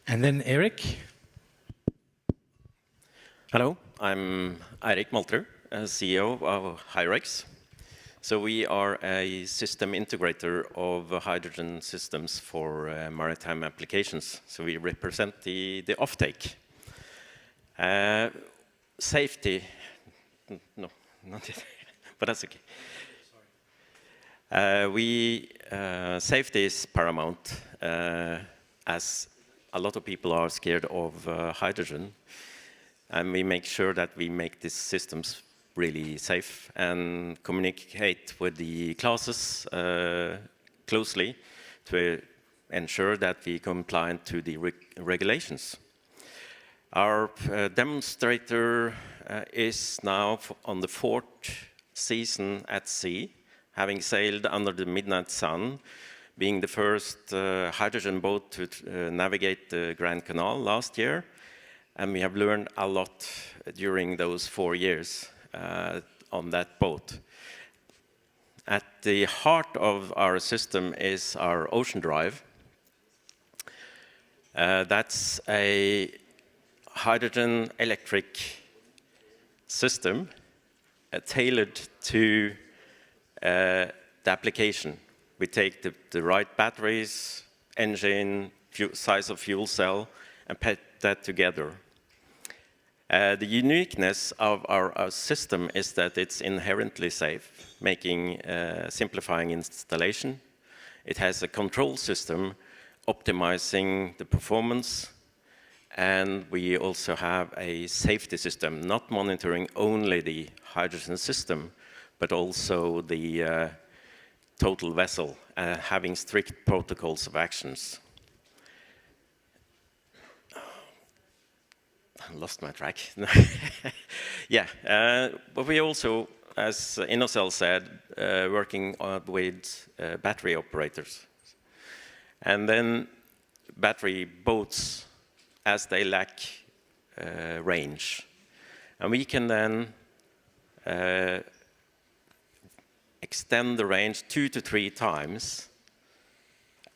And then Eric. Hello, I'm Eirik Maltrud, CEO of Hyrex. So we are a system integrator of hydrogen systems for maritime applications. So we represent the offtake. Safety, no, not yet, but that's okay. Safety is paramount, as a lot of people are scared of hydrogen. And we make sure that we make these systems really safe and communicate with the classes closely to ensure that we comply to the regulations. Our demonstrator is now on the 4th season at sea, having sailed under the midnight sun, being the first hydrogen boat to navigate the Grand Canal last year. And we have learned a lot during those 4 years on that boat. At the heart of our system is our ocean drive. That's a hydrogen electric system tailored to the application. We take the right batteries, engine, size of fuel cell, and put that together. The uniqueness of our system is that it's inherently safe, simplifying installation. It has a control system optimizing the performance, and we also have a safety system, not monitoring only the hydrogen system, but also the total vessel, having strict protocols of actions. I lost my track. Yeah, but we also, as Innocell said, working with battery operators. And then battery boats, as they lack range. And we can then extend the range 2 to 3 times.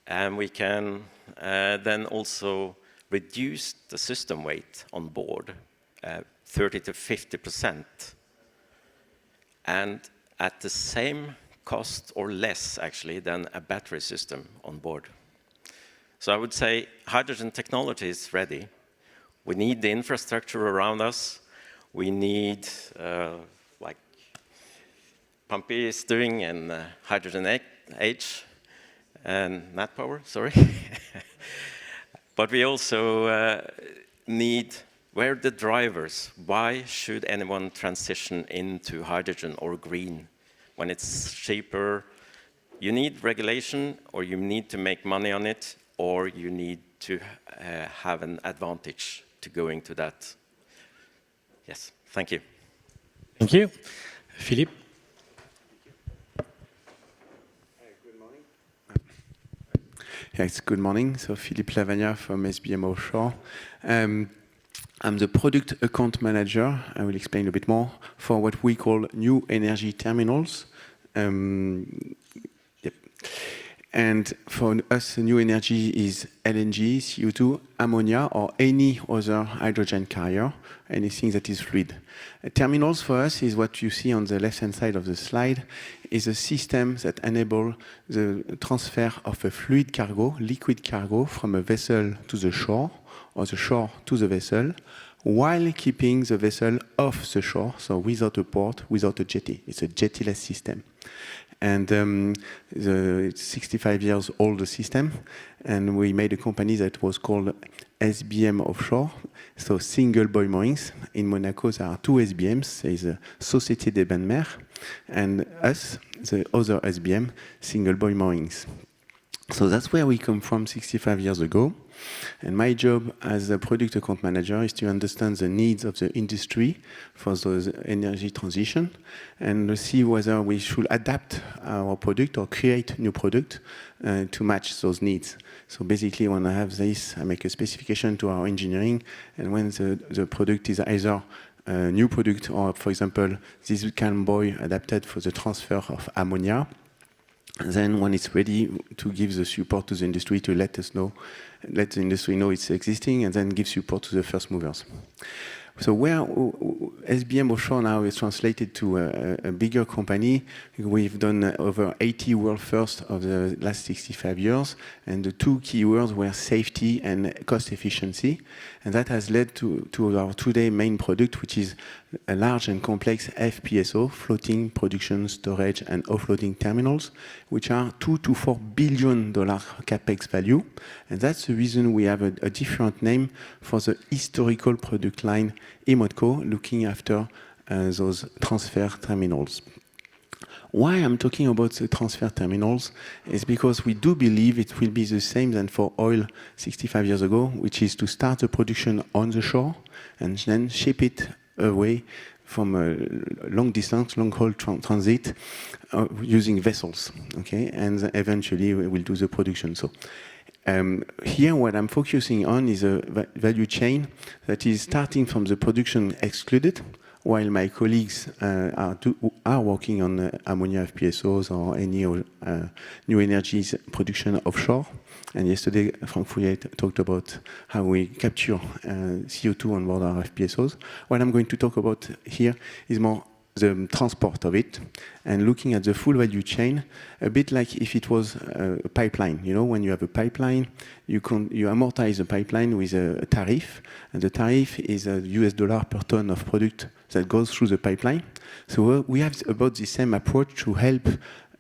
And we can then also reduce the system weight on board 30 to 50%, and at the same cost or less actually than a battery system on board. So I would say hydrogen technology is ready. We need the infrastructure around us. We need, like Pompey is doing, and hydrogen age, and net power, sorry. But we also need, where are the drivers? Why should anyone transition into hydrogen or green when it's cheaper? You need regulation, or you need to make money on it, or you need to have an advantage to go into that. Yes, thank you. Thank you. Philippe? Yes, good morning. So Philippe Lavagna from SBM Offshore. I'm the product account manager, I will explain a bit more, for what we call new energy terminals. And for us, new energy is LNG, CO2, ammonia, or any other hydrogen carrier, anything that is fluid. Terminals for us is what you see on the left-hand side of the slide, is a system that enables the transfer of a fluid cargo, liquid cargo, from a vessel to the shore, or the shore to the vessel, while keeping the vessel off the shore, so without a port, without a jetty. It's a jettyless system. And it's 65 years old, the system, and we made a company that was called SBM Offshore, so single buoy moorings. In Monaco, there are two SBMs. There is a Société des Bains de Mer, and us, the other SBM, single buoy moorings. So that's where we come from 65 years ago. And my job as a product account manager is to understand the needs of the industry for those energy transition and see whether we should adapt our product or create new product to match those needs. So basically, when I have this, I make a specification to our engineering, and when the product is either a new product or, for example, this can buoy adapted for the transfer of ammonia, then when it's ready to give the support to the industry to let the industry know it's existing, and then give support to the first movers. So where SBM Offshore now is translated to a bigger company, we've done over 80 world first of the last 65 years, and the two key words were safety and cost efficiency, and that has led to our today main product, which is a large and complex FPSO, floating production, storage, and offloading terminals, which are $2 to $4 billion capex value, and that's the reason we have a different name for the historical product line Imodco, looking after those transfer terminals. Why I'm talking about the transfer terminals is because we do believe it will be the same than for oil 65 years ago, which is to start the production on the shore and then ship it away from a long distance, long haul transit using vessels, okay? And eventually we will do the production. So here what I'm focusing on is a value chain that is starting from the production excluded, while my colleagues are working on ammonia FPSOs or any new energies production offshore. And yesterday, Frank Fouillet talked about how we capture CO2 on board our FPSOs. What I'm going to talk about here is more the transport of it, and looking at the full value chain, a bit like if it was a pipeline. You know, when you have a pipeline, you amortize the pipeline with a tariff, and the tariff is a US dollar per ton of product that goes through the pipeline. So we have about the same approach to help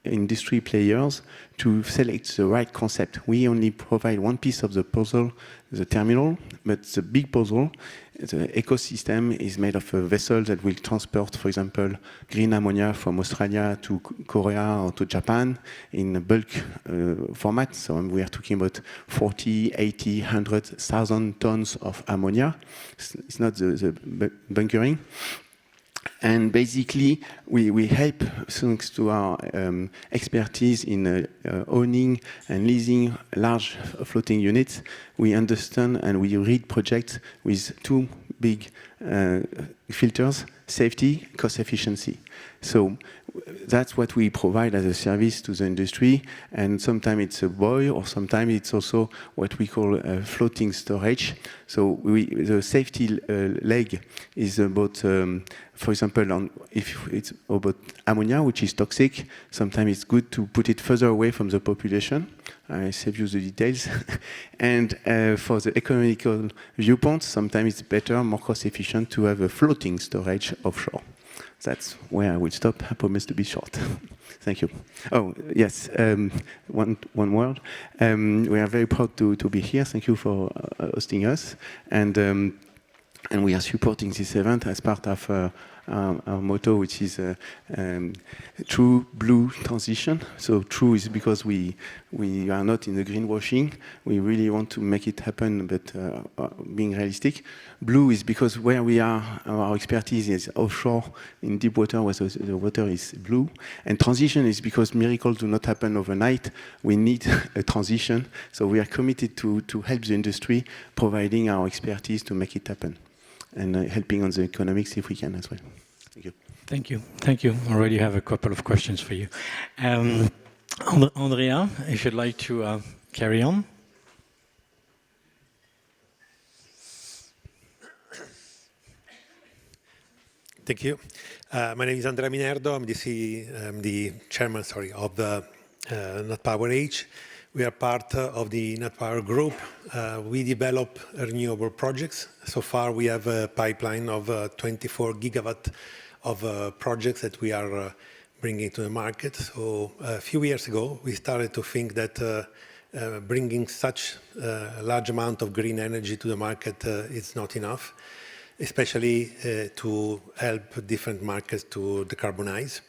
industry players to select the right concept. We only provide one piece of the puzzle, the terminal, but the big puzzle, the ecosystem, is made of a vessel that will transport, for example, green ammonia from Australia to Korea or to Japan in a bulk format. So we are talking about 40, 80, 100,000 tons of ammonia. It's not the bunkering. And basically, we help, thanks to our expertise in owning and leasing large floating units. We understand and we read projects with two big filters: safety, cost efficiency. So that's what we provide as a service to the industry, and sometimes it's a buoy, or sometimes it's also what we call floating storage. So the safety leg is about, for example, if it's about ammonia, which is toxic, sometimes it's good to put it further away from the population, I save you the details. And for the economical viewpoint, sometimes it's better, more cost efficient to have a floating storage offshore. That's where I will stop. I promise to be short. Thank you. Oh, yes, one word. We are very proud to be here. Thank you for hosting us. And we are supporting this event as part of our motto, which is true blue transition. So true is because we are not in the greenwashing. We really want to make it happen, but being realistic. Blue is because where we are, our expertise is offshore in deep water, where the water is blue. And transition is because miracles do not happen overnight. We need a transition. So we are committed to help the industry, providing our expertise to make it happen. And helping on the economics if we can as well. Thank you. Thank you. Thank you. Already have a couple of questions for you. Andrea, if you'd like to carry on. Thank you. My name is Andrea Minerdo. I'm the chairman, of the Not Power H. We are part of the Not Power Group. We develop renewable projects. So far, we have a pipeline of 24 gigawatt of projects that we are bringing to the market. So a few years ago, we started to think that bringing such a large amount of green energy to the market is not enough, especially to help different markets to decarbonize.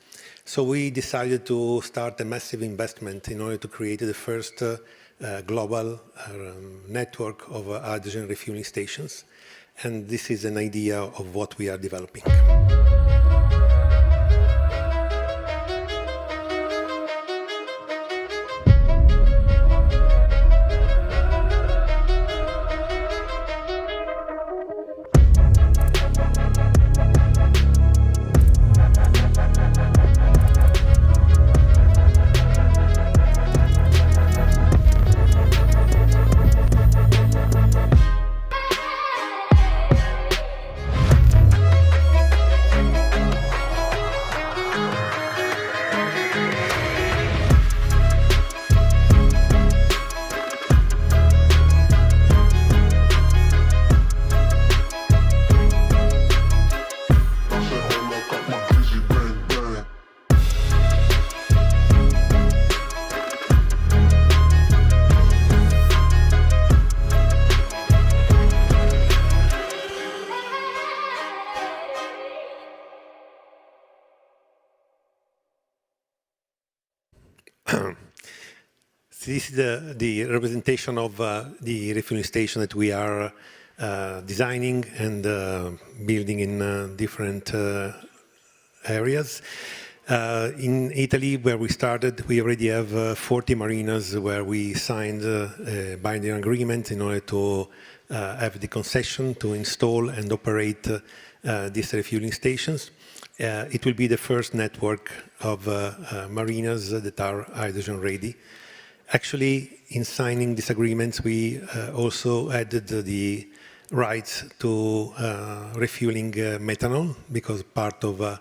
So we decided to start a massive investment in order to create the first global network of hydrogen refueling stations. And this is an idea of what we are developing. This is the representation of the refueling station that we are designing and building in different areas. In Italy, where we started, we already have 40 marinas where we signed a binding agreement in order to have the concession to install and operate these refueling stations. It will be the first network of marinas that are hydrogen ready. Actually, in signing these agreements, we also added the rights to refueling methanol, because part of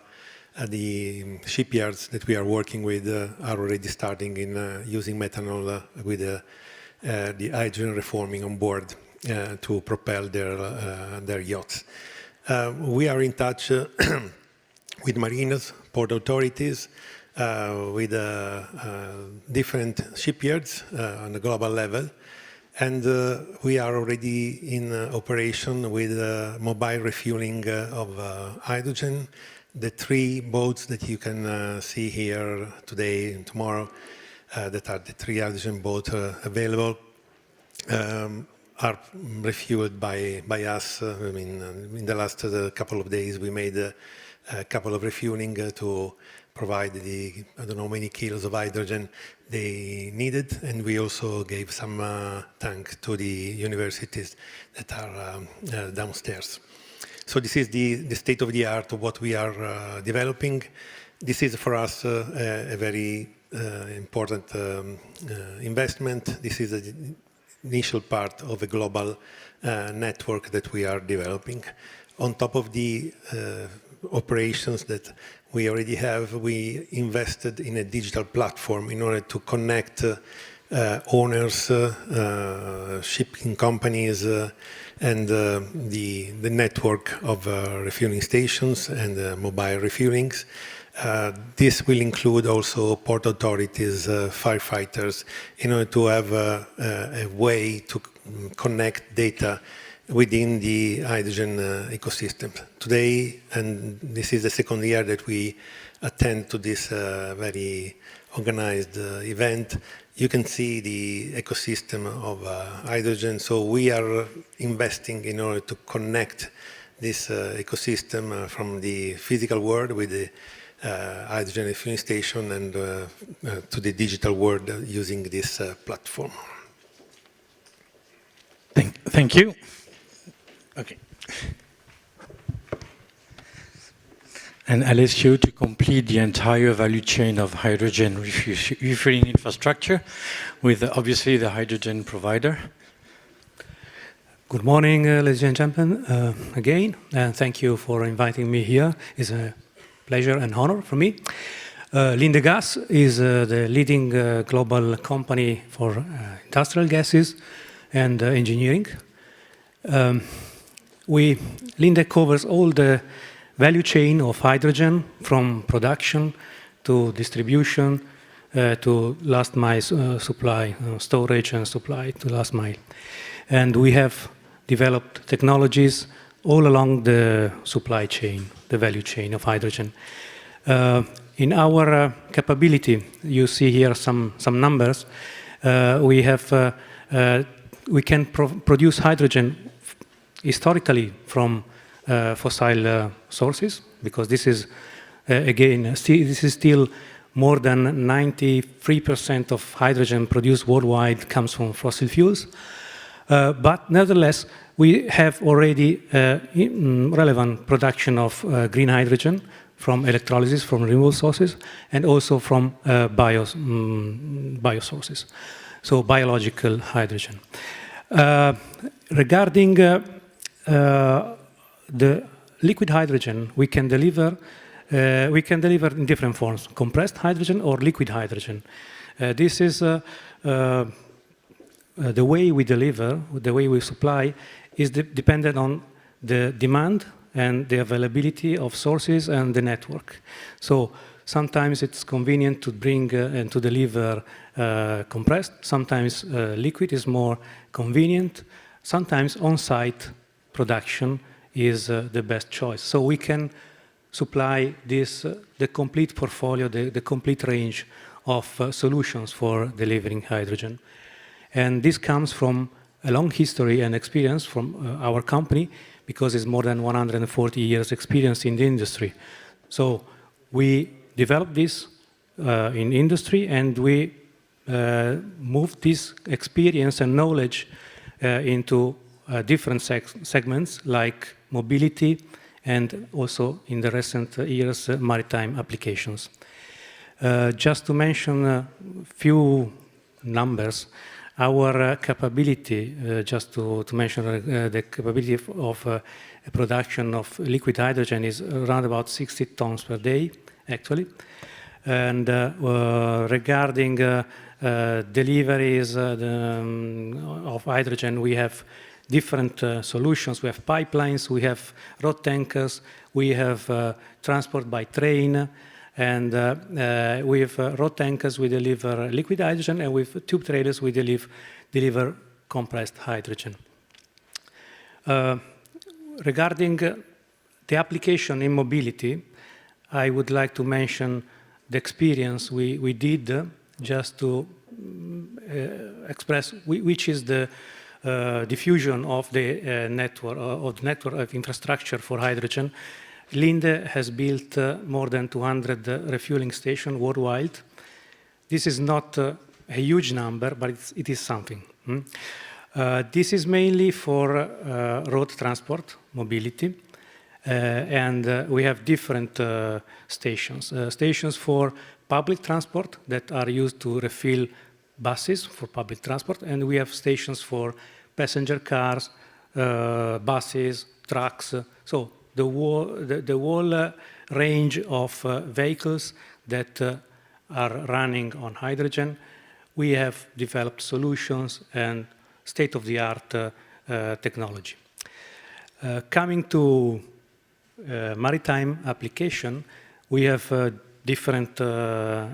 the shipyards that we are working with are already starting in using methanol with the hydrogen reforming on board to propel their yachts. We are in touch with marinas, port authorities, with different shipyards on a global level. And we are already in operation with mobile refueling of hydrogen. The 3 boats that you can see here today and tomorrow, that are the 3 hydrogen boats available, are refueled by us. I mean, in the last couple of days, we made a couple of refueling to provide the, I don't know, many kilos of hydrogen they needed, and we also gave some tank to the universities that are downstairs. So this is the state of the art of what we are developing. This is for us a very important investment. This is the initial part of a global network that we are developing. On top of the operations that we already have, we invested in a digital platform in order to connect owners, shipping companies, and the network of refueling stations and mobile refuelings. This will include also port authorities, firefighters, in order to have a way to connect data within the hydrogen ecosystem. Today, and this is the second year that we attend to this very organized event, you can see the ecosystem of hydrogen. So we are investing in order to connect this ecosystem from the physical world with the hydrogen refueling station and to the digital world using this platform. Thank you. Okay. And Alessio, to complete the entire value chain of hydrogen refueling infrastructure with obviously the hydrogen provider. Good morning, ladies and gentlemen, again, and thank you for inviting me here. It's a pleasure and honor for me. Linde Gas is the leading global company for industrial gases and engineering. Linde covers all the value chain of hydrogen, from production to distribution to last mile supply, storage and supply to last mile. And we have developed technologies all along the supply chain, the value chain of hydrogen. In our capability, you see here some numbers. We can produce hydrogen historically from fossil sources, because this is, again, this is still more than 93% of hydrogen produced worldwide comes from fossil fuels. But nevertheless, we have already relevant production of green hydrogen from electrolysis, from renewable sources, and also from biosources, so biological hydrogen. Regarding the liquid hydrogen, we can deliver in different forms: compressed hydrogen or liquid hydrogen. This is the way we deliver, the way we supply, is dependent on the demand and the availability of sources and the network. So sometimes it's convenient to bring and to deliver compressed. Sometimes liquid is more convenient. Sometimes on-site production is the best choice. So we can supply this, the complete portfolio, the complete range of solutions for delivering hydrogen. And this comes from a long history and experience from our company, because it's more than 140 years experience in the industry. So we developed this in industry, and we moved this experience and knowledge into different segments like mobility, and also in the recent years, maritime applications. Just to mention a few numbers, our capability, just to mention the capability of production of liquid hydrogen is around about 60 tons per day, actually. And regarding deliveries of hydrogen, we have different solutions. We have pipelines, we have road tankers, we have transport by train, and with road tankers we deliver liquid hydrogen, and with tube trailers we deliver compressed hydrogen. Regarding the application in mobility, I would like to mention the experience we did, just to express which is the diffusion of the network of infrastructure for hydrogen. Linde has built more than 200 refueling stations worldwide. This is not a huge number, but it is something. This is mainly for road transport, mobility, and we have different stations. Stations for public transport that are used to refill buses for public transport, and we have stations for passenger cars, buses, trucks. So the whole range of vehicles that are running on hydrogen. we have developed solutions and state-of-the-art technology. Coming to maritime application, we have different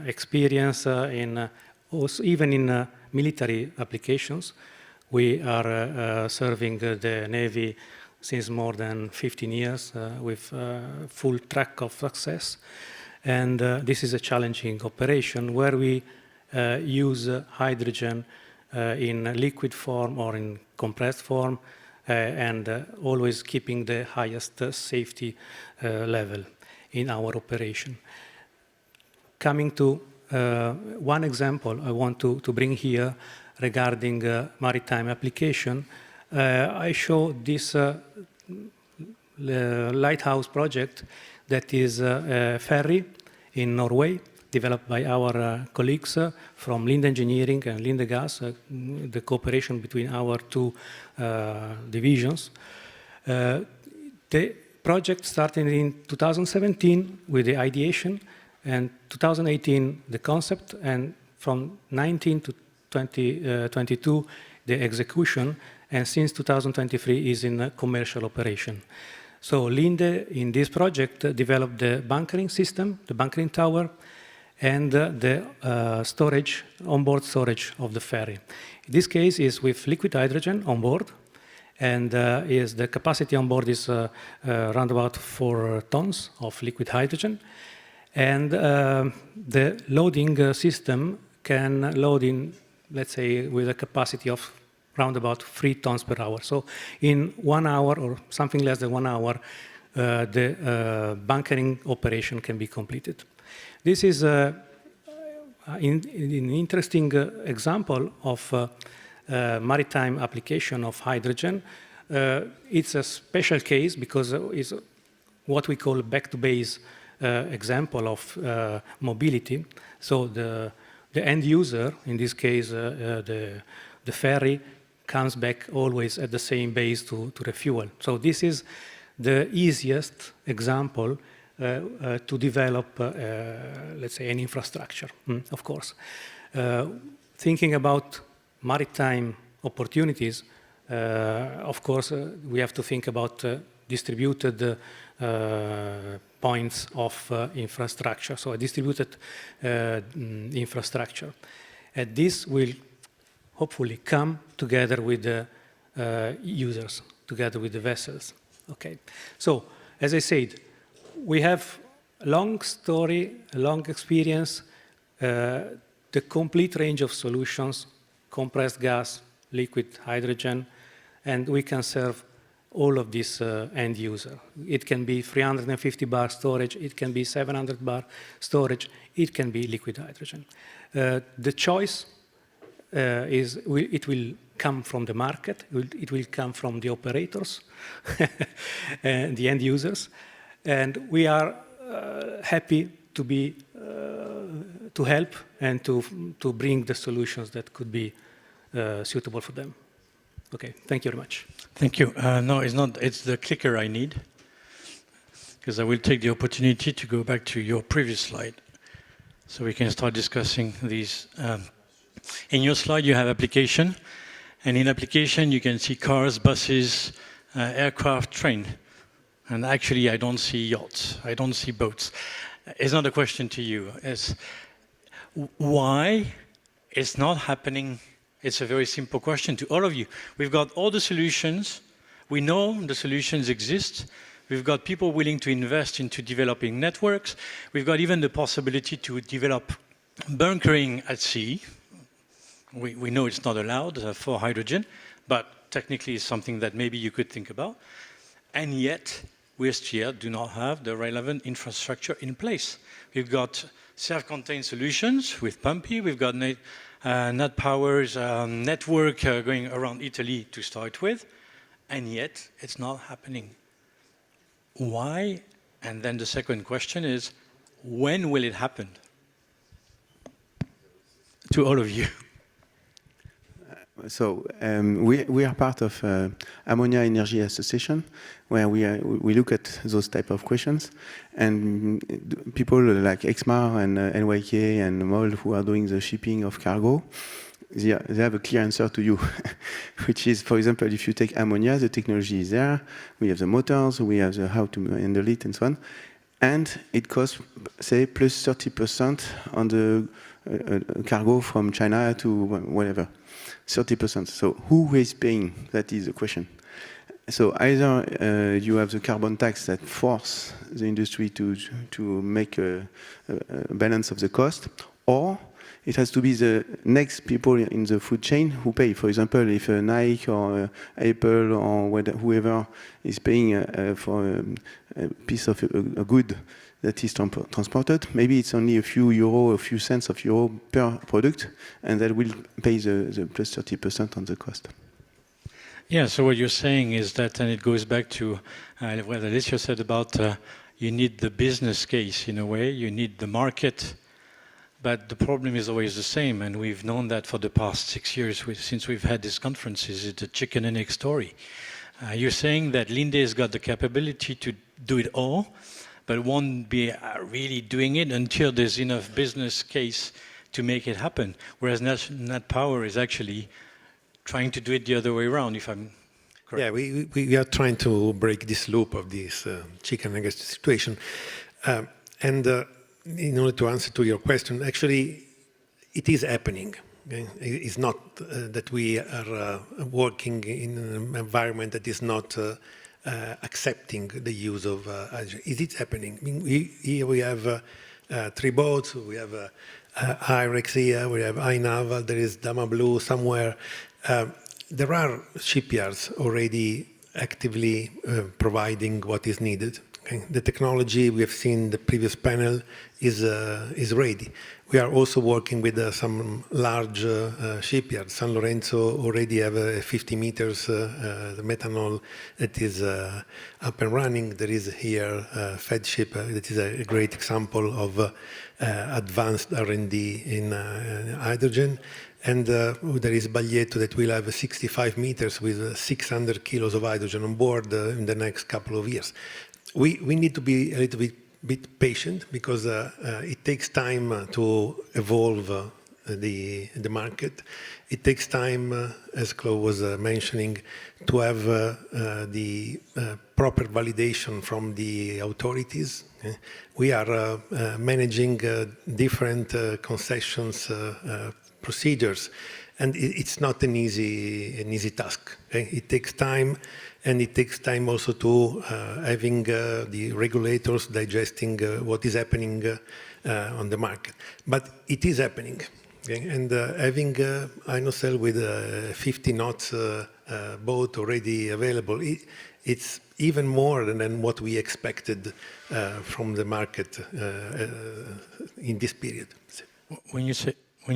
experience in also even in military applications. We are serving the Navy since more than 15 years with full track of success. And this is a challenging operation where we use hydrogen in liquid form or in compressed form and always keeping the highest safety level in our operation. Coming to one example I want to bring here regarding maritime application, I show this lighthouse project that is a ferry in Norway, developed by our colleagues from Linde Engineering and Linde Gas, the cooperation between our two divisions. The project started in 2017 with the ideation, and 2018 the concept, and from 19 to 2022 the execution, and since 2023 is in commercial operation. So Linde in this project developed the bunkering system, the bunkering tower, and the storage, onboard storage of the ferry. In this case is with liquid hydrogen on board, and is the capacity on board is around about 4 tons of liquid hydrogen. And the loading system can load in, let's say, with a capacity of around about 3 tons per hour. So in 1 hour or something less than 1 hour, the bunkering operation can be completed. This is an interesting example of maritime application of hydrogen. It's a special case because it's what we call a back-to-base example of mobility. So the end user, in this case the ferry, comes back always at the same base to refuel. So this is the easiest example to develop, let's say, an infrastructure, of course. Thinking about maritime opportunities, of course, we have to think about distributed points of infrastructure, so a distributed infrastructure. And this will hopefully come together with the users, together with the vessels. Okay, so as I said, we have a long story, a long experience, the complete range of solutions, compressed gas, liquid hydrogen, and we can serve all of this end user. It can be 350 bar storage, it can be 700 bar storage, it can be liquid hydrogen. The choice it will come from the market, it will come from the operators and the end users, and we are happy to be to help and to bring the solutions that could be suitable for them. Okay, thank you very much. Thank you. No, it's not. It's the clicker I need, because I will take the opportunity to go back to your previous slide, so we can start discussing these. In your slide, you have application, and in application, you can see cars, buses, aircraft, train. And actually, I don't see yachts. I don't see boats. It's not a question to you. It's why it's not happening. It's a very simple question to all of you. We've got all the solutions. We know the solutions exist. We've got people willing to invest into developing networks. We've got even the possibility to develop bunkering at sea. We know it's not allowed for hydrogen, but technically it's something that maybe you could think about. And yet, we still do not have the relevant infrastructure in place. We've got self-contained solutions with Pumpy. We've got Nat Power's network going around Italy to start with, and yet it's not happening. Why? And then the second question is, when will it happen? To all of you. So we are part of Ammonia Energy Association, where we look at those type of questions, and people like Exmar and NYK and MOL who are doing the shipping of cargo, they have a clear answer to you, which is, for example, if you take ammonia, the technology is there, we have the motors, we have the how to handle it and so on, and it costs, say, plus 30% on the cargo from China to whatever, 30%. So who is paying? That is the question. So either you have the carbon tax that force the industry to make a balance of the cost, or it has to be the next people in the food chain who pay. For example, if Nike or Apple or whoever is paying for a piece of a good that is transported, maybe it's only a few euro, a few cents of euro per product, and that will pay the plus 30% on the cost. Yeah, so what you're saying is that, and it goes back to what Alicia said about you need the business case in a way, you need the market, but the problem is always the same, and we've known that for the past 6 years since we've had these conferences. It's a chicken and egg story. You're saying that Linde has got the capability to do it all, but won't be really doing it until there's enough business case to make it happen, whereas Nat Power is actually trying to do it the other way around, if I'm correct. Yeah, we are trying to break this loop of this chicken and egg situation. In order to answer to your question, actually, it is happening. Okay? It's not that we are working in an environment that is not accepting the use of hydrogen. It is happening. I mean, here we have 3 boats, we have IREX here, we have iNaval, there is Dama Blue somewhere. There are shipyards already actively providing what is needed. Okay? The technology we have seen in the previous panel is ready. We are also working with some large shipyards. San Lorenzo already have 50 meters the methanol that is up and running. There is here Fed ship that is a great example of advanced R&D in hydrogen. And there is Baglietto that will have 65 meters with 600 kilos of hydrogen on board in the next couple of years. We need to be a little bit patient because it takes time to evolve the market. It takes time, as Claude was mentioning, to have the proper validation from the authorities. We are managing different concessions procedures, and it's not an easy task. Okay? It takes time, and it takes time also to having the regulators digesting what is happening on the market. But it is happening. Okay? And having INOCEL with a 50 knots boat already available, it's even more than what we expected from the market in this period. When you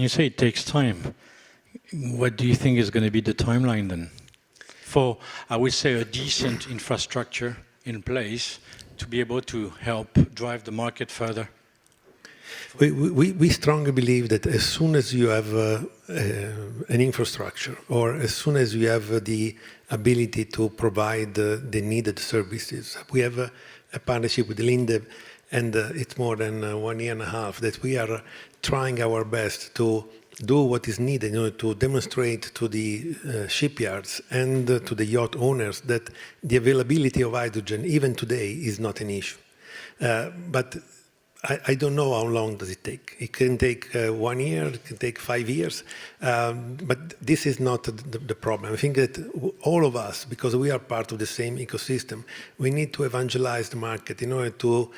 say it takes time, what do you think is going to be the timeline then? For, I would say, a decent infrastructure in place to be able to help drive the market further? We strongly believe that as soon as you have an infrastructure, or as soon as you have the ability to provide the needed services, we have a partnership with Linde, and it's more than 1 year and a half that we are trying our best to do what is needed in order to demonstrate to the shipyards and to the yacht owners that the availability of hydrogen, even today, is not an issue. But I don't know how long does it take. It can take 1 year, it can take 5 years, but this is not the problem. I think that all of us, because we are part of the same ecosystem, we need to evangelize the market in order to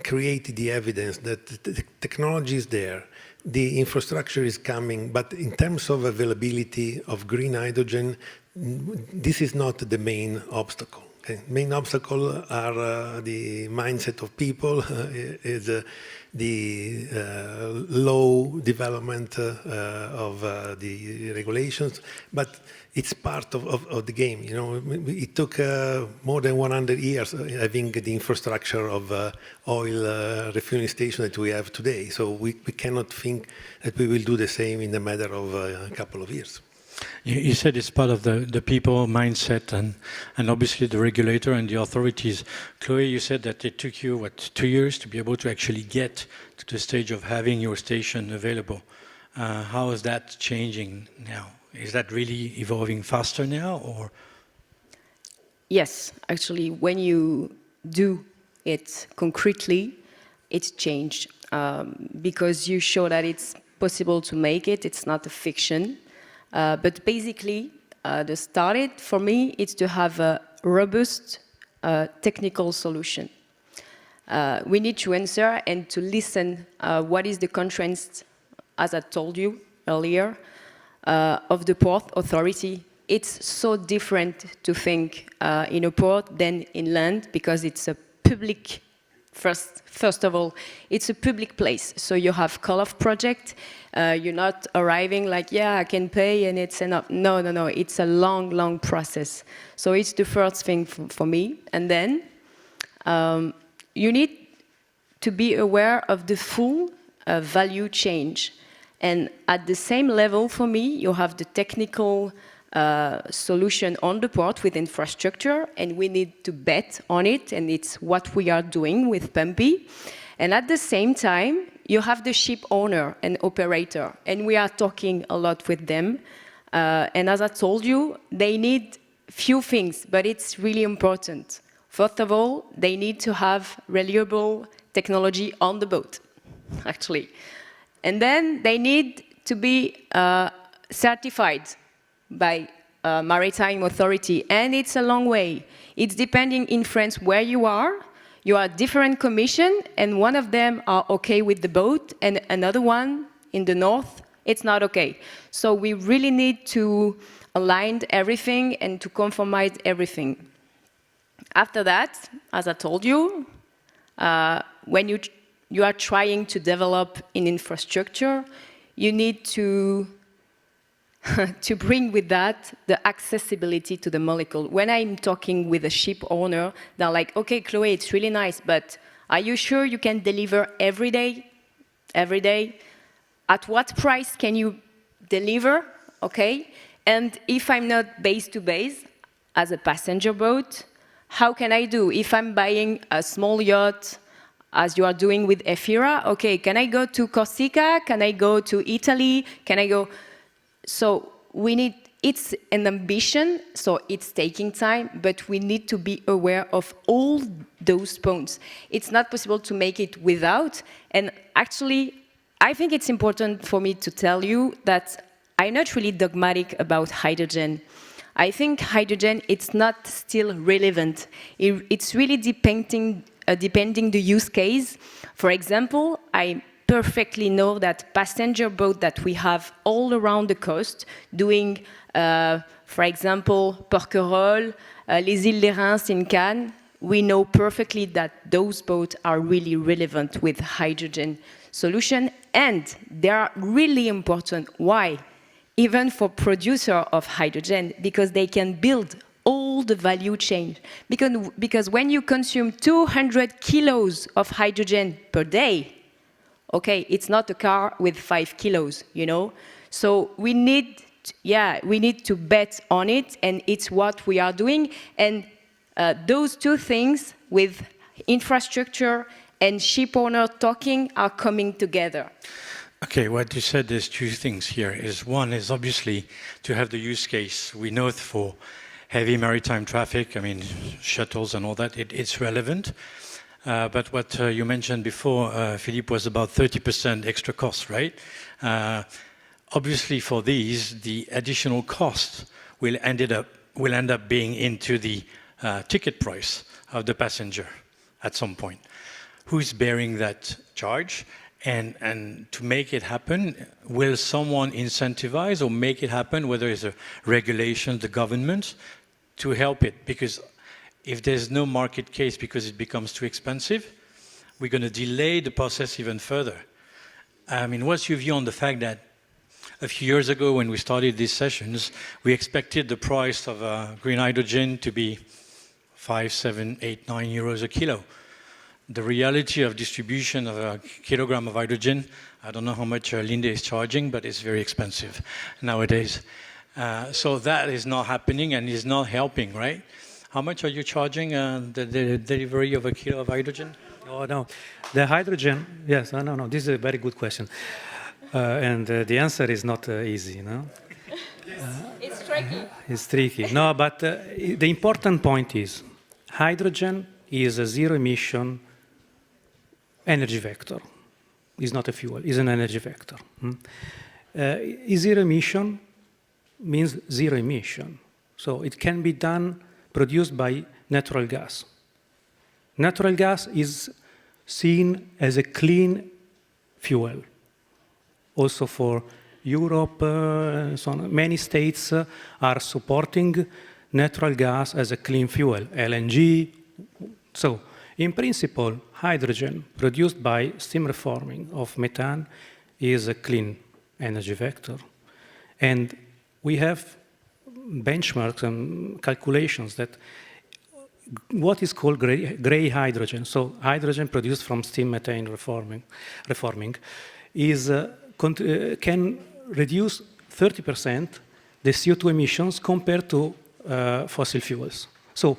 create the evidence that the technology is there, the infrastructure is coming, but in terms of availability of green hydrogen, this is not the main obstacle. Okay? Main obstacle are the mindset of people, is the low development of the regulations, but it's part of the game. You know, it took more than 100 years having the infrastructure of oil refueling station that we have today. So we cannot think that we will do the same in a matter of a couple of years. You said it's part of the people mindset and obviously the regulator and the authorities. Chloe, you said that it took you, what, 2 years to be able to actually get to the stage of having your station available. How is that changing now? Is that really evolving faster now, or? Yes, actually, when you do it concretely, it's changed because you show that it's possible to make it. It's not a fiction. But basically, the started for me is to have a robust technical solution. We need to answer and to listen what is the constraints, as I told you earlier, of the port authority. It's so different to think in a port than in land because it's a public, first of all, it's a public place. So you have call-off project. You're not arriving like, yeah, I can pay and it's enough. No, no, no, it's a long, long process. So it's the first thing for me. And then you need to be aware of the full value chain. And at the same level for me, you have the technical solution on the port with infrastructure, and we need to bet on it, and it's what we are doing with Pumpy. And at the same time, you have the ship owner and operator, and we are talking a lot with them. And as I told you, they need few things, but it's really important. First of all, they need to have reliable technology on the boat, actually. And then they need to be certified by Maritime Authority, and it's a long way. It's depending in France where you are different commission, and one of them are okay with the boat, and another one in the north, it's not okay. So we really need to align everything and to conformize everything. After that, as I told you, when you are trying to develop an infrastructure, you need to bring with that the accessibility to the molecule. When I'm talking with a ship owner, they're like, okay, Chloe, it's really nice, but are you sure you can deliver every day? Every day? At what price can you deliver? Okay? And if I'm not base to base, as a passenger boat, how can I do? If I'm buying a small yacht, as you are doing with Ephira, okay, can I go to Corsica? Can I go to Italy? Can I go? So it's an ambition, so it's taking time, but we need to be aware of all those points. It's not possible to make it without, and actually, I think it's important for me to tell you that I'm not really dogmatic about hydrogen. I think hydrogen, it's not still relevant. It's really depending the use case. For example, I perfectly know that passenger boat that we have all around the coast, doing, for example, Porquerolles, les Îles des Reims in Cannes, we know perfectly that those boats are really relevant with hydrogen solution, and they are really important. Why? Even for producer of hydrogen, because they can build all the value chain. Because when you consume 200 kilos of hydrogen per day, okay, it's not a car with 5 kilos, you know? So we need to bet on it, and it's what we are doing. And those two things with infrastructure and ship owner talking are coming together. Okay, what you said, there's two things here. One is obviously to have the use case. We know for heavy maritime traffic, I mean, shuttles and all that, it's relevant. But what you mentioned before, Philippe, was about 30% extra cost, right? Obviously, for these, the additional cost will end up being into the ticket price of the passenger at some point. Who's bearing that charge? And to make it happen, will someone incentivize or make it happen, whether it's a regulation, the government, to help it? Because if there's no market case because it becomes too expensive, we're going to delay the process even further. I mean, what's your view on the fact that a few years ago when we started these sessions, we expected the price of green hydrogen to be 5, 7, 8, 9 euros a kilo. The reality of distribution of a kilogram of hydrogen, I don't know how much Linde is charging, but it's very expensive nowadays. So that is not happening and is not helping, right? How much are you charging the delivery of a kilo of hydrogen? Oh, no. The hydrogen, yes, no, this is a very good question. And the answer is not easy, no? It's tricky. It's tricky. No, but the important point is hydrogen is a zero-emission energy vector. It's not a fuel, it's an energy vector. Zero emission means zero emission. So it can be done, produced by natural gas. Natural gas is seen as a clean fuel. Also for Europe, so on. Many states are supporting natural gas as a clean fuel, LNG. So, in principle, hydrogen produced by steam reforming of methane is a clean energy vector. And we have benchmarks and calculations that what is called gray hydrogen, so hydrogen produced from steam methane reforming is, can reduce 30% the CO2 emissions compared to fossil fuels. So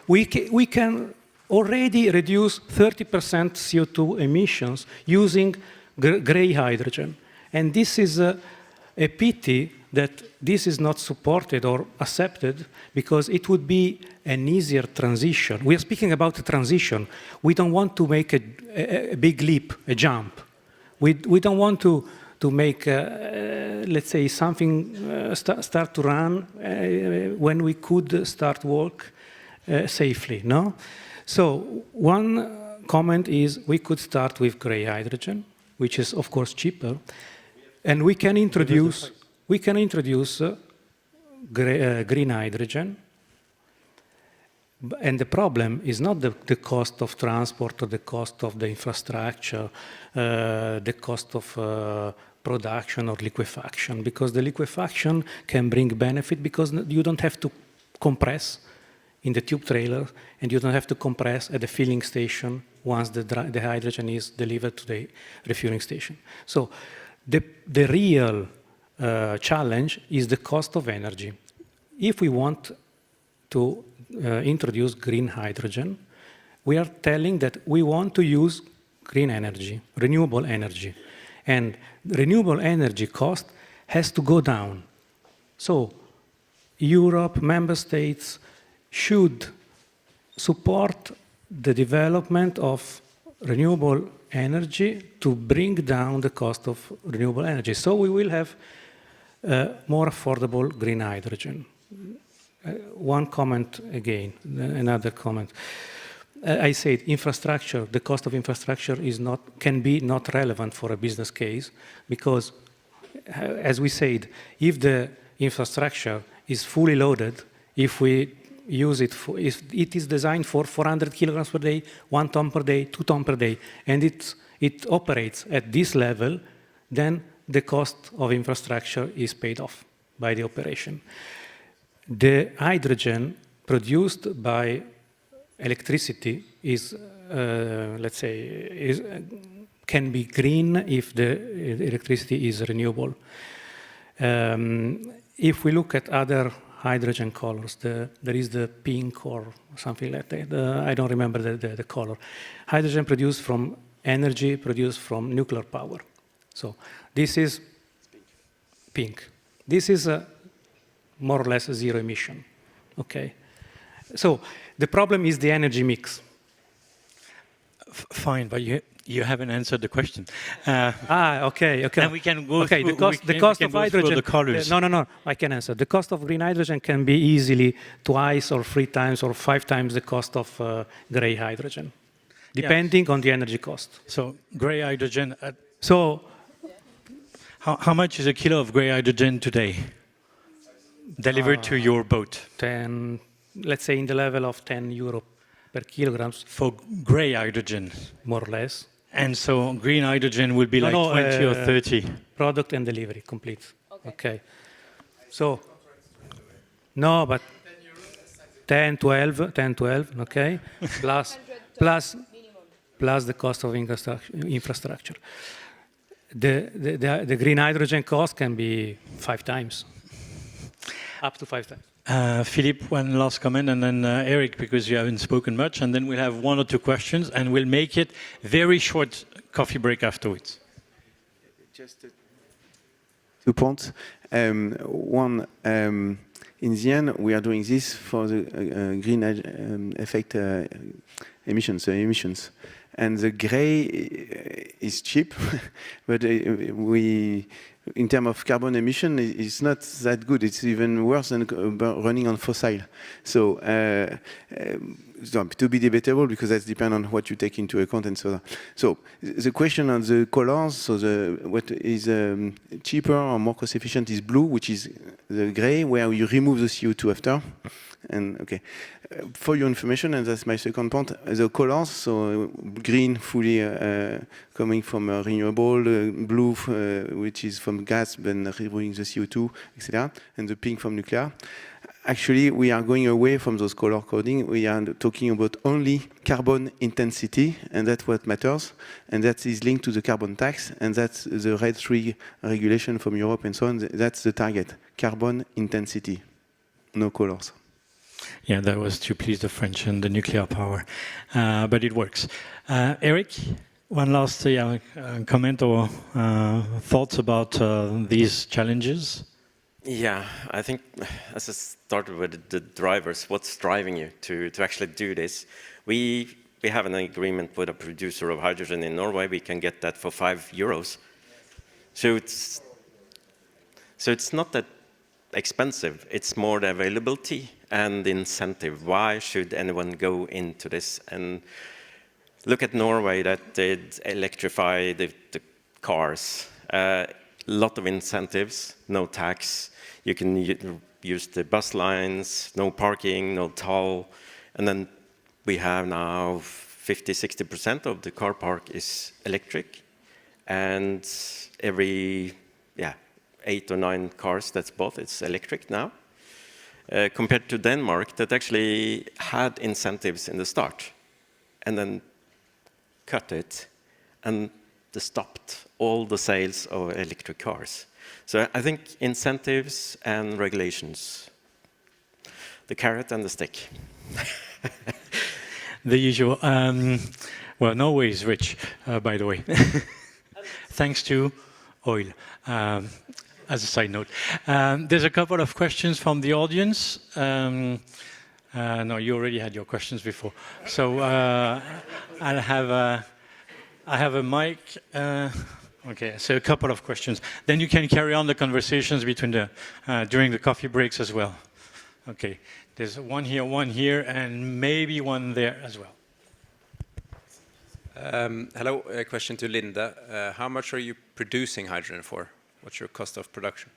we can already reduce 30% CO2 emissions using gray hydrogen. And this is a pity that this is not supported or accepted because it would be an easier transition. We are speaking about a transition. We don't want to make a big leap, a jump. We don't want to make, let's say, something start to run when we could start walk safely, no? So one comment is we could start with gray hydrogen, which is of course cheaper, and we can introduce green hydrogen. And the problem is not the cost of transport or the cost of the infrastructure, the cost of production or liquefaction, because the liquefaction can bring benefit because you don't have to compress in the tube trailer and you don't have to compress at the filling station once the hydrogen is delivered to the refueling station. So the real challenge is the cost of energy. If we want to introduce green hydrogen, we are telling that we want to use green energy, renewable energy. And renewable energy cost has to go down. So Europe, member states should support the development of renewable energy to bring down the cost of renewable energy. So we will have more affordable green hydrogen. One comment again, another comment. I said infrastructure, the cost of infrastructure can be not relevant for a business case because, as we said, if the infrastructure is fully loaded, if we use it, if it is designed for 400 kilograms per day, 1 ton per day, 2 ton per day, and it operates at this level, then the cost of infrastructure is paid off by the operation. The hydrogen produced by electricity is, let's say, can be green if the electricity is renewable. If we look at other hydrogen colors, there is the pink or something like that. I don't remember the color. Hydrogen produced from energy produced from nuclear power. So this is pink. This is more or less a zero emission. Okay. So the problem is the energy mix. Fine, but you haven't answered the question. Okay. And we can go through, the cost of hydrogen. The colors. No, I can answer. The cost of green hydrogen can be easily 2 or 3 times or 5 times the cost of gray hydrogen, depending on the energy cost. So gray hydrogen. How much is a kilo of gray hydrogen today? Delivered to your boat? 10, let's say in the level of 10 euro per kilograms. For gray hydrogen? More or less. And so green hydrogen would be 20 or 30? Product and delivery, complete. Okay. So, no, but 10, 12, okay? plus the cost of infrastructure. The green hydrogen cost can be 5 times. Up to 5 times. Philippe, one last comment, and then Eric, because you haven't spoken much, and then we'll have 1 or 2 questions, and we'll make it very short coffee break afterwards. Just 2 points. One, in the end, we are doing this for the green effect emissions, and the gray is cheap, but in terms of carbon emission, it's not that good. It's even worse than running on fossil. So, to be debatable, because that depends on what you take into account and so on. So the question on the colors, so what is cheaper or more cost efficient is blue, which is the gray, where you remove the CO2 after. And okay, for your information, and that's my second point, the colors, so green fully coming from renewable, blue which is from gas, then removing the CO2, etc., and the pink from nuclear. Actually, we are going away from those color coding. We are talking about only carbon intensity, and that's what matters. And that is linked to the carbon tax, and that's the RED III regulation from Europe and so on. That's the target, carbon intensity, no colors. Yeah, that was to please the French and the nuclear power, but it works. Eric, one last comment or thoughts about these challenges? Yeah, I think as I started with the drivers, what's driving you to actually do this? We have an agreement with a producer of hydrogen in Norway. We can get that for €5. So it's not that expensive. It's more the availability and the incentive. Why should anyone go into this? And look at Norway that did electrify the cars. Lot of incentives, no tax. You can use the bus lines, no parking, no toll. And then we have now 50–60% of the car park is electric. And every 8 or 9 cars that's bought, it's electric now. Compared to Denmark, that actually had incentives in the start and then cut it and they stopped all the sales of electric cars. So I think incentives and regulations, the carrot and the stick. The usual. Well, Norway is rich, by the way, thanks to oil. As a side note, there's a couple of questions from the audience. No, you already had your questions before. So I have a mic. Okay, so a couple of questions. Then you can carry on the conversations between during the coffee breaks as well. Okay, there's one here, and maybe one there as well. Hello, a question to Linda. How much are you producing hydrogen for? What's your cost of production?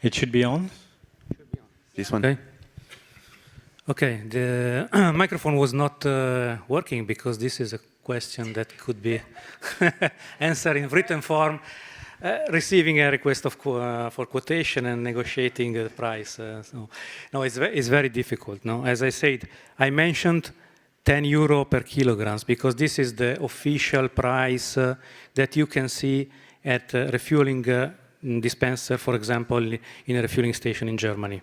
It should be on. This one. Okay. Okay, the microphone was not working because this is a question that could be answered in written form, receiving a request for quotation and negotiating the price. So, no, it's very difficult. No, as I said, I mentioned €10 per kilograms because this is the official price that you can see at refueling dispenser, for example, in a refueling station in Germany.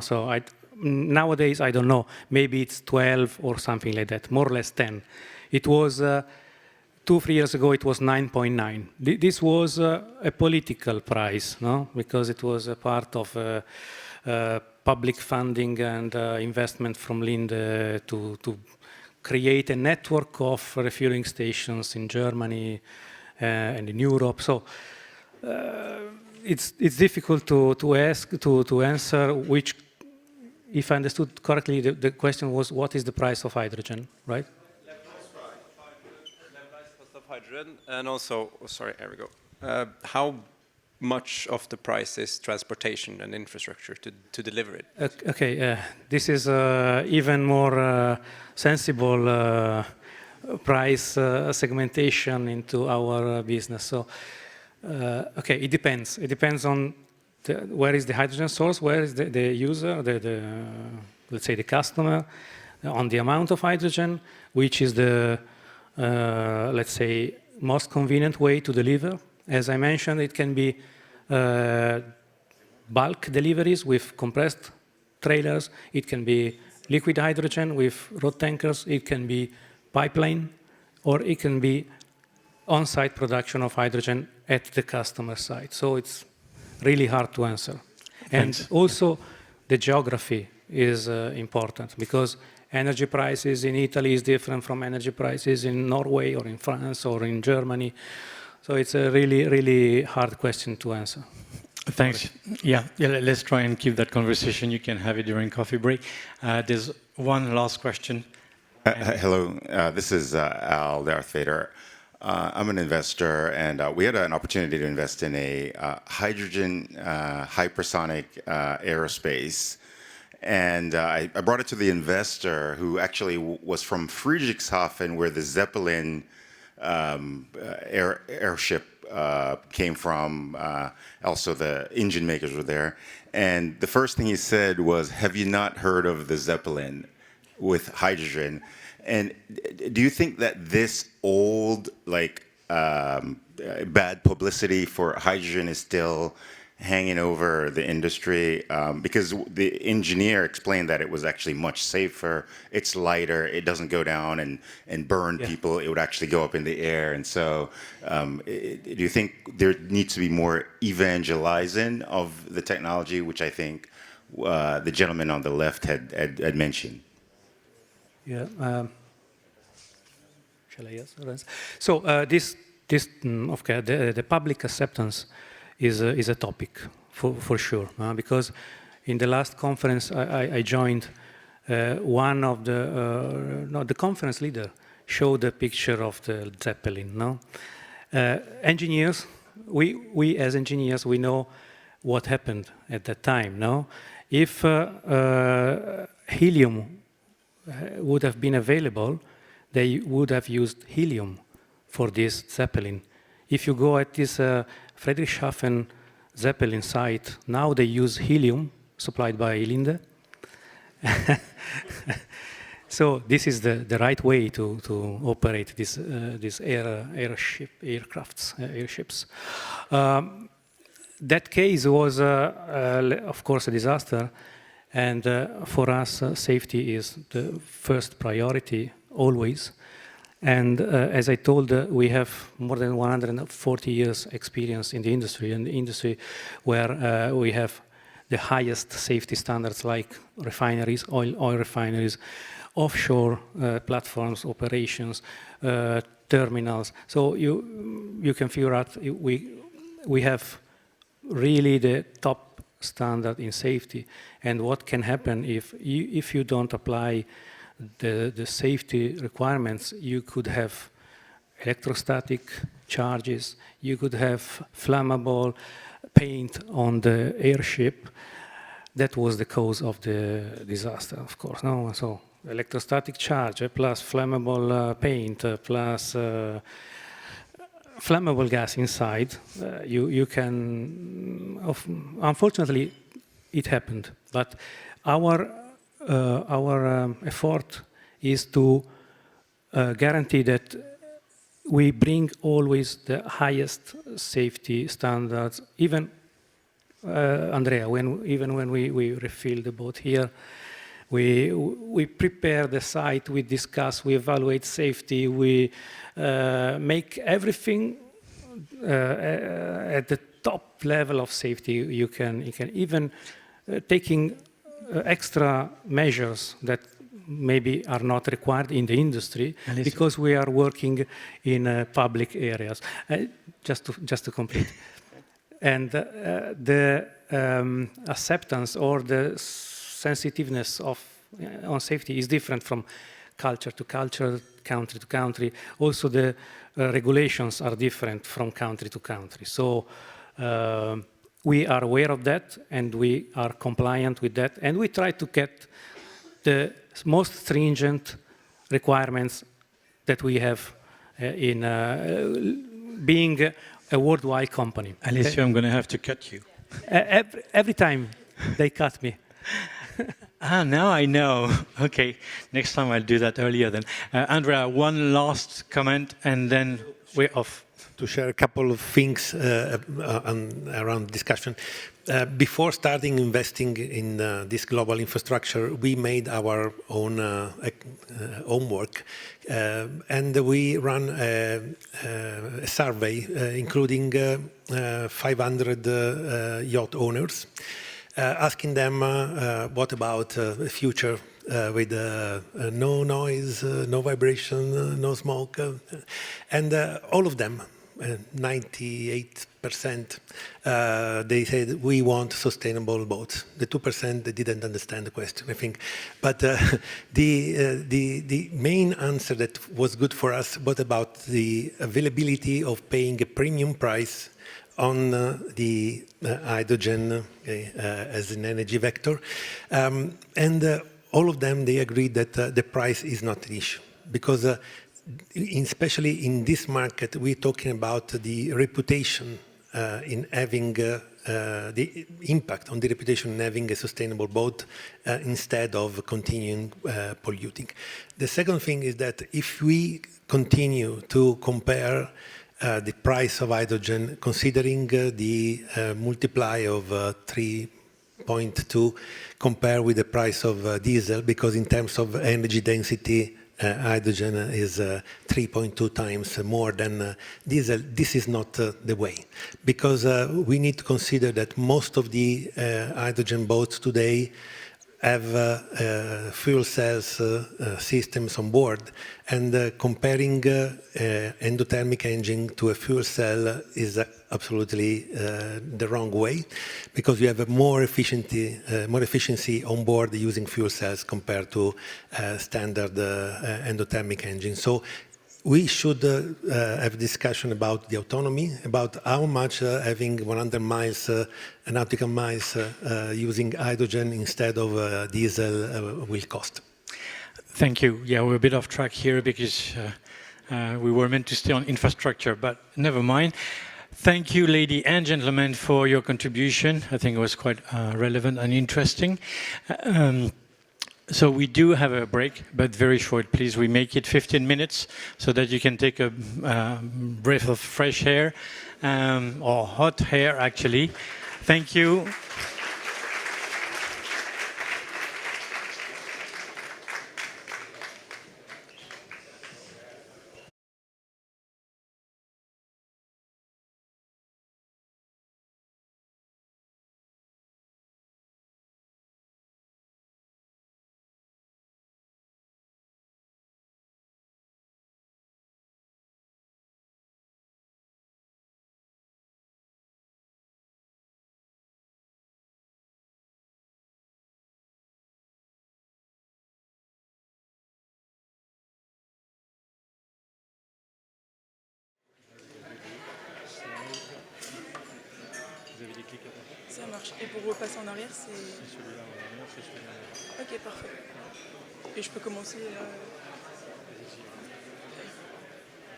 So nowadays, I don't know, maybe it's 12 or something like that, more or less 10. It was 2-3 years ago, it was 9.9. This was a political price, no? Because it was a part of public funding and investment from Linde to create a network of refueling stations in Germany and in Europe. So it's difficult to answer which. If I understood correctly, the question was, what is the price of hydrogen, right? Levelized cost of hydrogen, and also, sorry, here we go. How much of the price is transportation and infrastructure to deliver it? Okay, this is even more sensible price segmentation into our business. So, okay, it depends. It depends on where is the hydrogen source, where is the user, let's say the customer, on the amount of hydrogen, which is the let's say, most convenient way to deliver. As I mentioned, it can be bulk deliveries with compressed trailers. It can be liquid hydrogen with road tankers. It can be pipeline, or it can be on-site production of hydrogen at the customer site. So it's really hard to answer. And also the geography is important, because energy prices in Italy is different from energy prices in Norway or in France or in Germany. So it's a really, really hard question to answer. Thanks. Yeah, let's try and keep that conversation. You can have it during coffee break. There's one last question. Hello, this is Al Darth Vader. I'm an investor, and we had an opportunity to invest in a hydrogen hypersonic aerospace. And I brought it to the investor, who actually was from Friedrichshafen, where the Zeppelin airship came from. Also, the engine makers were there. And the first thing he said was, "Have you not heard of the Zeppelin with hydrogen?" And do you think that this old, like, bad publicity for hydrogen is still hanging over the industry? Because the engineer explained that it was actually much safer, it's lighter, it doesn't go down and burn people, it would actually go up in the air. And so do you think there needs to be more evangelizing of the technology, which I think the gentleman on the left had mentioned? Yeah. Shall I answer? So the public acceptance is a topic for sure, because in the last conference I joined, one of the conference leader showed a picture of the Zeppelin. No, engineers, we as engineers, we know what happened at that time. No, if helium would have been available, they would have used helium for this Zeppelin. If you go at this Friedrichshafen Zeppelin site, now they use helium supplied by Linde. So this is the right way to operate this airships. That case was, of course, a disaster. And for us, safety is the first priority, always. And as I told, we have more than 140 years experience in the industry, and the industry where we have the highest safety standards, like refineries, oil refineries, offshore platforms, operations, terminals. So you can figure out we have really the top standard in safety. And what can happen if you don't apply the safety requirements? You could have electrostatic charges, you could have flammable paint on the airship. That was the cause of the disaster, of course. No, so electrostatic charge plus flammable paint plus flammable gas inside. You can, unfortunately, it happened. But our effort is to guarantee that we bring always the highest safety standards. Even Andrea, even when we refill the boat here, we prepare the site, we discuss, we evaluate safety, we make everything at the top level of safety you can even taking extra measures that maybe are not required in the industry, because we are working in public areas. Just to complete. And the acceptance or the sensitiveness on safety is different from culture to culture, country to country. Also, the regulations are different from country to country. So we are aware of that, and we are compliant with that, and we try to get the most stringent requirements that we have in being a worldwide company. Alessio, I'm going to have to cut you. Every time they cut me. Ah, now I know. Okay, next time I'll do that earlier then. Andrea, one last comment and then we're off. To share a couple of things around discussion. Before starting investing in this global infrastructure, we made our own homework, and we ran a survey including 500 yacht owners, asking them what about the future with no noise, no vibration, no smoke, and all of them, 98%, they said we want sustainable boats. The 2% they didn't understand the question, I think. But the main answer that was good for us was about the availability of paying a premium price on the hydrogen as an energy vector, and all of them they agreed that the price is not an issue because. Especially in this market, we're talking about the reputation in having the impact on the reputation in having a sustainable boat instead of continuing polluting. The second thing is that if we continue to compare the price of hydrogen, considering the multiply of 3.2 compared with the price of diesel, because in terms of energy density, hydrogen is 3.2 times more than diesel. This is not the way, because we need to consider that most of the hydrogen boats today have fuel cells systems on board, and comparing endothermic engine to a fuel cell is absolutely the wrong way, because you have more efficiency on board using fuel cells compared to standard endothermic engine. So we should have a discussion about the autonomy, about how much having 100 miles, nautical miles using hydrogen instead of diesel will cost. Thank you. Yeah, we're a bit off track here because we were meant to stay on infrastructure, but never mind. Thank you, ladies and gentlemen, for your contribution. I think it was quite relevant and interesting. So we do have a break, but very short. Please, we make it 15 minutes so that you can take a breath of fresh air, or hot air, actually. Thank you. Ça marche. Et pour repasser en arrière, c'est... celui-là en arrière, c'est celui-là. Ok, parfait. Et je peux commencer...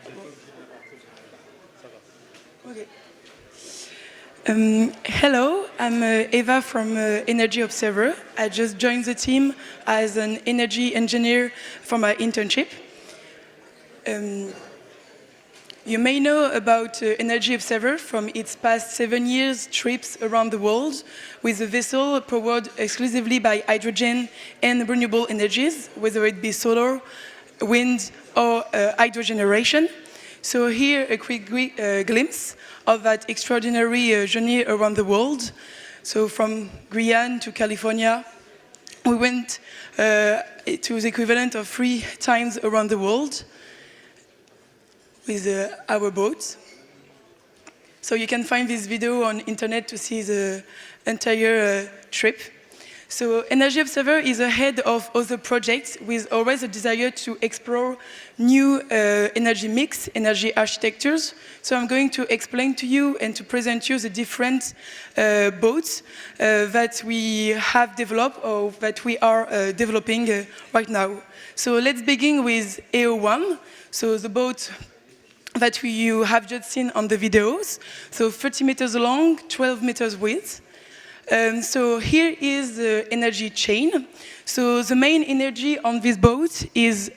Bon. Okay. Hello, I'm Eva from Energy Observer. I just joined the team as an energy engineer for my internship. You may know about Energy Observer from its past 7 years trips around the world with a vessel powered exclusively by hydrogen and renewable energies, whether it be solar, wind, or hydrogeneration. So here a quick glimpse of that extraordinary journey around the world. So from Guyana to California, we went to the equivalent of 3 times around the world with our boats. So you can find this video on internet to see the entire trip. So Energy Observer is ahead of other projects with always a desire to explore new energy mix, energy architectures. So I'm going to explain to you and to present you the different boats that we have developed or that we are developing right now. So let's begin with AO1, so the boat that you have just seen on the videos. So 30 meters long, 12 meters width. So here is the energy chain. So the main energy on this boat is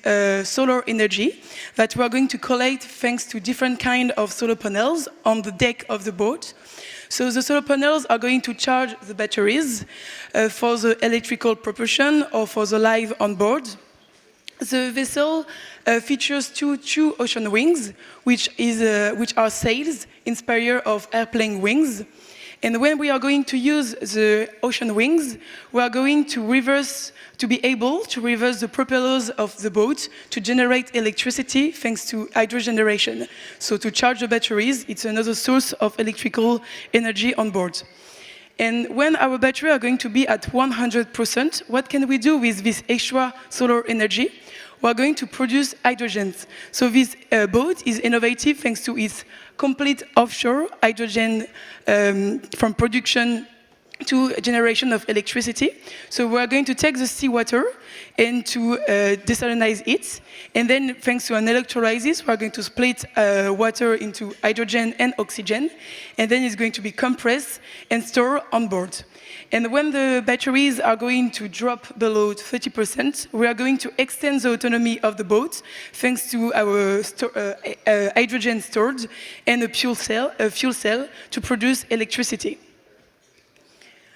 solar energy that we are going to collect thanks to different kind of solar panels on the deck of the boat. So the solar panels are going to charge the batteries for the electrical propulsion or for the life on board. The vessel features two ocean wings, which are sails inspired of airplane wings. And when we are going to use the ocean wings, we are going to be able to reverse the propellers of the boat to generate electricity thanks to hydrogeneration. So to charge the batteries, it's another source of electrical energy on board. And when our batteries are going to be at 100%, what can we do with this extra solar energy? We are going to produce hydrogen. So this boat is innovative thanks to its complete offshore hydrogen from production to generation of electricity. So we are going to take the seawater and to desalinize it. And then thanks to an electrolysis, we are going to split water into hydrogen and oxygen. And then it's going to be compressed and stored on board. And when the batteries are going to drop below 30%, we are going to extend the autonomy of the boat thanks to our hydrogen stored and a fuel cell to produce electricity.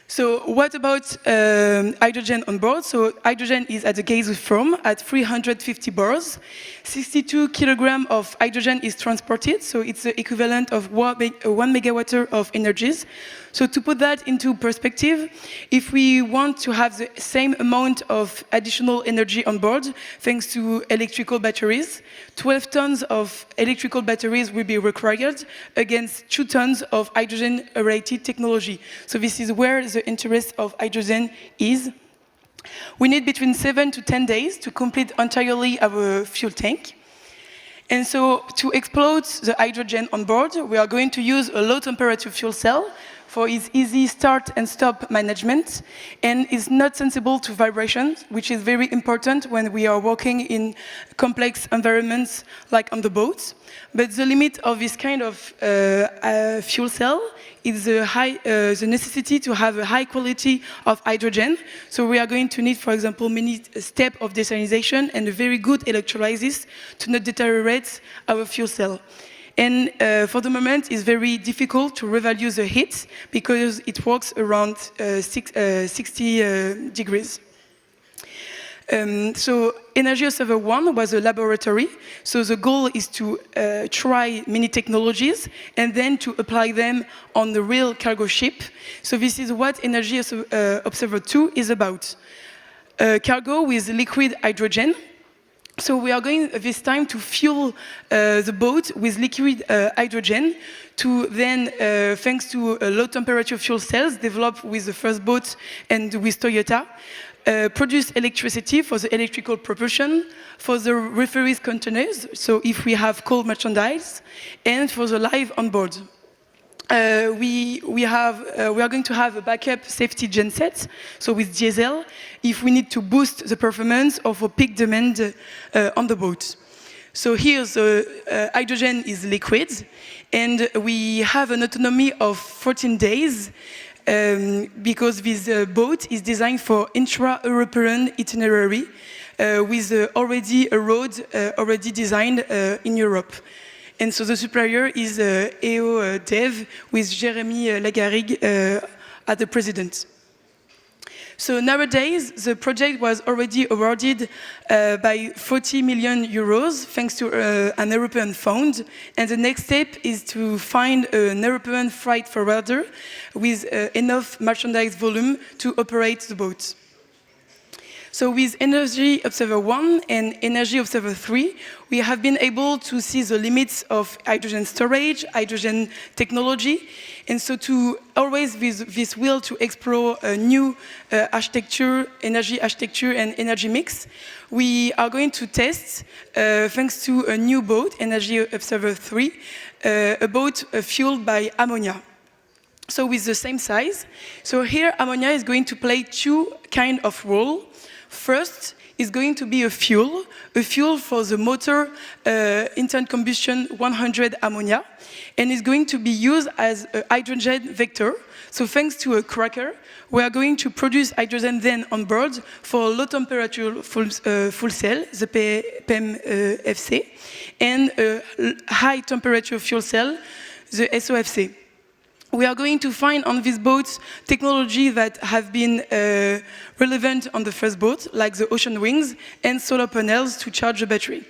So what about hydrogen on board? So hydrogen is at the gas form at 350 bars. 62 kilograms of hydrogen is transported, so it's the equivalent of 1 megawatt of energies. So to put that into perspective, if we want to have the same amount of additional energy on board, thanks to electrical batteries, 12 tons of electrical batteries will be required against 2 tons of hydrogen-related technology. So this is where the interest of hydrogen is. We need between 7 to 10 days to complete entirely our fuel tank. And so to explode the hydrogen on board, we are going to use a low-temperature fuel cell for its easy start and stop management, and is not sensible to vibrations, which is very important when we are working in complex environments like on the boat. But the limit of this kind of fuel cell is the necessity to have a high quality of hydrogen. So we are going to need, for example, many steps of desalination and a very good electrolysis to not deteriorate our fuel cell. And for the moment, it's very difficult to revalue the heat because it works around 60 degrees. So Energy Observer 1 was a laboratory. So the goal is to try many technologies and then to apply them on the real cargo ship. So this is what Energy Observer 2 is about. Cargo with liquid hydrogen. So we are going this time to fuel the boat with liquid hydrogen to then, thanks to low temperature fuel cells developed with the first boat and with Toyota, produce electricity for the electrical propulsion, for the referees containers, so if we have cold merchandise, and for the live on board. We are going to have a backup safety genset, so with diesel, if we need to boost the performance or for peak demand on the boat. So here the hydrogen is liquid, and we have an autonomy of 14 days because this boat is designed for intra-European itinerary with already a road already designed in Europe. And so the supplier is EODev with Jérémy Lagarrigue as the president. So nowadays, the project was already awarded by 40 million euros thanks to an European fund. And the next step is to find an European freight forwarder with enough merchandise volume to operate the boat. So with Energy Observer 1 and Energy Observer 3, we have been able to see the limits of hydrogen storage, hydrogen technology, and so to always with this will to explore a new architecture, energy architecture and energy mix, we are going to test, thanks to a new boat, Energy Observer 3, a boat fueled by ammonia. So with the same size. So here ammonia is going to play two kinds of roles. First is going to be a fuel for the motor internal combustion 100 ammonia, and is going to be used as a hydrogen vector. So thanks to a cracker, we are going to produce hydrogen then on board for low temperature fuel cell, the PMFC, and a high temperature fuel cell, the SOFC. We are going to find on these boats technology that have been relevant on the first boat, like the ocean wings and solar panels to charge the battery.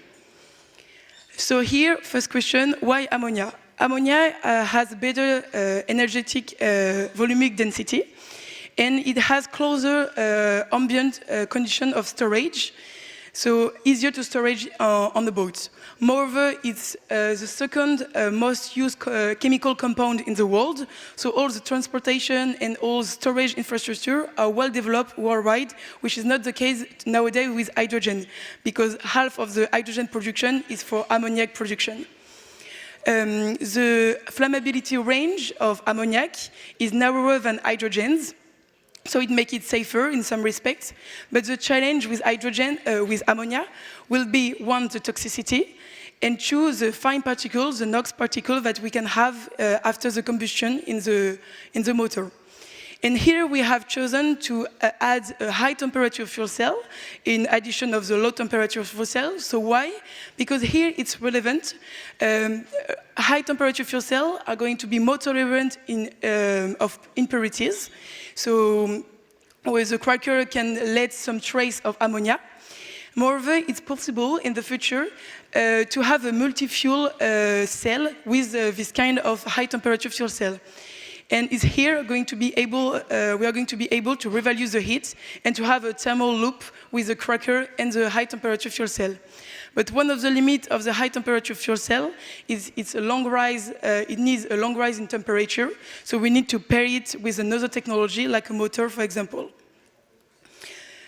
So here, first question, why ammonia? Ammonia has better energetic volumic density, and it has closer ambient condition of storage, so easier to storage on the boat. Moreover, it's the second most used chemical compound in the world, so all the transportation and all storage infrastructure are well developed worldwide, which is not the case nowadays with hydrogen, because half of the hydrogen production is for ammoniac production. The flammability range of ammoniac is narrower than hydrogen's, so it makes it safer in some respects. But the challenge with hydrogen, with ammonia, will be one, the toxicity, and two, the fine particles, the NOx particle that we can have after the combustion in the motor. And here we have chosen to add a high temperature fuel cell in addition of the low temperature fuel cell. So why? Because here it's relevant. High temperature fuel cells are going to be more tolerant of impurities. So where the cracker can let some trace of ammonia. Moreover, it's possible in the future to have a multi-fuel cell with this kind of high temperature fuel cell. And is here going to be able, we are going to be able to revalue the heat and to have a thermal loop with the cracker and the high temperature fuel cell. But one of the limits of the high temperature fuel cell is it's a long rise, it needs a long rise in temperature, so we need to pair it with another technology like a motor, for example.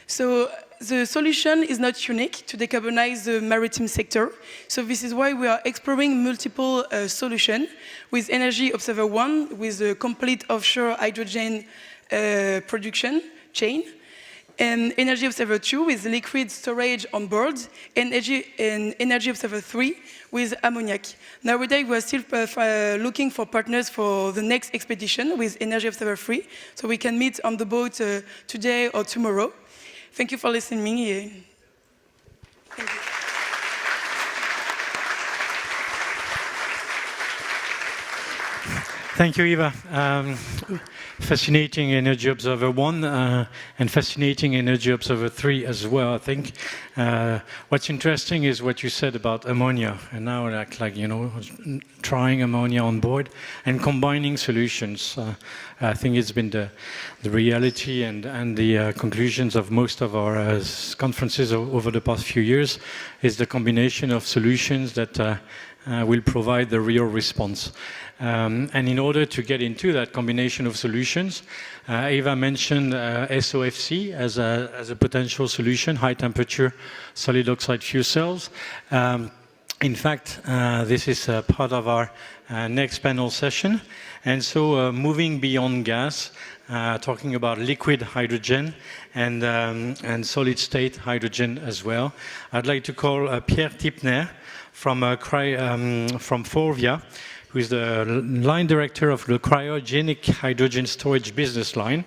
So the solution is not unique to decarbonize the maritime sector. So this is why we are exploring multiple solutions with Energy Observer 1, with a complete offshore hydrogen production chain, and Energy Observer 2 with liquid storage on board, and Energy Observer 3 with ammoniac. Nowadays, we are still looking for partners for the next expedition with Energy Observer 3, so we can meet on the boat today or tomorrow. Thank you for listening. Thank you. Thank you, Eva. Fascinating Energy Observer 1 and fascinating Energy Observer 3 as well, I think. What's interesting is what you said about ammonia, and now like you know, trying ammonia on board and combining solutions. I think it's been the reality and the conclusions of most of our conferences over the past few years is the combination of solutions that will provide the real response. And in order to get into that combination of solutions, Eva mentioned SOFC as a potential solution, high temperature solid oxide fuel cells. In fact, this is part of our next panel session. And so moving beyond gas, talking about liquid hydrogen and solid state hydrogen as well. I'd like to call Pierre Tipner from Forvia, who is the line director of the cryogenic hydrogen storage business line.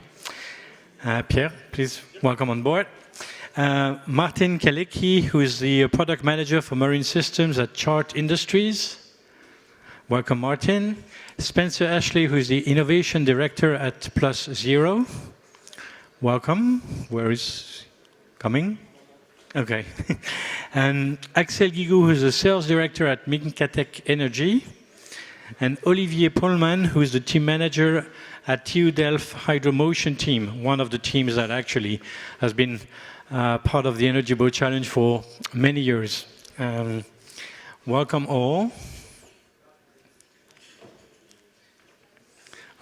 Pierre, please welcome on board. Martin Kalecki, who is the product manager for marine systems at Chart Industries. Welcome, Martin. Spencer Ashley, who is the innovation director at Plus Zero. Welcome. Where is coming? Okay. And Axel Guigou, who is the sales director at Minkatech Energy. And Olivier Pollman, who is the team manager at TU Delft Hydromotion team, one of the teams that actually has been part of the Energy Boat Challenge for many years. Welcome all.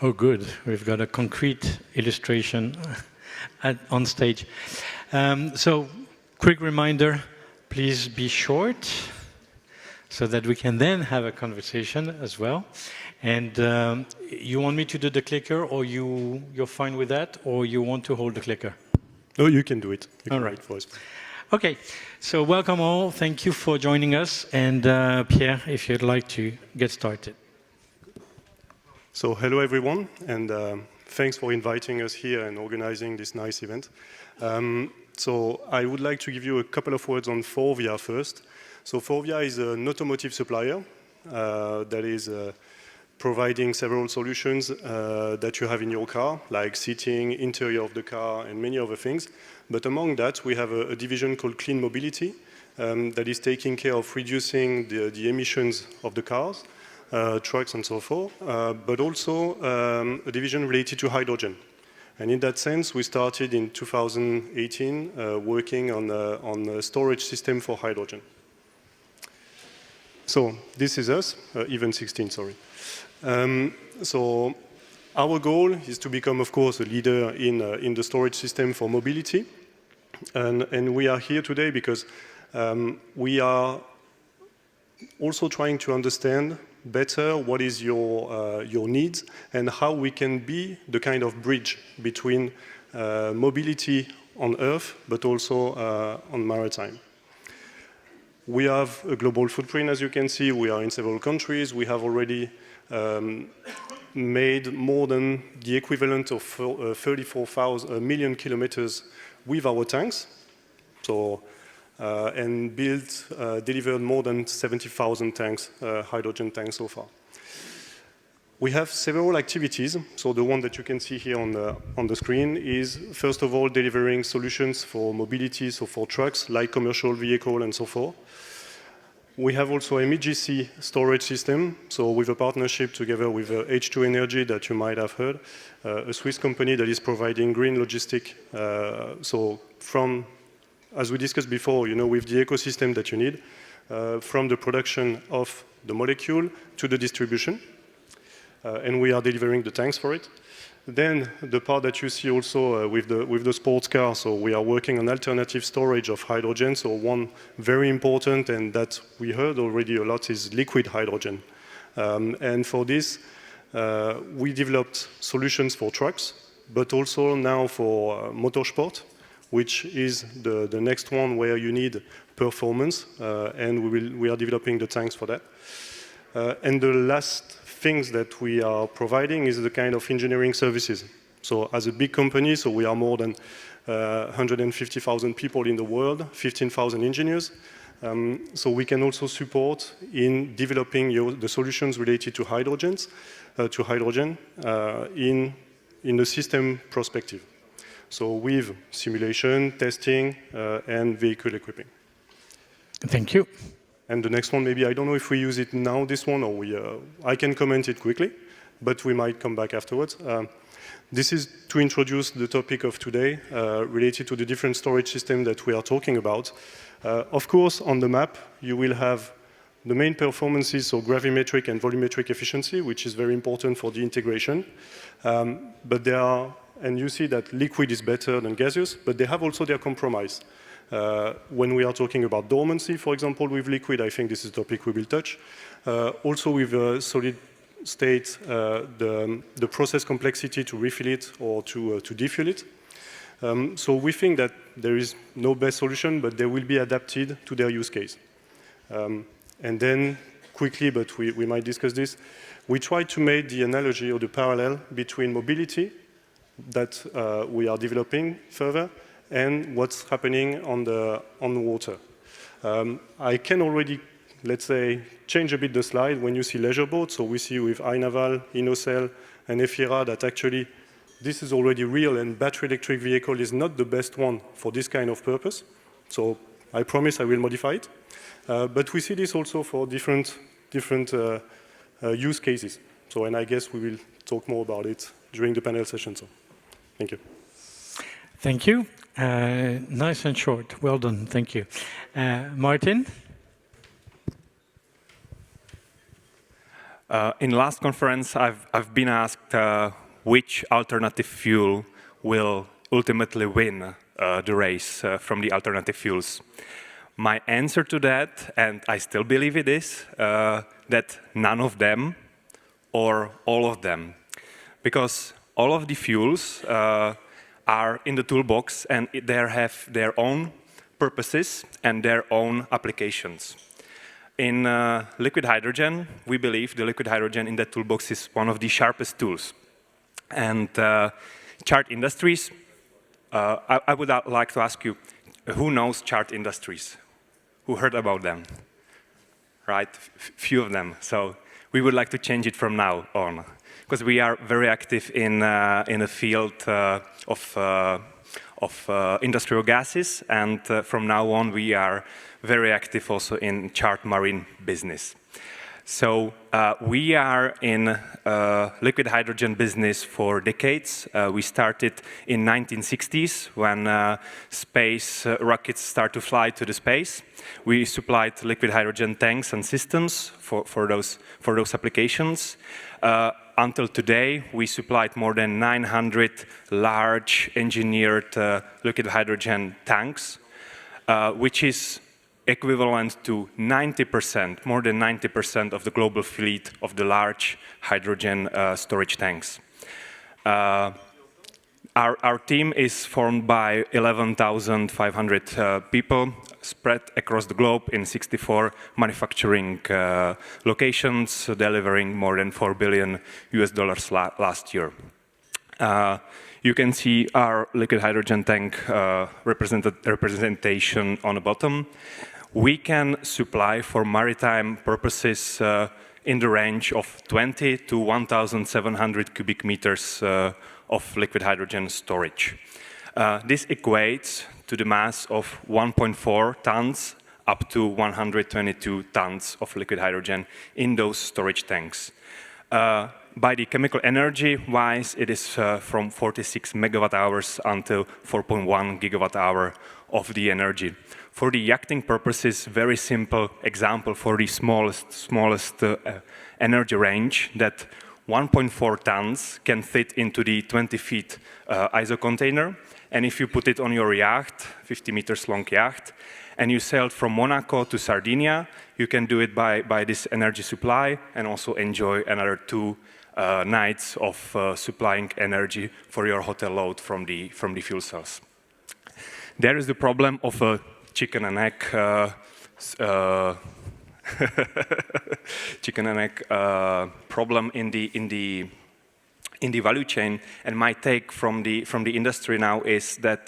Oh, good. We've got a concrete illustration on stage. So, quick reminder, please be short, so that we can then have a conversation as well. And you want me to do the clicker, or you're fine with that, or you want to hold the clicker? No, you can do it. You can All right. write for us. Okay, so welcome all. Thank you for joining us. And Pierre, if you'd like to get started. So hello everyone, and thanks for inviting us here and organizing this nice event. So I would like to give you a couple of words on Forvia first. So Forvia is an automotive supplier that is providing several solutions that you have in your car, like seating, interior of the car, and many other things. But among that, we have a division called Clean Mobility that is taking care of reducing the emissions of the cars, trucks and so forth, but also a division related to hydrogen. And in that sense, we started in 2018 working on a storage system for hydrogen. So this is us, even 16, sorry. So our goal is to become, of course, a leader in the storage system for mobility. And we are here today because we are also trying to understand better what is your needs and how we can be the kind of bridge between mobility on Earth, but also on maritime. We have a global footprint, as you can see. We are in several countries. We have already made more than the equivalent of 34 million kilometers with our tanks. So, and delivered more than 70,000 tanks, hydrogen tanks so far. We have several activities. So the one that you can see here on the screen is, first of all, delivering solutions for mobility, so for trucks, light commercial vehicle, and so forth. We have also a MGC storage system, so with a partnership together with H2 Energy that you might have heard, a Swiss company that is providing green logistic. So from, as we discussed before, you know, with the ecosystem that you need, from the production of the molecule to the distribution. And we are delivering the tanks for it. Then the part that you see also with the sports car, so we are working on alternative storage of hydrogen. So one very important, and that we heard already a lot, is liquid hydrogen. And for this, we developed solutions for trucks, but also now for motorsport, which is the next one where you need performance, and we are developing the tanks for that. And the last things that we are providing is the kind of engineering services. So as a big company, so we are more than 150,000 people in the world, 15,000 engineers. So we can also support in developing the solutions related to hydrogen in a system perspective. So with simulation, testing, and vehicle equipping. Thank you. And the next one, maybe, I don't know if we use it now, this one, or I can comment it quickly, but we might come back afterwards. This is to introduce the topic of today related to the different storage systems that we are talking about. Of course, on the map, you will have the main performances, so gravimetric and volumetric efficiency, which is very important for the integration. But there are, and you see that liquid is better than gaseous, but they have also their compromise. When we are talking about dormancy, for example, with liquid, I think this is a topic we will touch. Also with solid state, the process complexity to refill it or to defuel it. So we think that there is no best solution, but they will be adapted to their use case. And then, quickly, but we might discuss this, we try to make the analogy or the parallel between mobility that we are developing further and what's happening on the water. I can already, let's say, change a bit the slide when you see leisure boats. So we see with iNaval, Innocell, and Efira that actually this is already real, and battery electric vehicle is not the best one for this kind of purpose. So I promise I will modify it. But we see this also for different use cases. So, and I guess we will talk more about it during the panel session. So, thank you. Thank you. Nice and short. Well done. Thank you. Martin? In last conference, I've been asked which alternative fuel will ultimately win the race from the alternative fuels. My answer to that, and I still believe it is, that none of them or all of them. Because all of the fuels are in the toolbox, and they have their own purposes and their own applications. In liquid hydrogen, we believe the liquid hydrogen in that toolbox is one of the sharpest tools. And Chart Industries, I would like to ask you, who knows Chart Industries? Who heard about them? Right, few of them. So we would like to change it from now on, because we are very active in the field of industrial gases, and from now on we are very active also in Chart Marine business. So we are in liquid hydrogen business for decades. We started in 1960s when space rockets start to fly to the space. We supplied liquid hydrogen tanks and systems for those applications. Until today, we supplied more than 900 large engineered liquid hydrogen tanks, which is equivalent to 90%, more than 90% of the global fleet of the large hydrogen storage tanks. Our team is formed by 11,500 people spread across the globe in 64 manufacturing locations, delivering more than $4 billion last year. You can see our liquid hydrogen tank representation on the bottom. We can supply for maritime purposes in the range of 20 to 1,700 cubic meters of liquid hydrogen storage. This equates to the mass of 1.4 tons up to 122 tons of liquid hydrogen in those storage tanks. By the chemical energy wise, it is from 46 megawatt hours until 4.1 gigawatt hour of the energy. For the yachting purposes, very simple example for the smallest energy range, that 1.4 tons can fit into the 20 feet ISO container. And if you put it on your yacht, 50 meters long yacht, and you sail from Monaco to Sardinia, you can do it by this energy supply and also enjoy another 2 nights of supplying energy for your hotel load from the fuel cells. There is the problem of a chicken and egg problem in the value chain. And my take from the industry now is that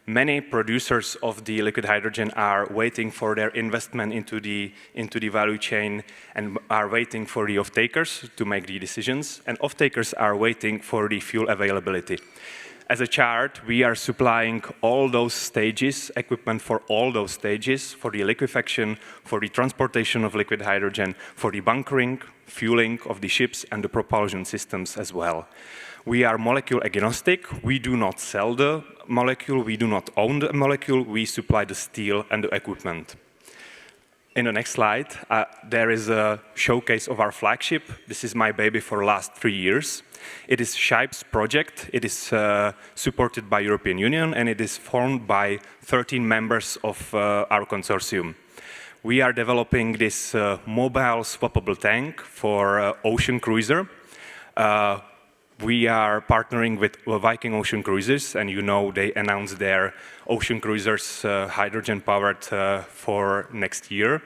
many producers of the liquid hydrogen are waiting for their investment into the value chain and are waiting for the off-takers to make the decisions, and off-takers are waiting for the fuel availability. As a Chart, we are supplying all those stages, equipment for all those stages, for the liquefaction, for the transportation of liquid hydrogen, for the bunkering, fueling of the ships, and the propulsion systems as well. We are molecule agnostic. We do not sell the molecule. We do not own the molecule. We supply the steel and the equipment. In the next slide, there is a showcase of our flagship. This is my baby for the last 3 years. It is Scheib's project. It is supported by European Union, and it is formed by 13 members of our consortium. We are developing this mobile swappable tank for ocean cruiser. We are partnering with Viking Ocean Cruises, and you know they announced their ocean cruisers hydrogen-powered for next year,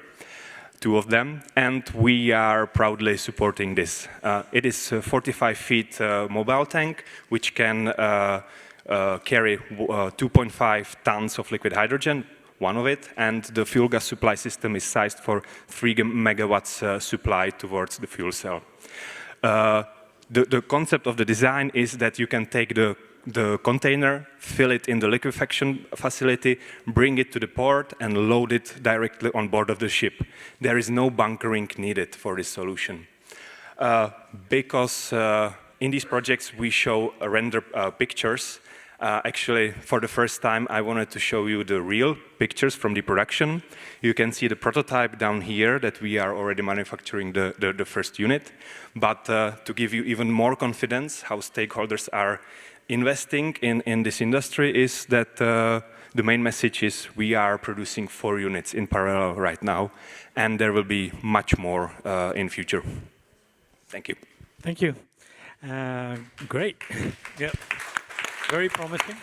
2 of them, and we are proudly supporting this. It is a 45 feet mobile tank, which can carry 2.5 tons of liquid hydrogen, one of it, and the fuel gas supply system is sized for 3 megawatts supply towards the fuel cell. The concept of the design is that you can take the container, fill it in the liquefaction facility, bring it to the port, and load it directly on board of the ship. There is no bunkering needed for this solution. Because in these projects we show render pictures. Actually, for the first time, I wanted to show you the real pictures from the production. You can see the prototype down here that we are already manufacturing the first unit. But to give you even more confidence how stakeholders are investing in this industry is that the main message is we are producing 4 units in parallel right now, and there will be much more in future. Thank you. Thank you. Great. Yep. Very promising.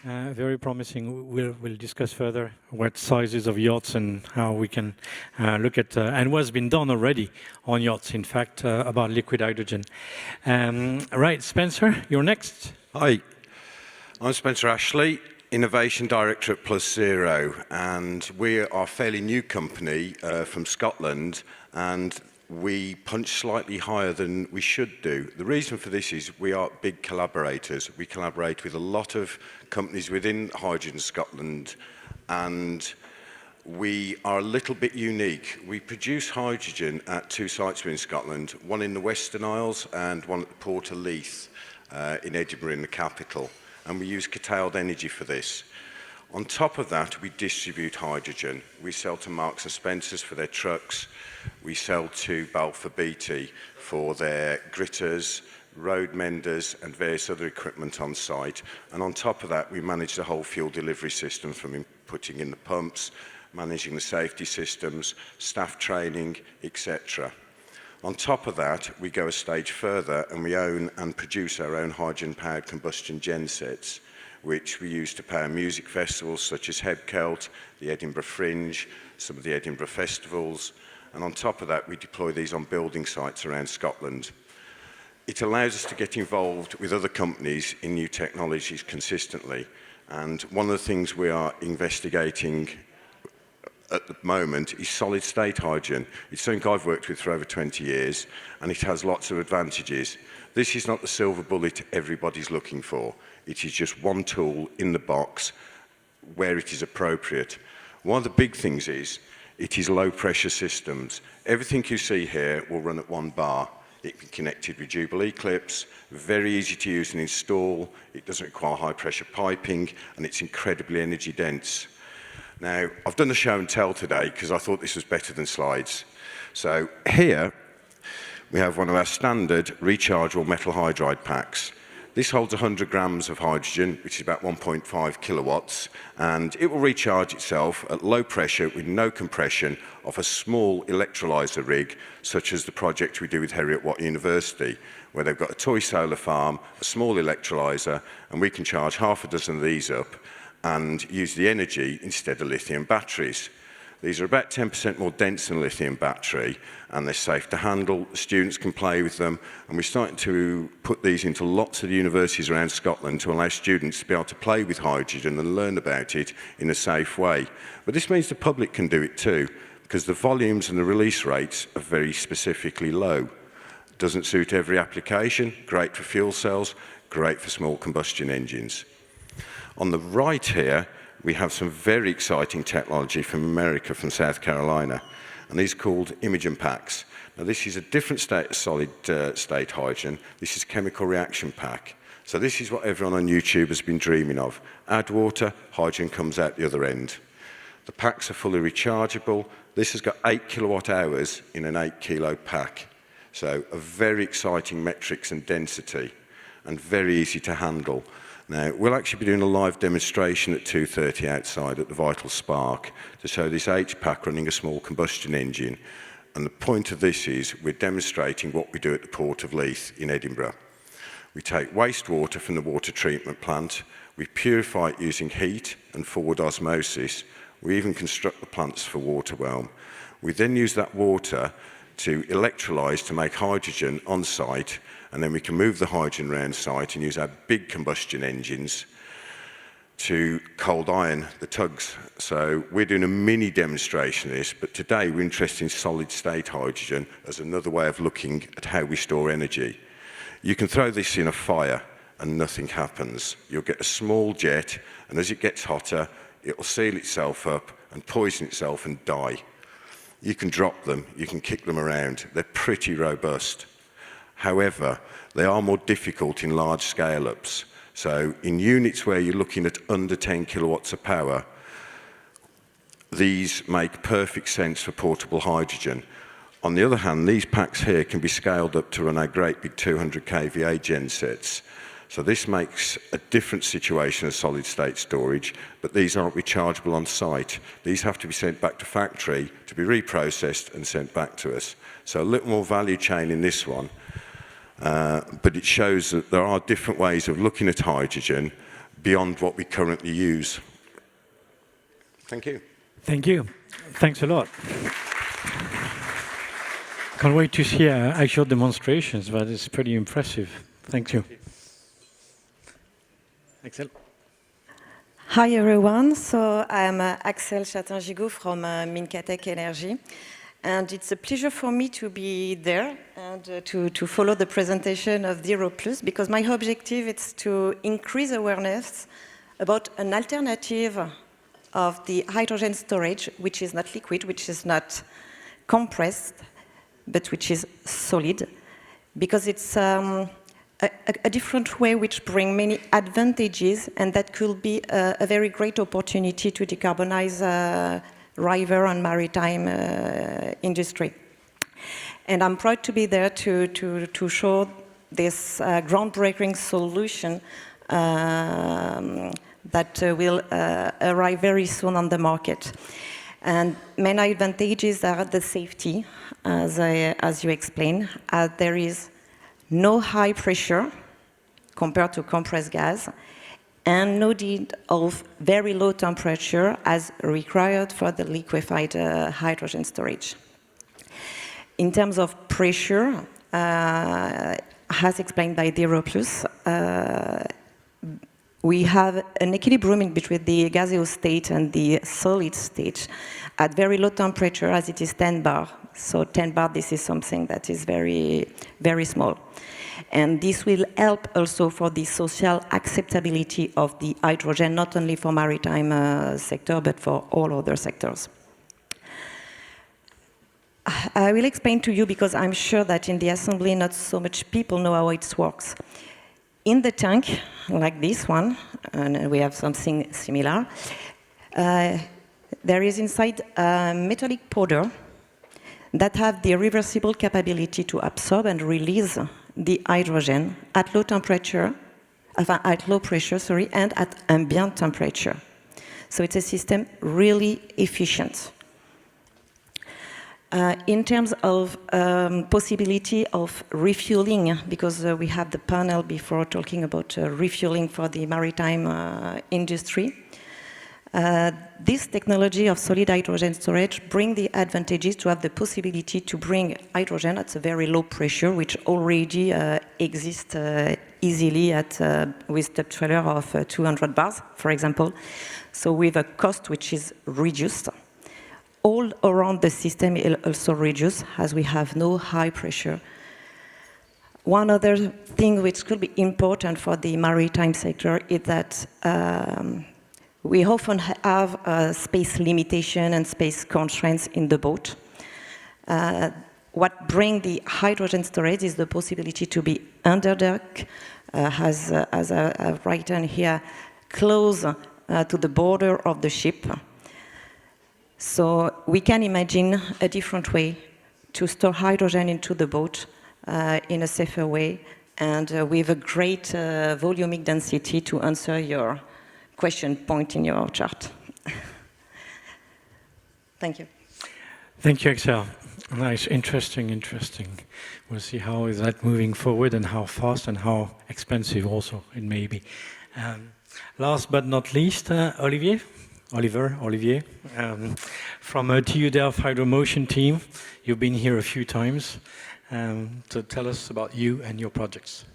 Very promising. We'll discuss further what sizes of yachts and how we can look at, and what's been done already on yachts, in fact, about liquid hydrogen. Right, Spencer, you're next. Hi, I'm Spencer Ashley, Innovation Director at Plus Zero, and we are a fairly new company from Scotland, and we punch slightly higher than we should do. The reason for this is we are big collaborators. We collaborate with a lot of companies within Hydrogen Scotland, and we are a little bit unique. We produce hydrogen at 2 sites in Scotland, one in the Western Isles and one at the Port of Leith in Edinburgh, in the capital, and we use curtailed energy for this. On top of that, we distribute hydrogen. We sell to Marks and Spencers for their trucks. We sell to Balfour Beatty for their gritters, road menders and various other equipment on site. And on top of that, we manage the whole fuel delivery system, from putting in the pumps, managing the safety systems, staff training, etc. On top of that, we go a stage further and we own and produce our own hydrogen-powered combustion gensets, which we use to power music festivals such as Hebcelt, the Edinburgh Fringe, some of the Edinburgh festivals, and on top of that we deploy these on building sites around Scotland. It allows us to get involved with other companies in new technologies consistently, and one of the things we are investigating at the moment is solid-state hydrogen. It's something I've worked with for over 20 years, and it has lots of advantages. This is not the silver bullet everybody's looking for. It is just one tool in the box where it is appropriate. One of the big things is it is low-pressure systems. Everything you see here will run at 1 bar. It can be connected with Jubilee clips, very easy to use and install. It doesn't require high-pressure piping, and it's incredibly energy dense. Now, I've done a show and tell today because I thought this was better than slides. So here we have one of our standard rechargeable metal hydride packs. This holds 100 grams of hydrogen, which is about 1.5 kilowatts, and it will recharge itself at low pressure with no compression off a small electrolyser rig, such as the project we do with Heriot-Watt University, where they've got a toy solar farm, a small electrolyser, and we can charge half a dozen of these up and use the energy instead of lithium batteries. These are about 10% more dense than a lithium battery, and they're safe to handle. Students can play with them, and we're starting to put these into lots of the universities around Scotland to allow students to be able to play with hydrogen and learn about it in a safe way. But this means the public can do it too, because the volumes and the release rates are very specifically low. Doesn't suit every application, great for fuel cells, great for small combustion engines. On the right here, we have some very exciting technology from America, from South Carolina, and these are called Imogen packs. Now, this is a different solid state hydrogen. This is chemical reaction pack. So this is what everyone on YouTube has been dreaming of. Add water, hydrogen comes out the other end. The packs are fully rechargeable. This has got 8 kilowatt hours in an 8 kilo pack. So a very exciting metrics and density, and very easy to handle. Now, we'll actually be doing a live demonstration at 2:30 outside at the Vital Spark to show this H-pack running a small combustion engine. And the point of this is we're demonstrating what we do at the Port of Leith in Edinburgh. We take wastewater from the water treatment plant, we purify it using heat and forward osmosis, we even construct the plants for water whelm. We then use that water to electrolyse to make hydrogen on site, and then we can move the hydrogen around site and use our big combustion engines to cold iron the tugs. So we're doing a mini demonstration of this, but today we're interested in solid state hydrogen as another way of looking at how we store energy. You can throw this in a fire and nothing happens. You'll get a small jet, and as it gets hotter, it will seal itself up and poison itself and die. You can drop them, you can kick them around. They're pretty robust. However, they are more difficult in large scale-ups. So in units where you're looking at under 10 kilowatts of power, these make perfect sense for portable hydrogen. On the other hand, these packs here can be scaled up to run our great big 200 kVA gensets. So this makes a different situation as solid-state storage, but these aren't rechargeable on site. These have to be sent back to factory to be reprocessed and sent back to us. So a little more value chain in this one. but it shows that there are different ways of looking at hydrogen beyond what we currently use. Thank you. Thank you. Thanks a lot. Can't wait to see actual demonstrations, but it's pretty impressive. Thank you. Axel. Hi everyone, so I'm Axel Chatin-Gigot from Mincatech Energy, and it's a pleasure for me to be there and to follow the presentation of Zero Plus, because my objective is to increase awareness about an alternative of the hydrogen storage, which is not liquid, which is not compressed, but which is solid, because it's a different way which brings many advantages, and that could be a very great opportunity to decarbonize river and maritime industry. And I'm proud to be there to show this groundbreaking solution that will arrive very soon on the market. And main advantages are the safety, as you explained. There is no high pressure compared to compressed gas, and no need of very low temperature as required for the liquefied hydrogen storage. In terms of pressure, as explained by Zero Plus, we have an equilibrium between the gaseous state and the solid state at very low temperature, as it is 10 bar. So 10 bar, this is something that is very, very small. And this will help also for the social acceptability of the hydrogen, not only for maritime sector, but for all other sectors. I will explain to you, because I'm sure that in the assembly not so much people know how it works. In the tank, like this one, and we have something similar, there is inside a metallic powder that have the reversible capability to absorb and release the hydrogen at low temperature, at low pressure, sorry, and at ambient temperature. So it's a system really efficient. In terms of possibility of refueling, because we had the panel before talking about refueling for the maritime industry, this technology of solid hydrogen storage brings the advantages to have the possibility to bring hydrogen at a very low pressure, which already exists easily at with the trailer of 200 bars, for example. So with a cost which is reduced. All around the system is also reduced, as we have no high pressure. One other thing which could be important for the maritime sector is that we often have space limitation and space constraints in the boat. What brings the hydrogen storage is the possibility to be under deck, as I've written here, close to the border of the ship. So we can imagine a different way to store hydrogen into the boat in a safer way, and with a great volumic density to answer your question point in your chart. Thank you. Thank you, Axel. Nice, interesting. We'll see how is that moving forward and how fast and how expensive also it may be. Last but not least, Olivier, from TU Delft Hydromotion team. You've been here a few times. So tell us about you and your projects.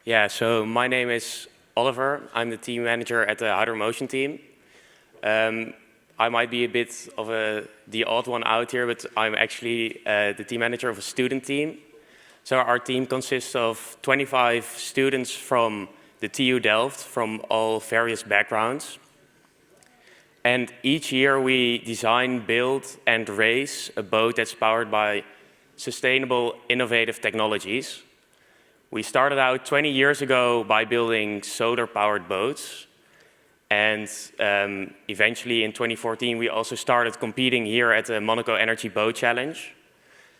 Yeah, so my name is Oliver. I'm the team manager at the Hydromotion team. I might be a bit of the odd one out here, but I'm actually the team manager of a student team. So our team consists of 25 students from the TU Delft, from all various backgrounds. And each year we design, build, and race a boat that's powered by sustainable, innovative technologies. We started out 20 years ago by building solar-powered boats. And eventually in 2014, we also started competing here at the Monaco Energy Boat Challenge.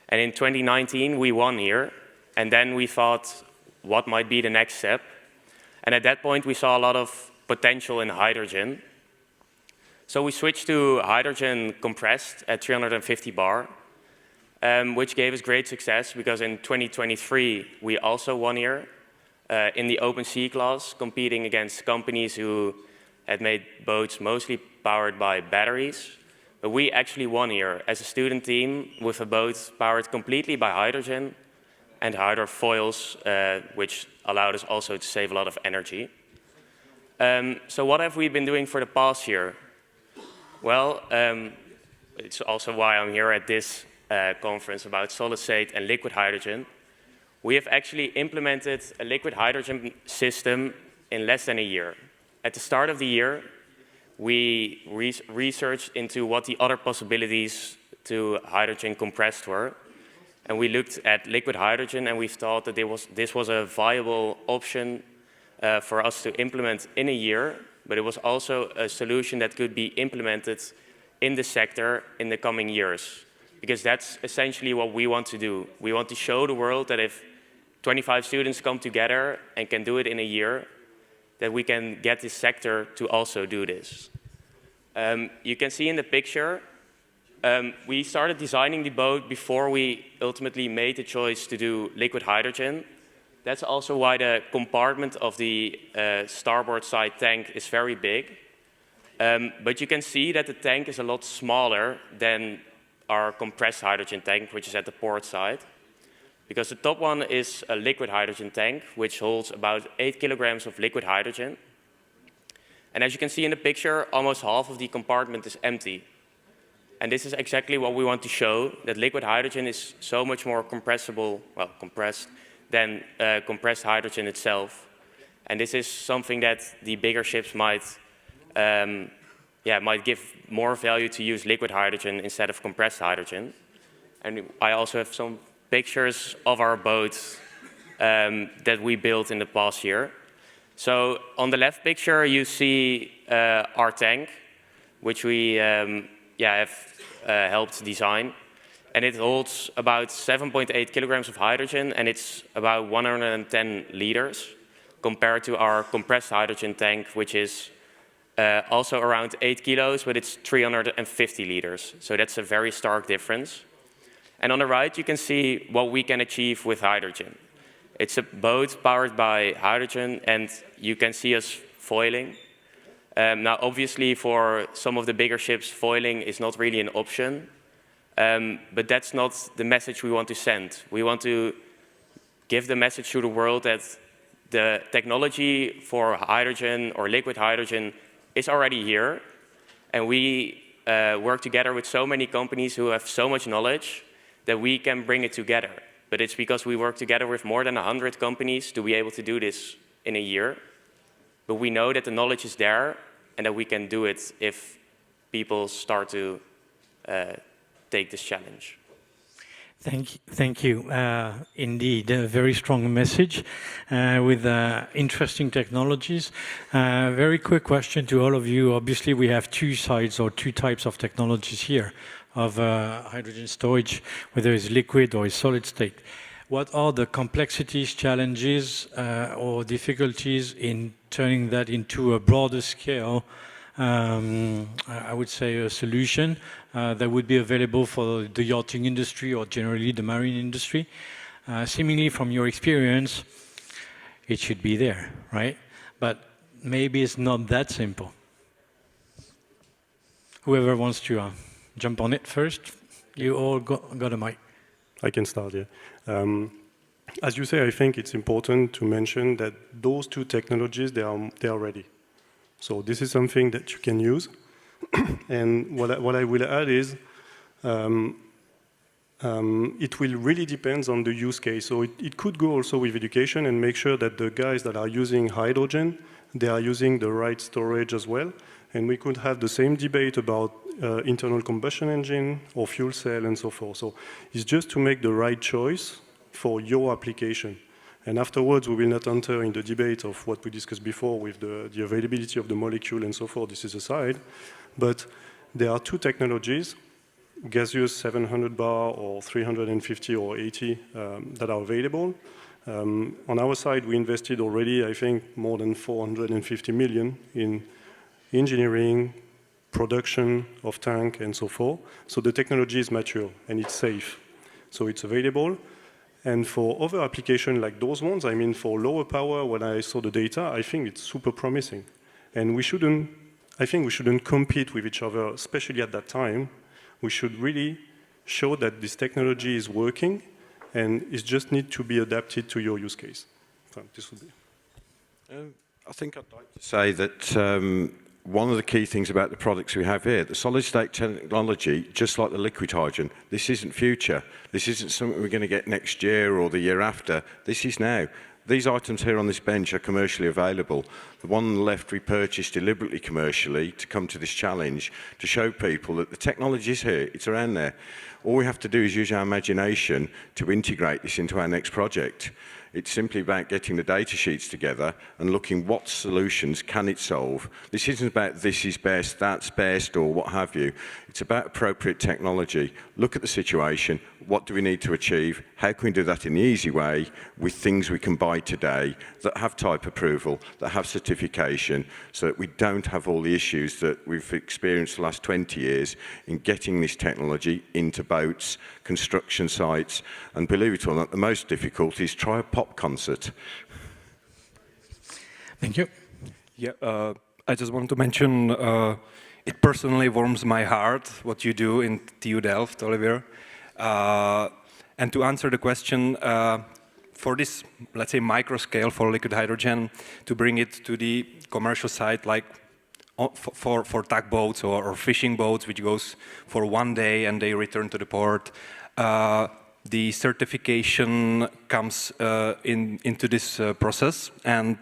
And in 2019, we won here. And then we thought, what might be the next step? And at that point, we saw a lot of potential in hydrogen. So we switched to hydrogen compressed at 350 bar. which gave us great success because in 2023 we also won here in the open sea class, competing against companies who had made boats mostly powered by batteries. But we actually won here as a student team with a boat powered completely by hydrogen and hydrofoils, which allowed us also to save a lot of energy. So what have we been doing for the past year? Well, it's also why I'm here at this conference about solid state and liquid hydrogen. We have actually implemented a liquid hydrogen system in less than a year. At the start of the year, we researched into what the other possibilities to hydrogen compressed were. And we looked at liquid hydrogen, and we thought that this was a viable option for us to implement in a year, but it was also a solution that could be implemented in the sector in the coming years. Because that's essentially what we want to do. We want to show the world that if 25 students come together and can do it in a year, that we can get this sector to also do this. You can see in the picture, we started designing the boat before we ultimately made the choice to do liquid hydrogen. That's also why the compartment of the starboard side tank is very big. But you can see that the tank is a lot smaller than our compressed hydrogen tank, which is at the port side. Because the top one is a liquid hydrogen tank, which holds about 8 kilograms of liquid hydrogen. And as you can see in the picture, almost half of the compartment is empty. And this is exactly what we want to show, that liquid hydrogen is so much more compressible, well, compressed, than compressed hydrogen itself. And this is something that the bigger ships might give more value to use liquid hydrogen instead of compressed hydrogen. And I also have some pictures of our boats that we built in the past year. So on the left picture, you see our tank, which we have helped design. And it holds about 7.8 kilograms of hydrogen, and it's about 110 liters, compared to our compressed hydrogen tank, which is also around 8 kilos, but it's 350 liters. So that's a very stark difference. And on the right, you can see what we can achieve with hydrogen. It's a boat powered by hydrogen, and you can see us foiling. Now, obviously, for some of the bigger ships, foiling is not really an option. But that's not the message we want to send. We want to give the message to the world that the technology for hydrogen or liquid hydrogen is already here. And we work together with so many companies who have so much knowledge that we can bring it together. But it's because we work together with more than 100 companies to be able to do this in a year. But we know that the knowledge is there and that we can do it if people start to take this challenge. Thank you. Indeed, a very strong message with interesting technologies. Very quick question to all of you. Obviously, we have two sides or two types of technologies here of hydrogen storage, whether it's liquid or it's solid state. What are the complexities, challenges, or difficulties in turning that into a broader scale, I would say, a solution that would be available for the yachting industry or generally the marine industry? Seemingly, from your experience, it should be there, right? But maybe it's not that simple. Whoever wants to jump on it first, you all got a mic. I can start, yeah. As you say, I think it's important to mention that those two technologies, they are ready. So this is something that you can use. And what I will add is, it will really depend on the use case. So it could go also with education and make sure that the guys that are using hydrogen, they are using the right storage as well. And we could have the same debate about internal combustion engine or fuel cell and so forth. So it's just to make the right choice for your application. And afterwards, we will not enter in the debate of what we discussed before with the availability of the molecule and so forth. This is aside. But there are two technologies, gaseous 700 bar or 350 or 80 that are available. On our side, we invested already, I think, more than 450 million in engineering, production of tank, and so forth. So the technology is mature and it's safe. So it's available. And for other applications like those ones, I mean, for lower power, when I saw the data, I think it's super promising. And I think we shouldn't compete with each other, especially at that time. We should really show that this technology is working and it just needs to be adapted to your use case. So this would be. I think I'd like to say that one of the key things about the products we have here, the solid state technology, just like the liquid hydrogen, this isn't future. This isn't something we're going to get next year or the year after. This is now. These items here on this bench are commercially available. The one on the left we purchased deliberately commercially to come to this challenge to show people that the technology is here, it's around there. All we have to do is use our imagination to integrate this into our next project. It's simply about getting the data sheets together and looking what solutions can it solve. This isn't about this is best, that's best, or what have you. It's about appropriate technology. Look at the situation. What do we need to achieve? How can we do that in the easy way with things we can buy today that have type approval, that have certification, so that we don't have all the issues that we've experienced the last 20 years in getting this technology into boats, construction sites, and believe it or not, the most difficult is try a pop concert. Thank you. Yeah, I just want to mention, it personally warms my heart what you do in TU Delft, Olivier. And to answer the question, for this, let's say, micro scale for liquid hydrogen, to bring it to the commercial side, like for tugboats or fishing boats, which goes for one day and they return to the port, the certification comes into this process, and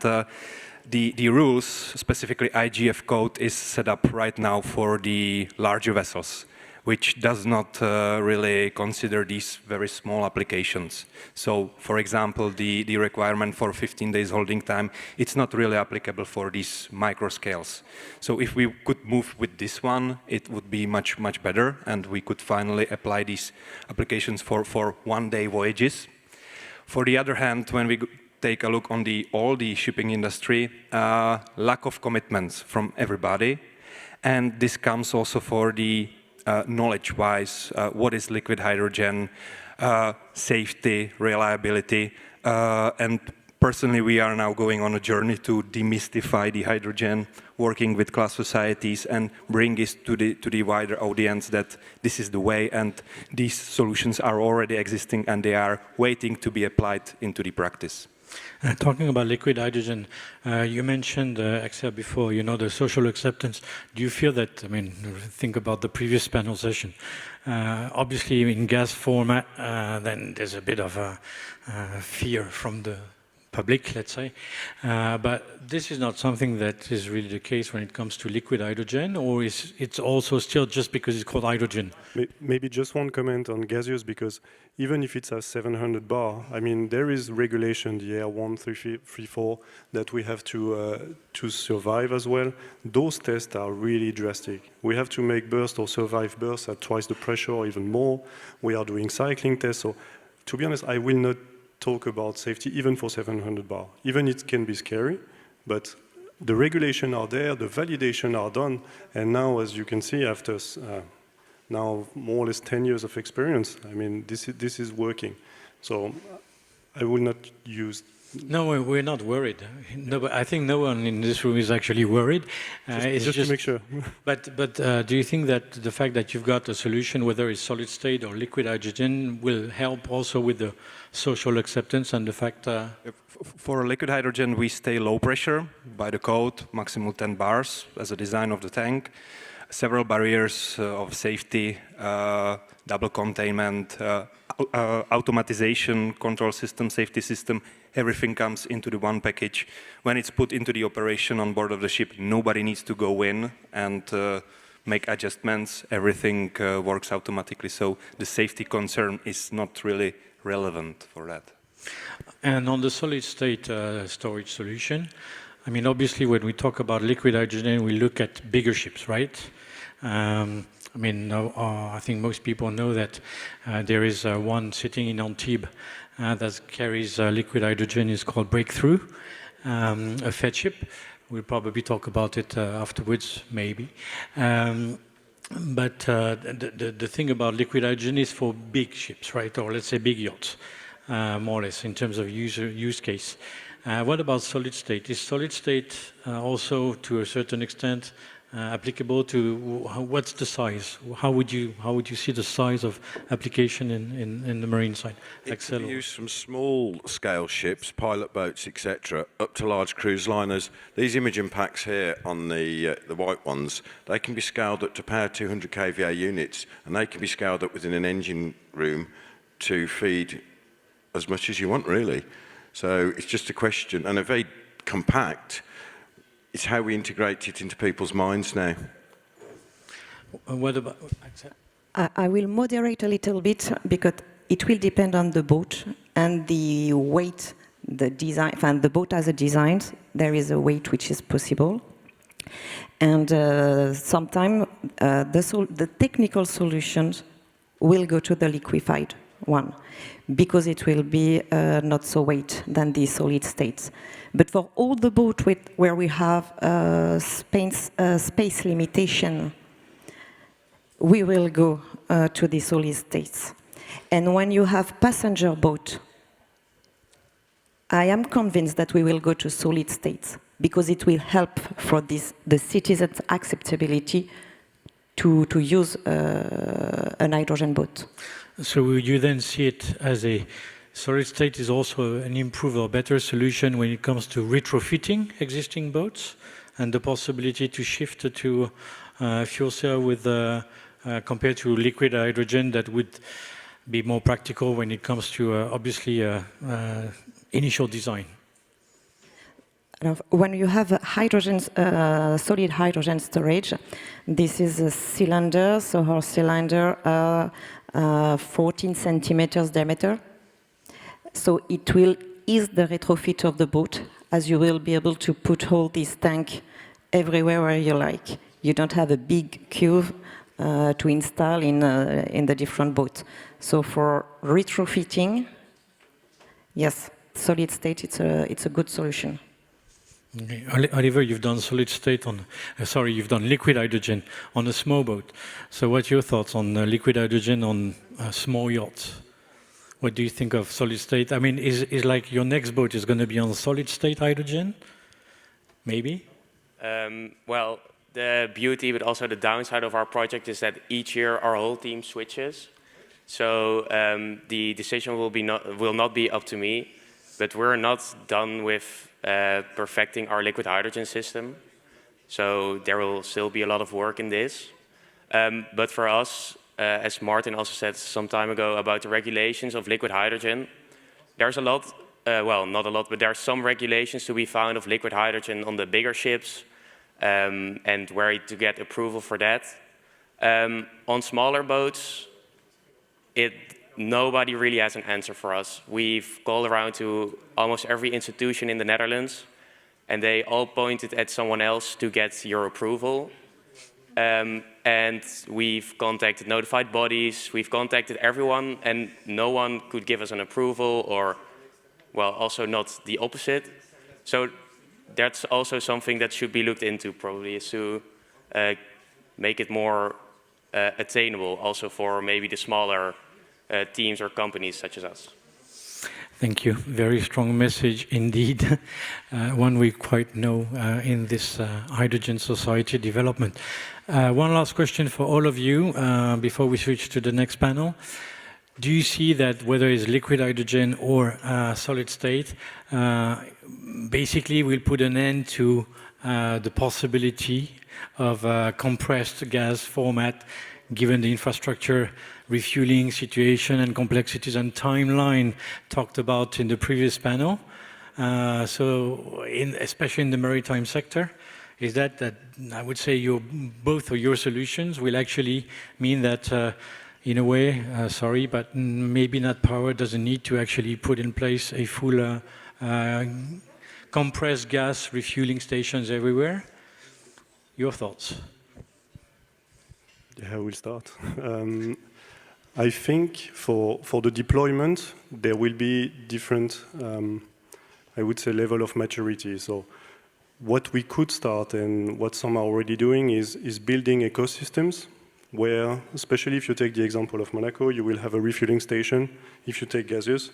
the rules, specifically IGF code, is set up right now for the larger vessels, which does not really consider these very small applications. So, for example, the requirement for 15 days holding time, it's not really applicable for these micro scales. So if we could move with this one, it would be much, much better, and we could finally apply these applications for one-day voyages. For the other hand, when we take a look on all the shipping industry, lack of commitments from everybody, and this comes also for the knowledge-wise, what is liquid hydrogen, safety, reliability, and personally we are now going on a journey to demystify the hydrogen, working with class societies and bring this to the wider audience that this is the way and these solutions are already existing and they are waiting to be applied into the practice. Talking about liquid hydrogen, you mentioned, Axel, before, the social acceptance. Do you feel that, think about the previous panel session, obviously in gas format, then there's a bit of a fear from the public, let's say, but this is not something that is really the case when it comes to liquid hydrogen, or is it's also still just because it's called hydrogen? Maybe just one comment on gaseous, because even if it's a 700 bar, there is regulation, the Air 1334, that we have to survive as well. Those tests are really drastic. We have to make burst or survive bursts at twice the pressure or even more. We are doing cycling tests. So to be honest, I will not talk about safety even for 700 bar. Even it can be scary, but the regulations are there, the validation are done, and now, as you can see, after now more or less 10 years of experience, this is working. So I will not use. No, we're not worried. No, but I think no one in this room is actually worried. Just to make sure. But do you think that the fact that you've got a solution, whether it's solid state or liquid hydrogen, will help also with the social acceptance and the fact? For liquid hydrogen, we stay low pressure by the code, maximum 10 bars as a design of the tank. Several barriers of safety, double containment, automatization, control system, safety system, everything comes into the one package. When it's put into the operation on board of the ship, nobody needs to go in and make adjustments. Everything works automatically, so the safety concern is not really relevant for that. And on the solid state storage solution, obviously when we talk about liquid hydrogen, we look at bigger ships, right? I think most people know that there is one sitting in Antibes that carries liquid hydrogen. It's called Breakthrough, a Fed ship. We'll probably talk about it afterwards, maybe. But the thing about liquid hydrogen is for big ships, right? Or let's say big yachts, more or less, in terms of use case. What about solid state? Is solid state also, to a certain extent, applicable to what's the size? How would you see the size of application in the marine side? It can be used from small scale ships, pilot boats, etc., up to large cruise liners. These imaging packs here on the white ones, they can be scaled up to power 200 kVA units, and they can be scaled up within an engine room to feed as much as you want, really. So it's just a question, and a very compact. It's how we integrate it into people's minds now. What about? I will moderate a little bit because it will depend on the boat and the weight, the design. And the boat has a design. There is a weight which is possible, and sometimes the technical solutions will go to the liquefied one because it will be not so weight than the solid states. But for all the boat where we have space limitation, we will go to the solid states. And when you have passenger boat, I am convinced that we will go to solid states because it will help for the citizens' acceptability to use an hydrogen boat. So would you then see it as a solid state is also an improved or better solution when it comes to retrofitting existing boats and the possibility to shift to fuel cell with compared to liquid hydrogen that would be more practical when it comes to obviously initial design? When you have hydrogen, solid hydrogen storage, this is a cylinder, so our cylinder 14 centimeters diameter. So it will ease the retrofit of the boat, as you will be able to put all this tank everywhere where you like. You don't have a big cube to install in the different boats. So for retrofitting, yes, solid state, it's a good solution. Okay. Oliver, you've done solid state on, you've done liquid hydrogen on a small boat. So what's your thoughts on liquid hydrogen on small yachts? What do you think of solid state? I mean, is like your next boat is going to be on solid state hydrogen? Maybe? Well, the beauty, but also the downside of our project is that each year our whole team switches. So the decision will not be up to me, but we're not done with perfecting our liquid hydrogen system. So there will still be a lot of work in this. But for us, as Martin also said some time ago about the regulations of liquid hydrogen, there's a lot, well, not a lot, but there are some regulations to be found of liquid hydrogen on the bigger ships and where to get approval for that. On smaller boats, nobody really has an answer for us. We've called around to almost every institution in the Netherlands, and they all pointed at someone else to get your approval. And we've contacted notified bodies, we've contacted everyone, and no one could give us an approval, or, well, also not the opposite. So that's also something that should be looked into, probably, is to make it more attainable, also for maybe the smaller teams or companies such as us. Thank you. Very strong message indeed. One we quite know in this hydrogen society development. One last question for all of you before we switch to the next panel. Do you see that whether it's liquid hydrogen or solid state, basically will put an end to the possibility of compressed gas format given the infrastructure refueling situation and complexities and timeline talked about in the previous panel? So especially in the maritime sector, is that I would say both of your solutions will actually mean that in a way, sorry, but maybe not power doesn't need to actually put in place a full compressed gas refueling stations everywhere? Your thoughts? Yeah, we'll start. I think for the deployment, there will be different, I would say, level of maturity. So what we could start and what some are already doing is building ecosystems where, especially if you take the example of Monaco, you will have a refueling station, if you take gaseous,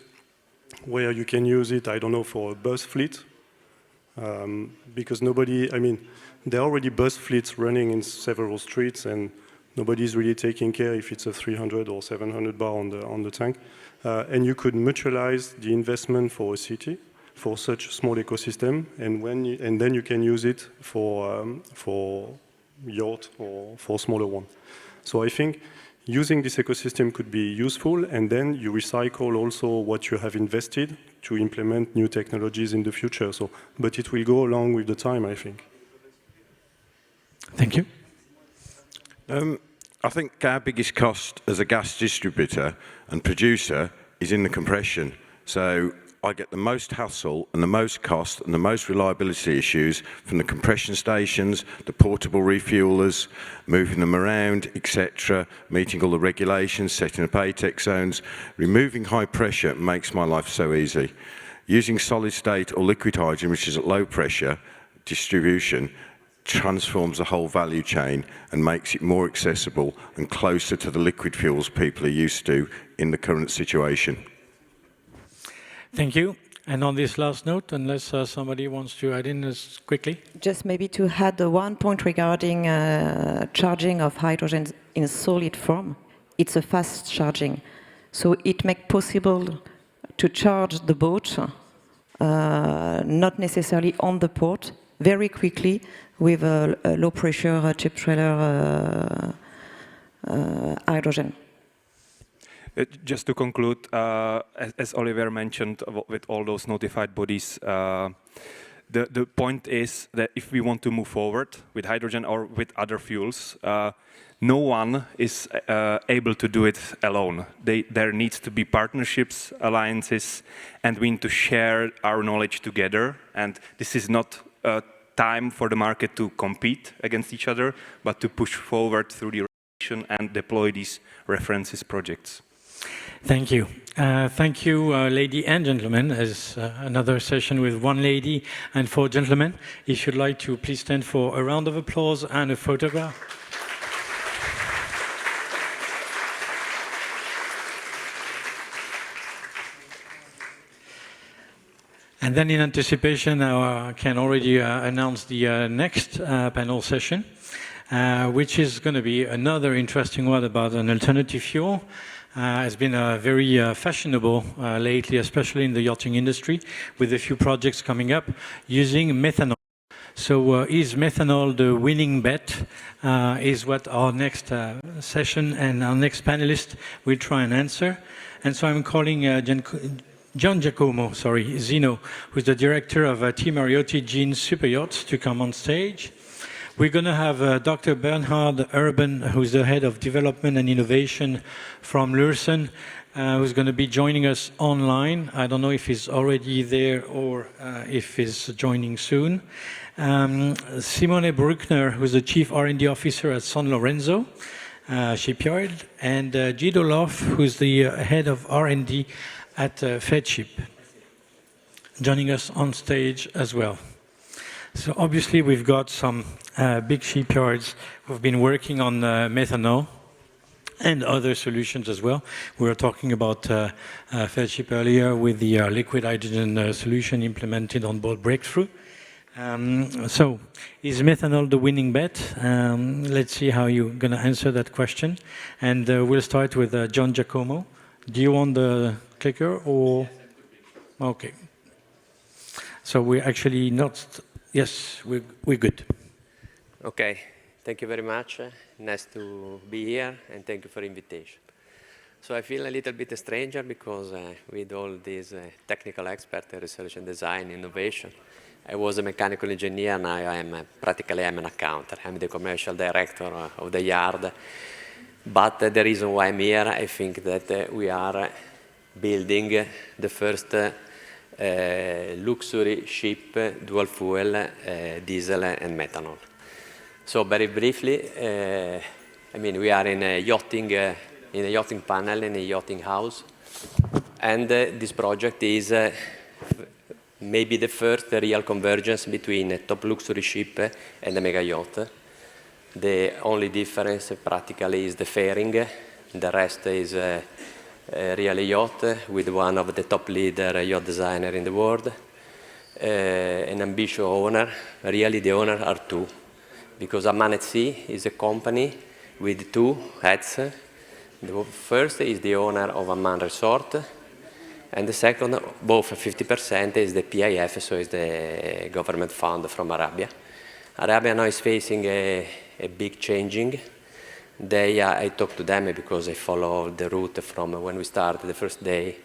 where you can use it, I don't know, for a bus fleet, because nobody, I mean, there are already bus fleets running in several streets, and nobody's really taking care if it's a 300 or 700 bar on the tank. And you could mutualize the investment for a city, for such a small ecosystem, and then you can use it for yacht or for smaller one. So I think using this ecosystem could be useful, and then you recycle also what you have invested to implement new technologies in the future. So, but it will go along with the time, I think. Thank you. I think our biggest cost as a gas distributor and producer is in the compression. So I get the most hassle and the most cost and the most reliability issues from the compression stations, the portable refuelers, moving them around, etc., meeting all the regulations, setting up ATEX zones. Removing high pressure makes my life so easy. Using solid state or liquid hydrogen, which is at low pressure distribution, transforms the whole value chain and makes it more accessible and closer to the liquid fuels people are used to in the current situation. Thank you. And on this last note, unless somebody wants to add in quickly. Just maybe to add the one point regarding charging of hydrogen in solid form. It's a fast charging. So it makes possible to charge the boat, not necessarily on the port, very quickly with a low pressure tube trailer hydrogen. Just to conclude, as Oliver mentioned, with all those notified bodies, the point is that if we want to move forward with hydrogen or with other fuels, no one is able to do it alone. There needs to be partnerships, alliances, and we need to share our knowledge together. And this is not a time for the market to compete against each other, but to push forward through the regulation and deploy these references projects. Thank you. Thank you, ladies and gentlemen. As another session with one lady and 4 gentlemen. If you'd like to please stand for a round of applause and a photograph. And then in anticipation, I can already announce the next panel session, which is going to be another interesting one about an alternative fuel. It's been very fashionable lately, especially in the yachting industry, with a few projects coming up using methanol. So is methanol the winning bet? Is what our next session and our next panelist will try and answer. And so I'm calling John Giacomo, Zeno, who's the director of Team Mariotti Jean Super Yachts, to come on stage. We're going to have Dr. Bernhard Urban, who's the head of development and innovation from Leurs, who's going to be joining us online. I don't know if he's already there or if he's joining soon. Simone Bruckner, who's the chief R&D officer at San Lorenzo shipyard, and Guido Loff, who's the head of R&D at FedShip, joining us on stage as well. So obviously we've got some big shipyards who've been working on methanol and other solutions as well. We were talking about FedShip earlier with the liquid hydrogen solution implemented on board Breakthrough. So is methanol the winning bet? Let's see how you're going to answer that question. And we'll start with John Giacomo. Do you want the clicker or? Okay. So we're actually not. Yes, we're good. Okay, thank you very much. Nice to be here, and thank you for the invitation. So I feel a little bit a stranger because with all these technical experts, research and design, innovation, I was a mechanical engineer, now I'm practically an accountant. I'm the commercial director of the yard. But the reason why I'm here, I think that we are building the first luxury ship, dual fuel, diesel and methanol. So very briefly, I mean, we are in a yachting panel, in a yachting house. And this project is maybe the first real convergence between a top luxury ship and a mega yacht. The only difference practically is the fairing. The rest is really yacht with one of the top leader yacht designer in the world. An ambitious owner. Really the owner are two. Because Amman at Sea is a company with two heads. The first is the owner of Amman Resort. And the second, both 50%, is the PIF, so is the government fund from Arabia. Arabia now is facing a big changing. I talked to them because I follow the route from when we started the first day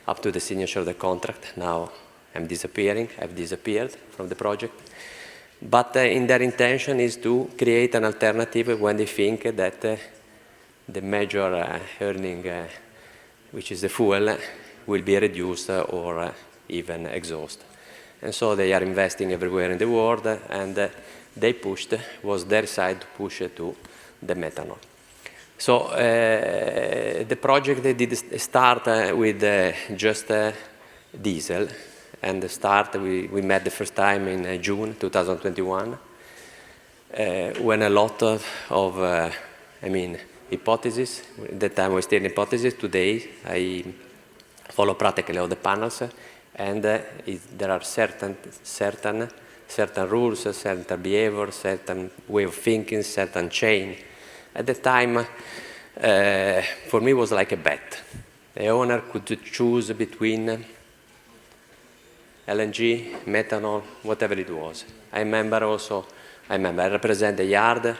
up to the signature of the contract. Now I'm disappearing, I've disappeared from the project. But in their intention is to create an alternative when they think that the major earning, which is the fuel, will be reduced or even exhaust. And so they are investing everywhere in the world, and they pushed, was their side to push to the methanol. So the project they did start with just diesel, and we met the first time in June 2021, when a lot of hypotheses, at that time we still in hypothesis, today I follow practically all the panels, and there are certain rules, certain behavior, certain way of thinking, certain chain. At the time, for me, it was like a bet. The owner could choose between LNG, methanol, whatever it was. I represent the yard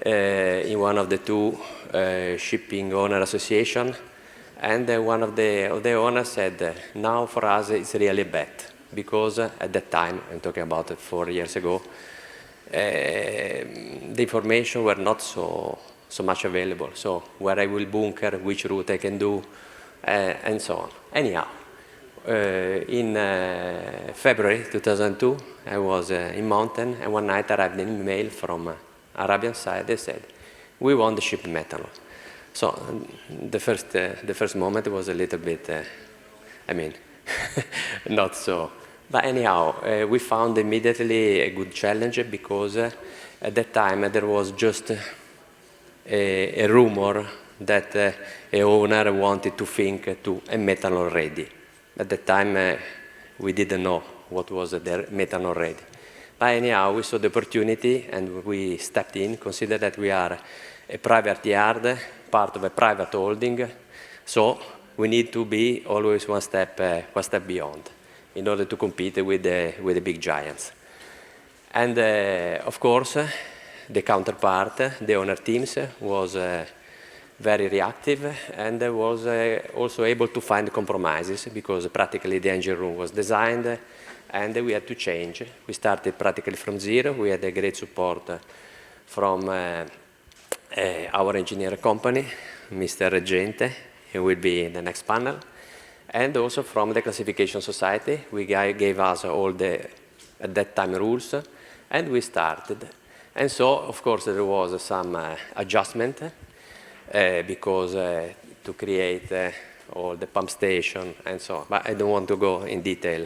in one of the two shipping owner association. And one of the owners said, now for us it's really a bet, because at that time, I'm talking about 4 years ago, the information were not so much available. So where I will bunker, which route I can do, and so on. Anyhow, in February 2002, I was in mountain, and one night I arrived an email from Arabian side. They said, we want the ship methanol. So the first moment was a little bit, not so. But anyhow, we found immediately a good challenge, because at that time there was just a rumor that a owner wanted to think to a methanol ready. At that time, we didn't know what was the methanol ready. But anyhow, we saw the opportunity and we stepped in, consider that we are a private yard, part of a private holding, so we need to be always one step beyond in order to compete with the big giants. And of course, the counterpart, the owner teams, was very reactive and was also able to find compromises, because practically the engine room was designed and we had to change. We started practically from zero. We had a great support from our engineer company, Mr. Regente, who will be in the next panel, and also from the classification society. We gave us all the, at that time, rules, and we started. And so, of course, there was some adjustment, because to create all the pump station and so on. But I don't want to go in detail.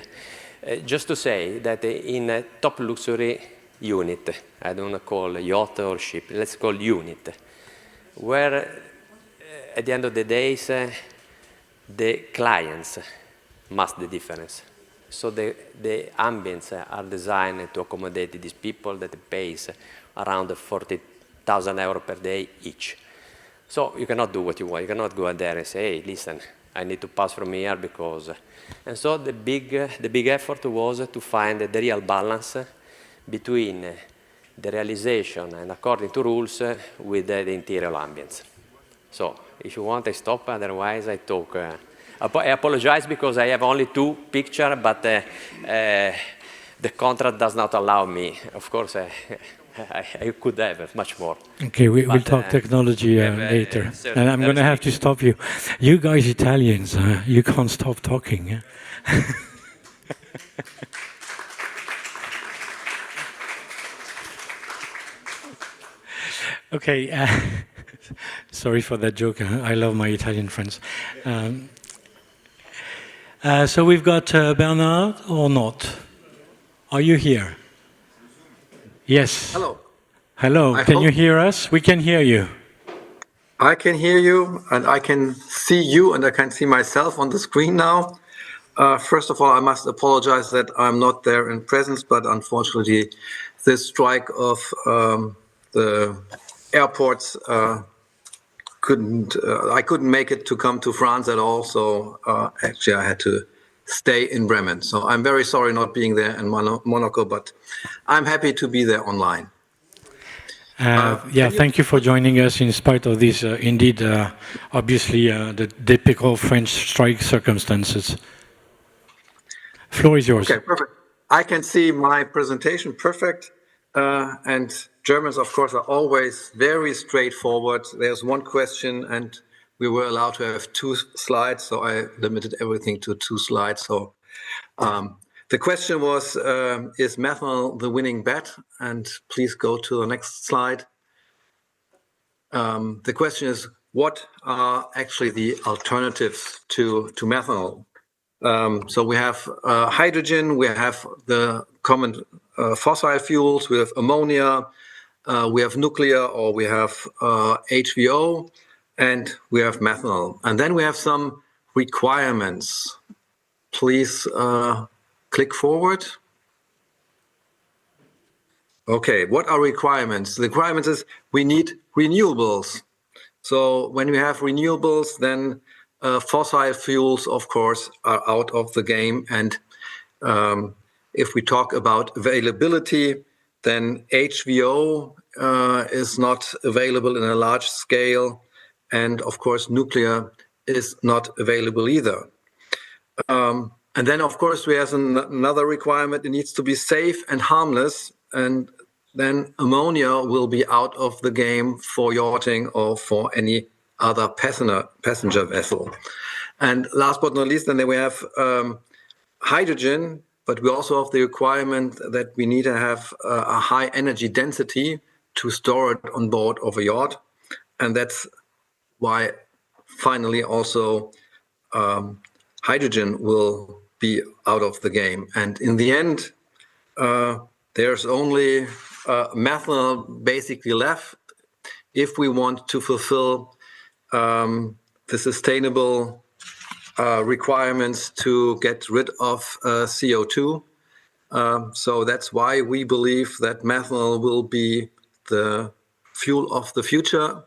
Just to say that in a top luxury unit, I don't want to call yacht or ship, let's call unit, where at the end of the day, the clients must the difference. So the ambience are designed to accommodate these people that pays around 40,000 € per day each. So you cannot do what you want. You cannot go out there and say, hey, listen, I need to pass from here because... And so the big effort was to find the real balance between the realization and according to rules with the interior ambience. So if you want, I stop, otherwise I talk. I apologize because I have only 2 pictures, but the contract does not allow me. Of course, I could have much more. Okay, we'll talk technology later. And I'm going to have to stop you. You guys Italians, you can't stop talking. Yeah? Okay, sorry for that joke. I love my Italian friends. So we've got Bernard or not? Are you here? Yes. Hello. Hello, can you hear us? We can hear you. I can hear you, and I can see you, and I can see myself on the screen now. First of all, I must apologize that I'm not there in presence, but unfortunately, this strike of the airports I couldn't make it to come to France at all, so actually I had to stay in Bremen. So I'm very sorry not being there in Monaco, but I'm happy to be there online. Thank you for joining us in spite of these, indeed, obviously, the typical French strike circumstances. Floor is yours. Okay, perfect. I can see my presentation perfect. And Germans, of course, are always very straightforward. There's one question, and we were allowed to have 2 slides, so I limited everything to 2 slides. So the question was, is methanol the winning bet? And please go to the next slide. The question is, what are actually the alternatives to methanol? So we have hydrogen, we have the common fossil fuels, we have ammonia, we have nuclear, or we have HVO, and we have methanol. And then we have some requirements. Please click forward. Okay, what are requirements? The requirements is we need renewables. So when we have renewables, then fossil fuels, of course, are out of the game. And if we talk about availability, then HVO is not available in a large scale. And of course, nuclear is not available either. And then, of course, we have another requirement. It needs to be safe and harmless. And then ammonia will be out of the game for yachting or for any other passenger vessel. And last but not least, then we have hydrogen, but we also have the requirement that we need to have a high energy density to store it on board of a yacht. And that's why finally also hydrogen will be out of the game. And in the end, there's only methanol basically left if we want to fulfill the sustainable requirements to get rid of CO2. So that's why we believe that methanol will be the fuel of the future.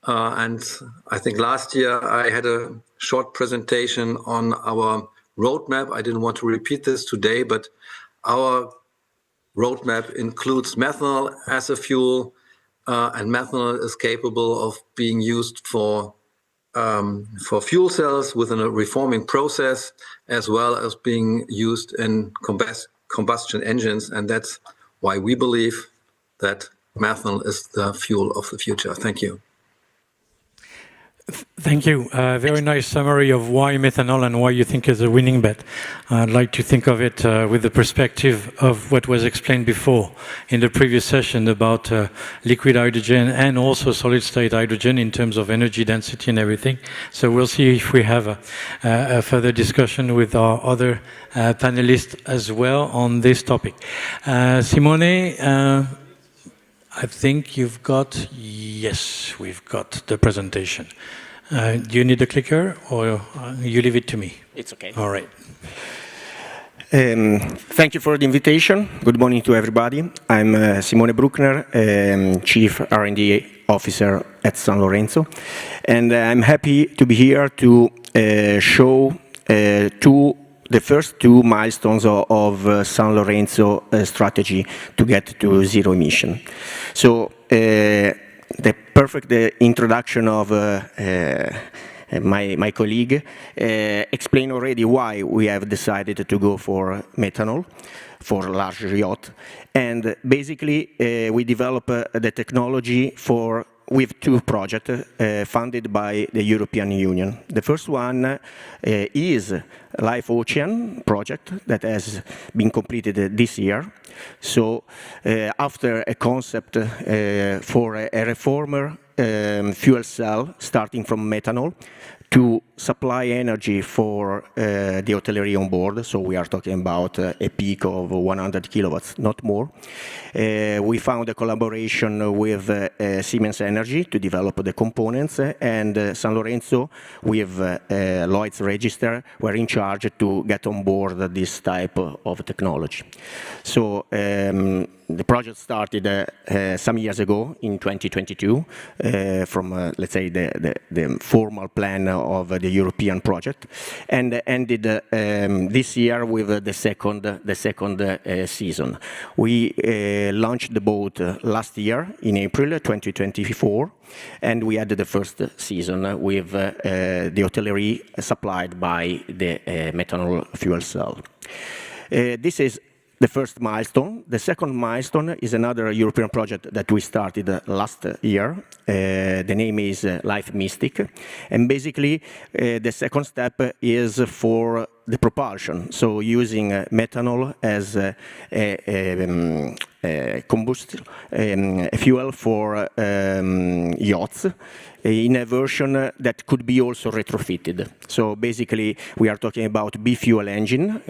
And I think last year I had a short presentation on our roadmap. I didn't want to repeat this today, but our roadmap includes methanol as a fuel, and methanol is capable of being used for fuel cells within a reforming process, as well as being used in combustion engines. And that's why we believe that methanol is the fuel of the future. Thank you. Thank you. Very nice summary of why methanol and why you think is a winning bet. I'd like to think of it with the perspective of what was explained before in the previous session about liquid hydrogen and also solid-state hydrogen in terms of energy density and everything. So we'll see if we have a further discussion with our other panelists as well on this topic. Simone, I think you've got, yes, we've got the presentation. Do you need a clicker or you leave it to me? It's okay. All right. Thank you for the invitation. Good morning to everybody. I'm Simone Bruckner, Chief R&D Officer at San Lorenzo. And I'm happy to be here to show the first 2 milestones of San Lorenzo strategy to get to zero emission. So the perfect introduction of my colleague explained already why we have decided to go for methanol for large yacht. And basically we develop the technology with 2 projects funded by the European Union. The first one is Life Ocean project that has been completed this year. So after a concept for a reformer fuel cell starting from methanol to supply energy for the hotelery on board, so we are talking about a peak of 100 kilowatts, not more. We found a collaboration with Siemens Energy to develop the components, and San Lorenzo with Lloyd's Register were in charge to get on board this type of technology. So the project started some years ago in 2022 from, let's say, the formal plan of the European project, and ended this year with the second season. We launched the boat last year in April 2024, and we had the first season with the hotelery supplied by the methanol fuel cell. This is the first milestone. The second milestone is another European project that we started last year. The name is Life Mystic. And basically, the second step is for the propulsion. So using methanol as a combustible fuel for yachts in a version that could be also retrofitted. So basically, we are talking about B-fuel engine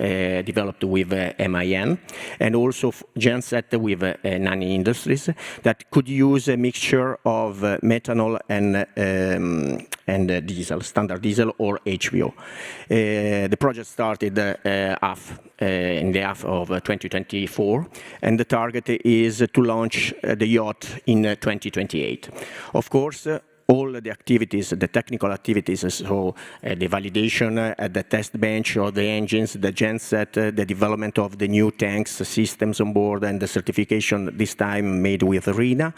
developed with MAN, and also genset with Nani Industries that could use a mixture of methanol and diesel, standard diesel or HVO. The project started in the half of 2024, and the target is to launch the yacht in 2028. Of course, all the activities, the technical activities, so the validation at the test bench of the engines, the genset, the development of the new tanks, systems on board, and the certification, this time made with RINA,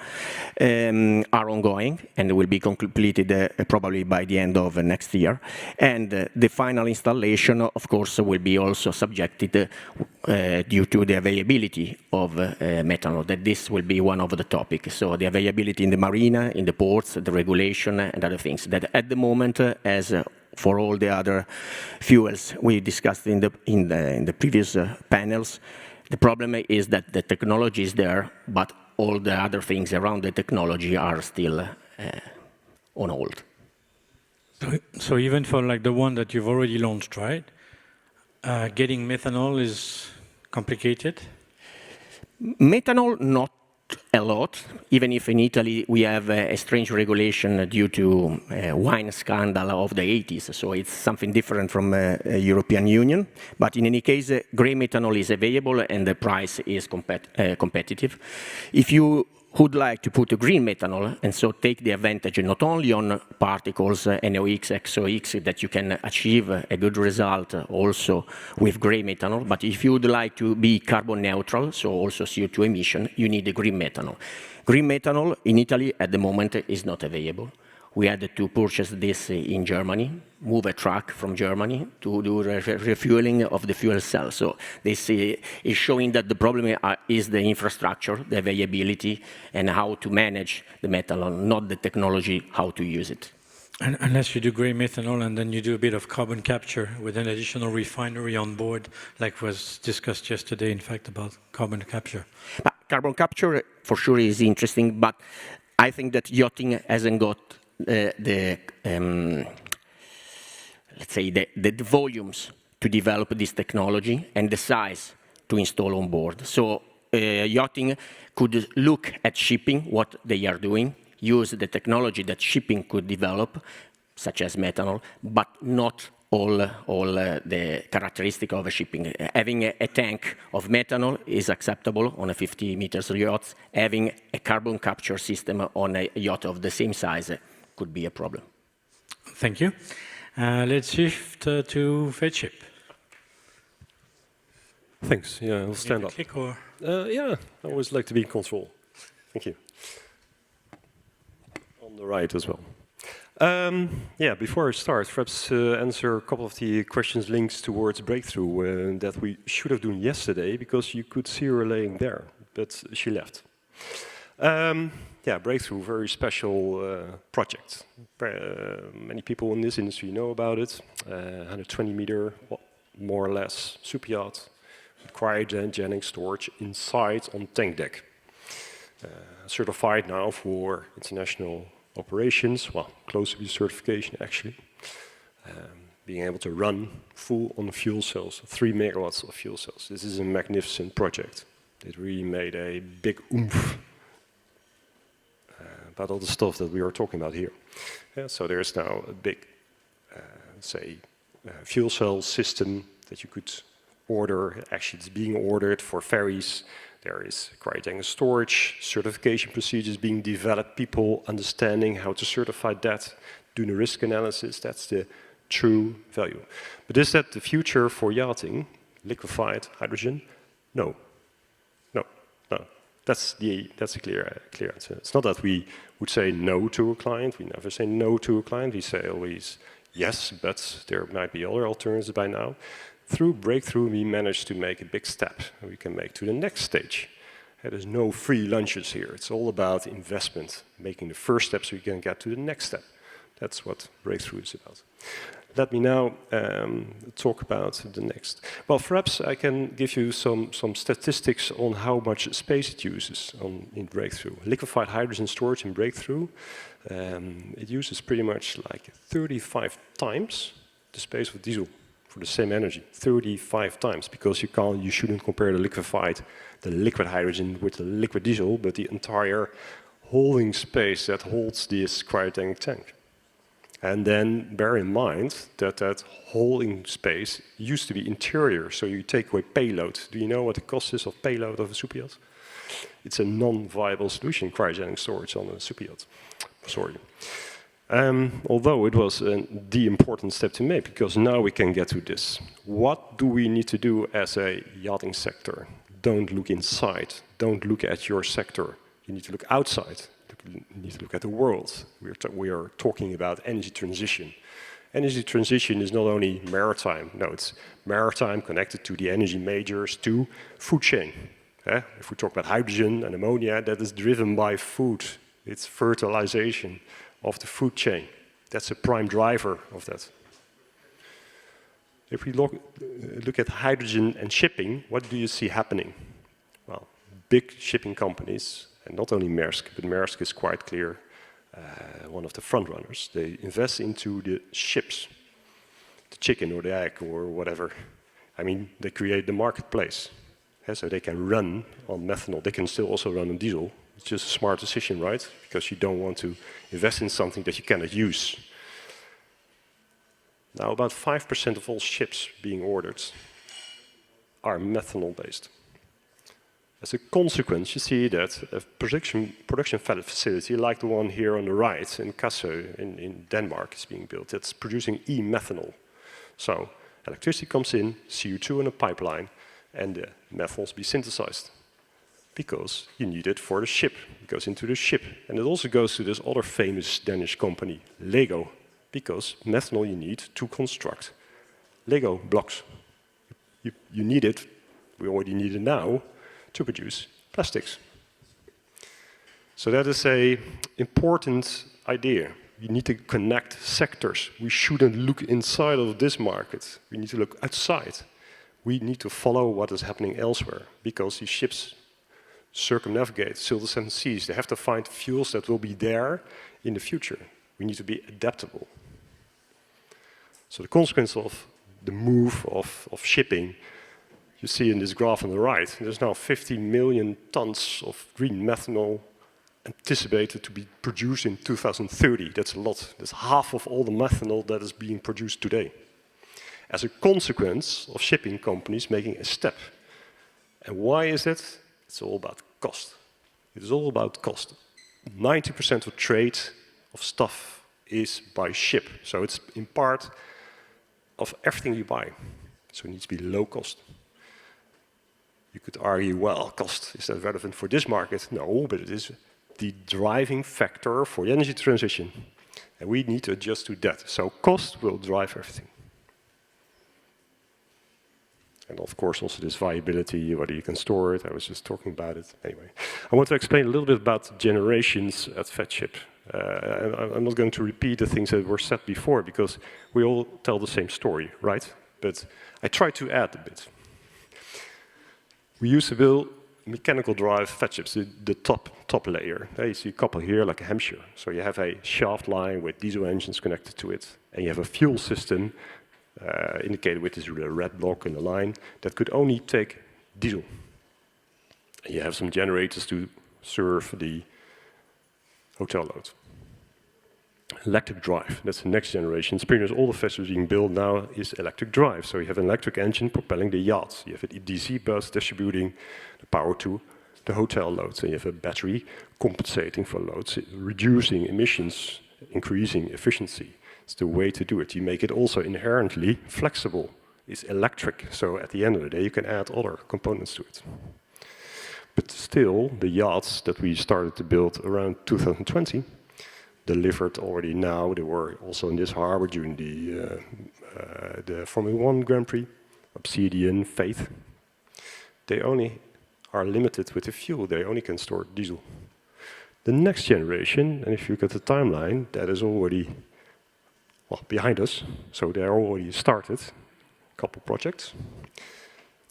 are ongoing and will be completed probably by the end of next year. And the final installation, of course, will be also subjected due to the availability of methanol, that this will be one of the topics. So the availability in the marina, in the ports, the regulation, and other things that at the moment, as for all the other fuels we discussed in the previous panels, the problem is that the technology is there, but all the other things around the technology are still on hold. So even for like the one that you've already launched, right? Getting methanol is complicated? Methanol, not a lot, even if in Italy we have a strange regulation due to wine scandal of the 80s, so it's something different from European Union. But in any case, grey methanol is available and the price is competitive. If you would like to put a green methanol, and so take the advantage not only on particles, NOx, XOx, that you can achieve a good result also with grey methanol, but if you would like to be carbon neutral, so also CO2 emission, you need a green methanol. Green methanol in Italy at the moment is not available. We had to purchase this in Germany, move a truck from Germany to do refueling of the fuel cell. So this is showing that the problem is the infrastructure, the availability, and how to manage the methanol, not the technology, how to use it. And unless you do grey methanol and then you do a bit of carbon capture with an additional refinery on board, like was discussed yesterday, in fact, about carbon capture. But carbon capture for sure is interesting, but I think that yachting hasn't got let's say the volumes to develop this technology and the size to install on board. So yachting could look at shipping, what they are doing, use the technology that shipping could develop, such as methanol, but not all the characteristic of a shipping. Having a tank of methanol is acceptable on a 50 meters yacht. Having a carbon capture system on a yacht of the same size could be a problem. Thank you. Let's shift to Fedship. Thanks. Yeah, I'll stand up. Click or? Yeah, I always like to be in control. Thank you. On the right as well. Yeah, before I start, perhaps answer a couple of the questions linked towards breakthrough that we should have done yesterday, because you could see her laying there, but she left. Yeah, breakthrough, very special project. Many people in this industry know about it. 120 meter, more or less, super yacht, with cryogenic storage inside on tank deck. Certified now for international operations, well, close to the certification actually. being able to run full on fuel cells, 3 megawatts of fuel cells. This is a magnificent project. It really made a big oomph about all the stuff that we are talking about here. Yeah, so there's now a big, fuel cell system that you could order. Actually, it's being ordered for ferries. There is cryogenic storage, certification procedures being developed, people understanding how to certify that, doing the risk analysis. That's the true value. But is that the future for yachting? Liquefied hydrogen? No. No, no. That's a clear answer. It's not that we would say no to a client. We never say no to a client. We say always yes, but there might be other alternatives by now. Through breakthrough, we managed to make a big step we can make to the next stage. There's no free lunches here. It's all about investment, making the first steps so we can get to the next step. That's what breakthrough is about. Let me now talk about the next. Well, perhaps I can give you some statistics on how much space it uses in breakthrough. Liquefied hydrogen storage in breakthrough, it uses pretty much like 35 times the space of diesel for the same energy, 35 times, because you shouldn't compare the liquid hydrogen with the liquid diesel, but the entire holding space that holds this cryogenic tank. And then bear in mind that that holding space used to be interior, so you take away payload. Do you know what the cost is of payload of a super yacht? It's a non-viable solution, cryogenic storage on a super yacht. Sorry. Although it was the important step to make, because now we can get to this. What do we need to do as a yachting sector? Don't look inside. Don't look at your sector. You need to look outside. You need to look at the world. We are talking about energy transition. Energy transition is not only maritime. No, it's maritime connected to the energy majors, to food chain. If we talk about hydrogen and ammonia, that is driven by food. It's fertilization of the food chain. That's a prime driver of that. If we look at hydrogen and shipping, what do you see happening? Well, big shipping companies, and not only Maersk, but Maersk is quite clear, one of the front runners. They invest into the ships, the chicken or the egg or whatever. I mean, they create the marketplace. So they can run on methanol. They can still also run on diesel. It's just a smart decision, right? Because you don't want to invest in something that you cannot use. Now, about 5% of all ships being ordered are methanol-based. As a consequence, you see that a production facility like the one here on the right in Kassø in Denmark is being built. It's producing e-methanol. So electricity comes in, CO2 in a pipeline, and the methanols be synthesized. Because you need it for the ship. It goes into the ship. And it also goes to this other famous Danish company, Lego, because methanol you need to construct Lego blocks. You need it, we already need it now, to produce plastics. So that is an important idea. We need to connect sectors. We shouldn't look inside of this market. We need to look outside. We need to follow what is happening elsewhere, because these ships circumnavigate, sail the seven seas. They have to find fuels that will be there in the future. We need to be adaptable. So the consequence of the move of shipping, you see in this graph on the right, there's now 50 million tons of green methanol anticipated to be produced in 2030. That's a lot. That's half of all the methanol that is being produced today. As a consequence of shipping companies making a step. And why is it? It's all about cost. It is all about cost. 90% of trade of stuff is by ship. So it's in part of everything you buy. So it needs to be low cost. You could argue, well, cost, is that relevant for this market? No, but it is the driving factor for the energy transition. And we need to adjust to that. So cost will drive everything. And of course, also this viability, whether you can store it. I was just talking about it. Anyway, I want to explain a little bit about generations at FedShip. I'm not going to repeat the things that were said before, because we all tell the same story, right? But I try to add a bit. We used to build mechanical drive fat ships, the top layer. You see a couple here, like a Hampshire. So you have a shaft line with diesel engines connected to it, and you have a fuel system indicated with this red block in the line that could only take diesel. And you have some generators to serve the hotel load. Electric drive, that's the next generation. Pretty much all the vessels being built now is electric drive. So you have an electric engine propelling the yachts. You have a DC bus distributing the power to the hotel loads. And you have a battery compensating for loads, reducing emissions, increasing efficiency. It's the way to do it. You make it also inherently flexible. It's electric, so at the end of the day you can add other components to it. But still, the yachts that we started to build around 2020 delivered already now. They were also in this harbor during the Formula 1 Grand Prix, Obsidian, Faith. They only are limited with the fuel. They only can store diesel. The next generation, and if you look at the timeline, that is already behind us. So they are already started, a couple projects.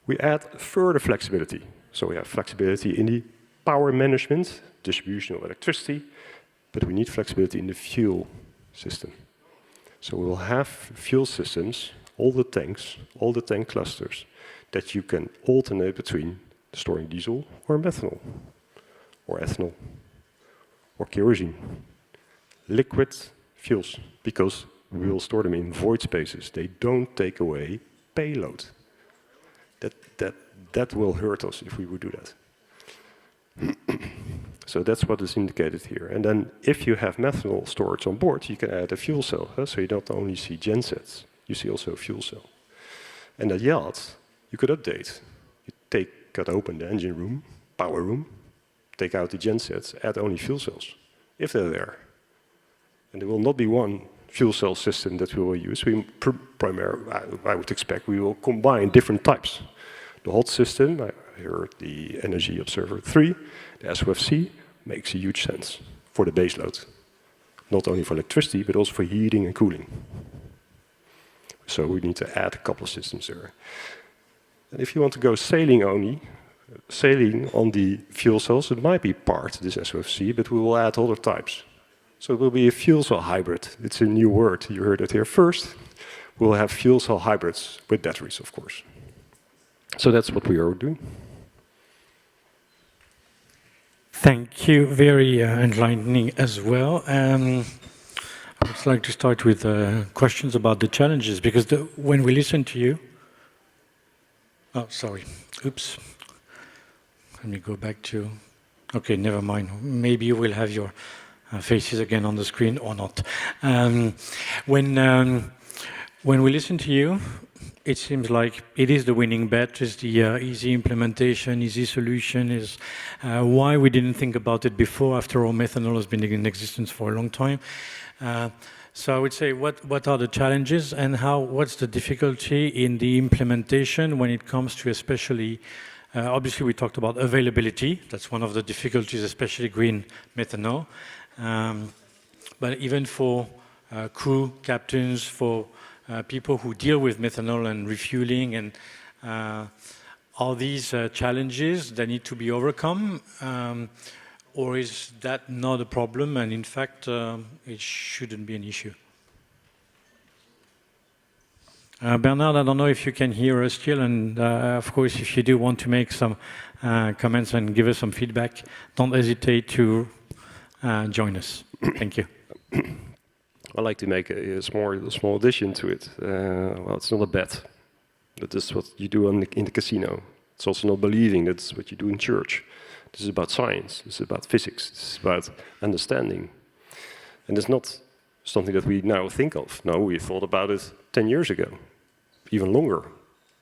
We add further flexibility. So we have flexibility in the power management, distribution of electricity, but we need flexibility in the fuel system. So we will have fuel systems, all the tanks, all the tank clusters, that you can alternate between storing diesel or methanol, or ethanol, or kerosene. Liquid fuels, because we will store them in void spaces. They don't take away payload. That will hurt us if we would do that. So that's what is indicated here. And then if you have methanol storage on board, you can add a fuel cell. So you don't only see gensets, you see also a fuel cell. And that yacht, you could update. You cut open the engine room, power room, take out the gensets, add only fuel cells, if they're there. And there will not be one fuel cell system that we will use. I would expect we will combine different types. The hot system, I heard the Energy Observer 3, the SOFC, makes a huge sense for the base load. Not only for electricity, but also for heating and cooling. So we need to add a couple of systems there. And if you want to go sailing only, sailing on the fuel cells, it might be part of this SOFC, but we will add other types. So it will be a fuel cell hybrid. It's a new word, you heard it here first. We'll have fuel cell hybrids with batteries, of course. So that's what we are doing. Thank you, very enlightening as well. I would like to start with questions about the challenges, because when we listen to you, oh, sorry, oops. Let me go back to, okay, never mind. Maybe you will have your faces again on the screen or not. When we listen to you, it seems like it is the winning bet, is the easy implementation, easy solution, is why we didn't think about it before. After all, methanol has been in existence for a long time. So I would say, what are the challenges, and what's the difficulty in the implementation when it comes to especially, obviously we talked about availability, that's one of the difficulties, especially green methanol. But even for crew, captains, for people who deal with methanol and refueling, and all these challenges that need to be overcome, or is that not a problem, and in fact it shouldn't be an issue? Bernard, I don't know if you can hear us still, and of course if you do want to make some comments and give us some feedback, don't hesitate to join us. Thank you. I'd like to make a small addition to it. Well, it's not a bet. That is what you do in the casino. It's also not believing. That's what you do in church. This is about science. This is about physics. This is about understanding. And it's not something that we now think of. No, we thought about it 10 years ago, even longer.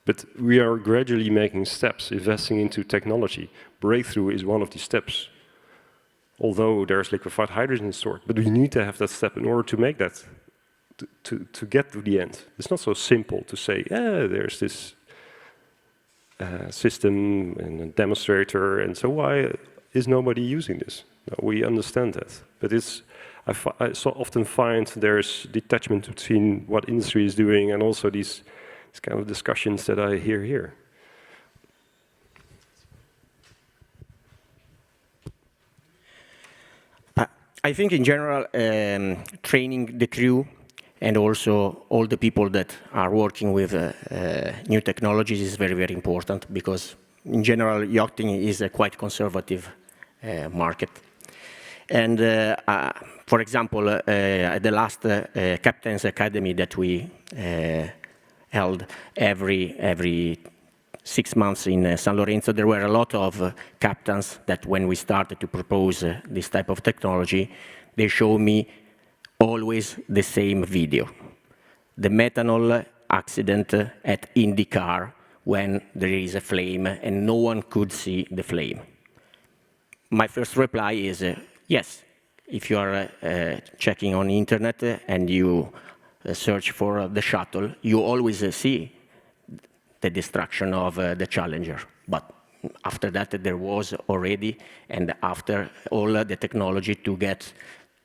But we are gradually making steps, investing into technology. Breakthrough is one of these steps. Although there's liquefied hydrogen stored, but we need to have that step in order to make that, to get to the end. It's not so simple to say, yeah, there's this system and a demonstrator, and so why is nobody using this? No, we understand that, but I so often find there's detachment between what industry is doing and also these kind of discussions that I hear here. I think in general, training the crew and also all the people that are working with new technologies is very, very important, because in general, yachting is a quite conservative market. And for example, at the last Captain's Academy that we held every 6 months in San Lorenzo, there were a lot of captains that when we started to propose this type of technology, they showed me always the same video. The methanol accident at IndyCar when there is a flame and no one could see the flame. My first reply is, yes, if you are checking on the internet and you search for the shuttle, you always see the destruction of the Challenger. But after that, there was already, and after all the technology to get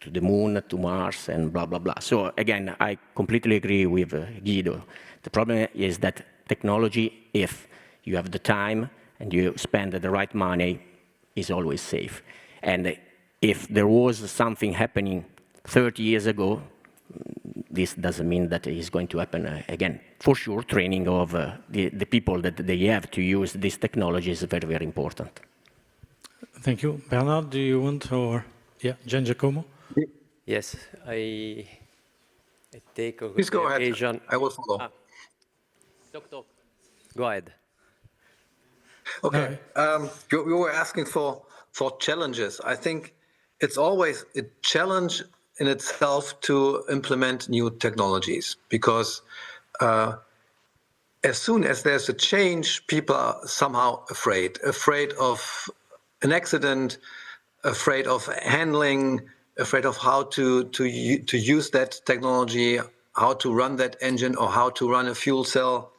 to the moon, to Mars, and blah, blah, blah. So again, I completely agree with Guido. The problem is that technology, if you have the time and you spend the right money, is always safe. And if there was something happening 30 years ago, this doesn't mean that it is going to happen again. For sure, training of the people that they have to use this technology is very, very important. Thank you. Bernard, do you want, or, yeah, Gian Giacomo? Yes, I take a Please go ahead. occasion. I will follow. Talk. Go ahead. Okay. You were asking for challenges. I think it's always a challenge in itself to implement new technologies, because as soon as there's a change, people are somehow afraid of an accident, afraid of handling, afraid of how to use that technology, how to run that engine, or how to run a fuel cell.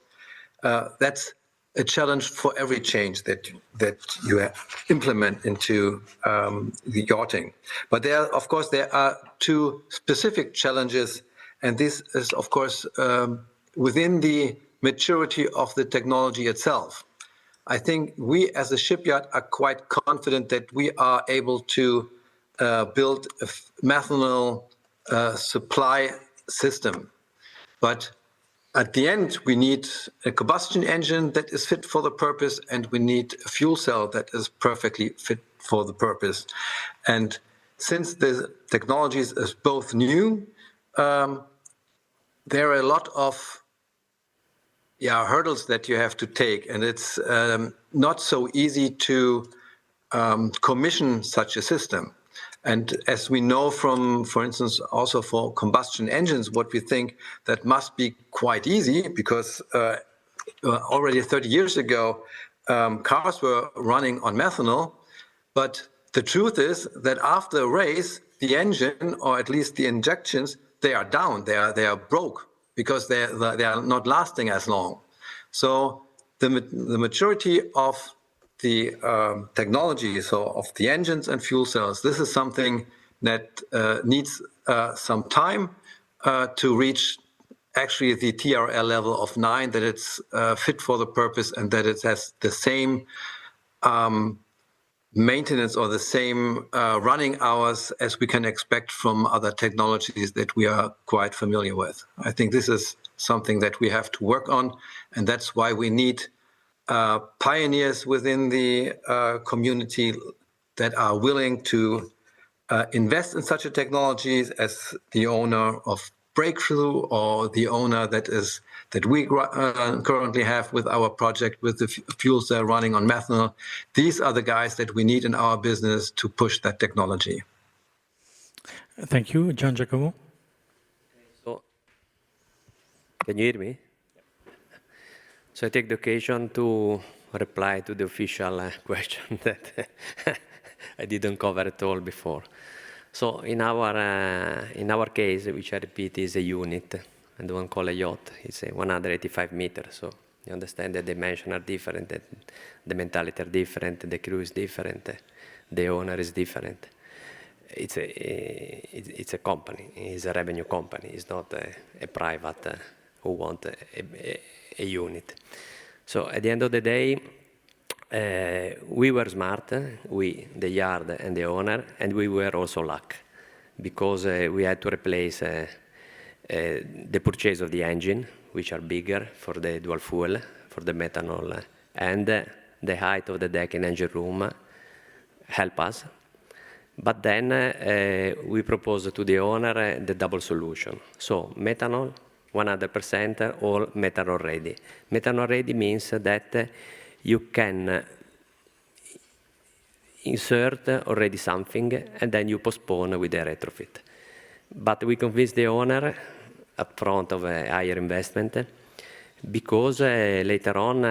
That's a challenge for every change that you implement into the yachting. But of course, there are two specific challenges, and this is, of course, within the maturity of the technology itself. I think we, as a shipyard, are quite confident that we are able to build a methanol supply system. But at the end, we need a combustion engine that is fit for the purpose, and we need a fuel cell that is perfectly fit for the purpose. And since the technologies is both new, there are a lot of hurdles that you have to take, and it's not so easy to commission such a system. And as we know from, for instance, also for combustion engines, what we think that must be quite easy, because already 30 years ago, cars were running on methanol. But the truth is that after a race, the engine, or at least the injections, they are down, they are broke, because they are not lasting as long. So the maturity of the technology, so of the engines and fuel cells, this is something that needs some time to reach actually the TRL level of 9, that it's fit for the purpose and that it has the same maintenance or the same running hours as we can expect from other technologies that we are quite familiar with. I think this is something that we have to work on, and that's why we need pioneers within the community that are willing to invest in such a technology, as the owner of Breakthrough, or the owner that we currently have with our project with the fuel cell running on methanol. These are the guys that we need in our business to push that technology. Thank you. Gian Giacomo? So, can you hear me? So I take the occasion to reply to the official question that I didn't cover at all before. So in our case, which I repeat is a unit, and don't call a yacht, it's a 185 meters. So you understand the dimensions are different, the mentality are different, the crew is different, the owner is different. It's a company, it's a revenue company, it's not a private who want a unit. So at the end of the day, we were smart, we, the yard and the owner, and we were also lucky. because we had to replace the purchase of the engine, which are bigger for the dual fuel, for the methanol, and the height of the deck and engine room help us. But then we proposed to the owner the double solution. So methanol, 100% or methanol ready. Methanol ready means that you can insert already something and then you postpone with the retrofit. But we convinced the owner up front of a higher investment because later on,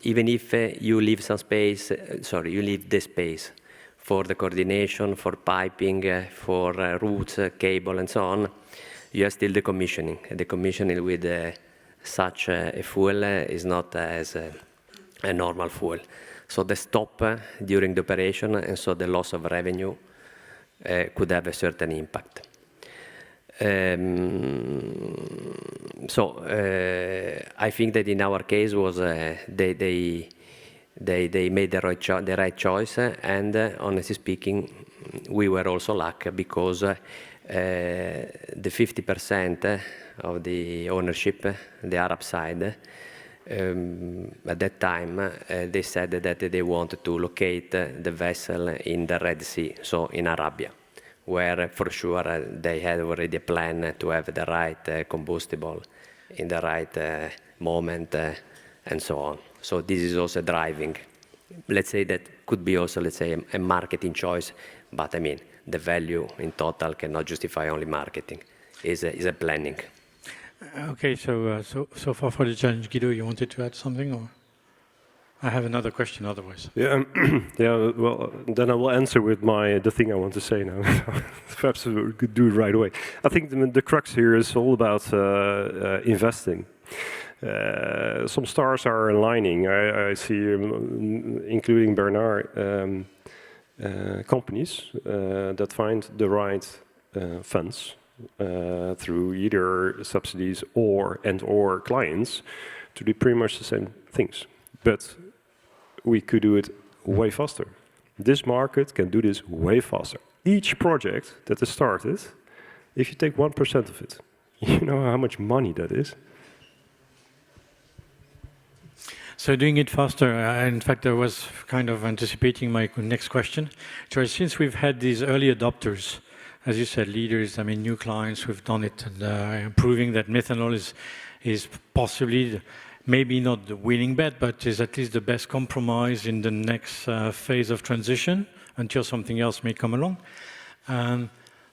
even if you leave some space, you leave the space for the coordination, for piping, for routes, cable, and so on, you have still the commissioning. The commissioning with such a fuel is not as a normal fuel. So the stop during the operation, and so the loss of revenue could have a certain impact. I think that in our case was they made the right choice, and honestly speaking, we were also lucky because the 50% of the ownership, the Arab side, at that time they said that they wanted to locate the vessel in the Red Sea, so in Arabia, where for sure they had already a plan to have the right combustible in the right moment and so on. So this is also driving. Let's say that could be also, let's say, a marketing choice, but I mean, the value in total cannot justify only marketing. Is a planning. Okay, so far for the challenge, Guido, you wanted to add something, or I have another question otherwise. Yeah, yeah. Well, then I will answer with the thing I want to say now. Perhaps we could do it right away. I think the crux here is all about investing. Some stars are aligning. I see, including Bernard, companies that find the right funds through either subsidies or clients to do pretty much the same things. But we could do it way faster. This market can do this way faster. Each project that is started, if you take 1% of it, you know how much money that is. So doing it faster, in fact, I was kind of anticipating my next question. So since we've had these early adopters, as you said, leaders, I mean, new clients who've done it, and proving that methanol is possibly, maybe not the winning bet, but is at least the best compromise in the next phase of transition until something else may come along.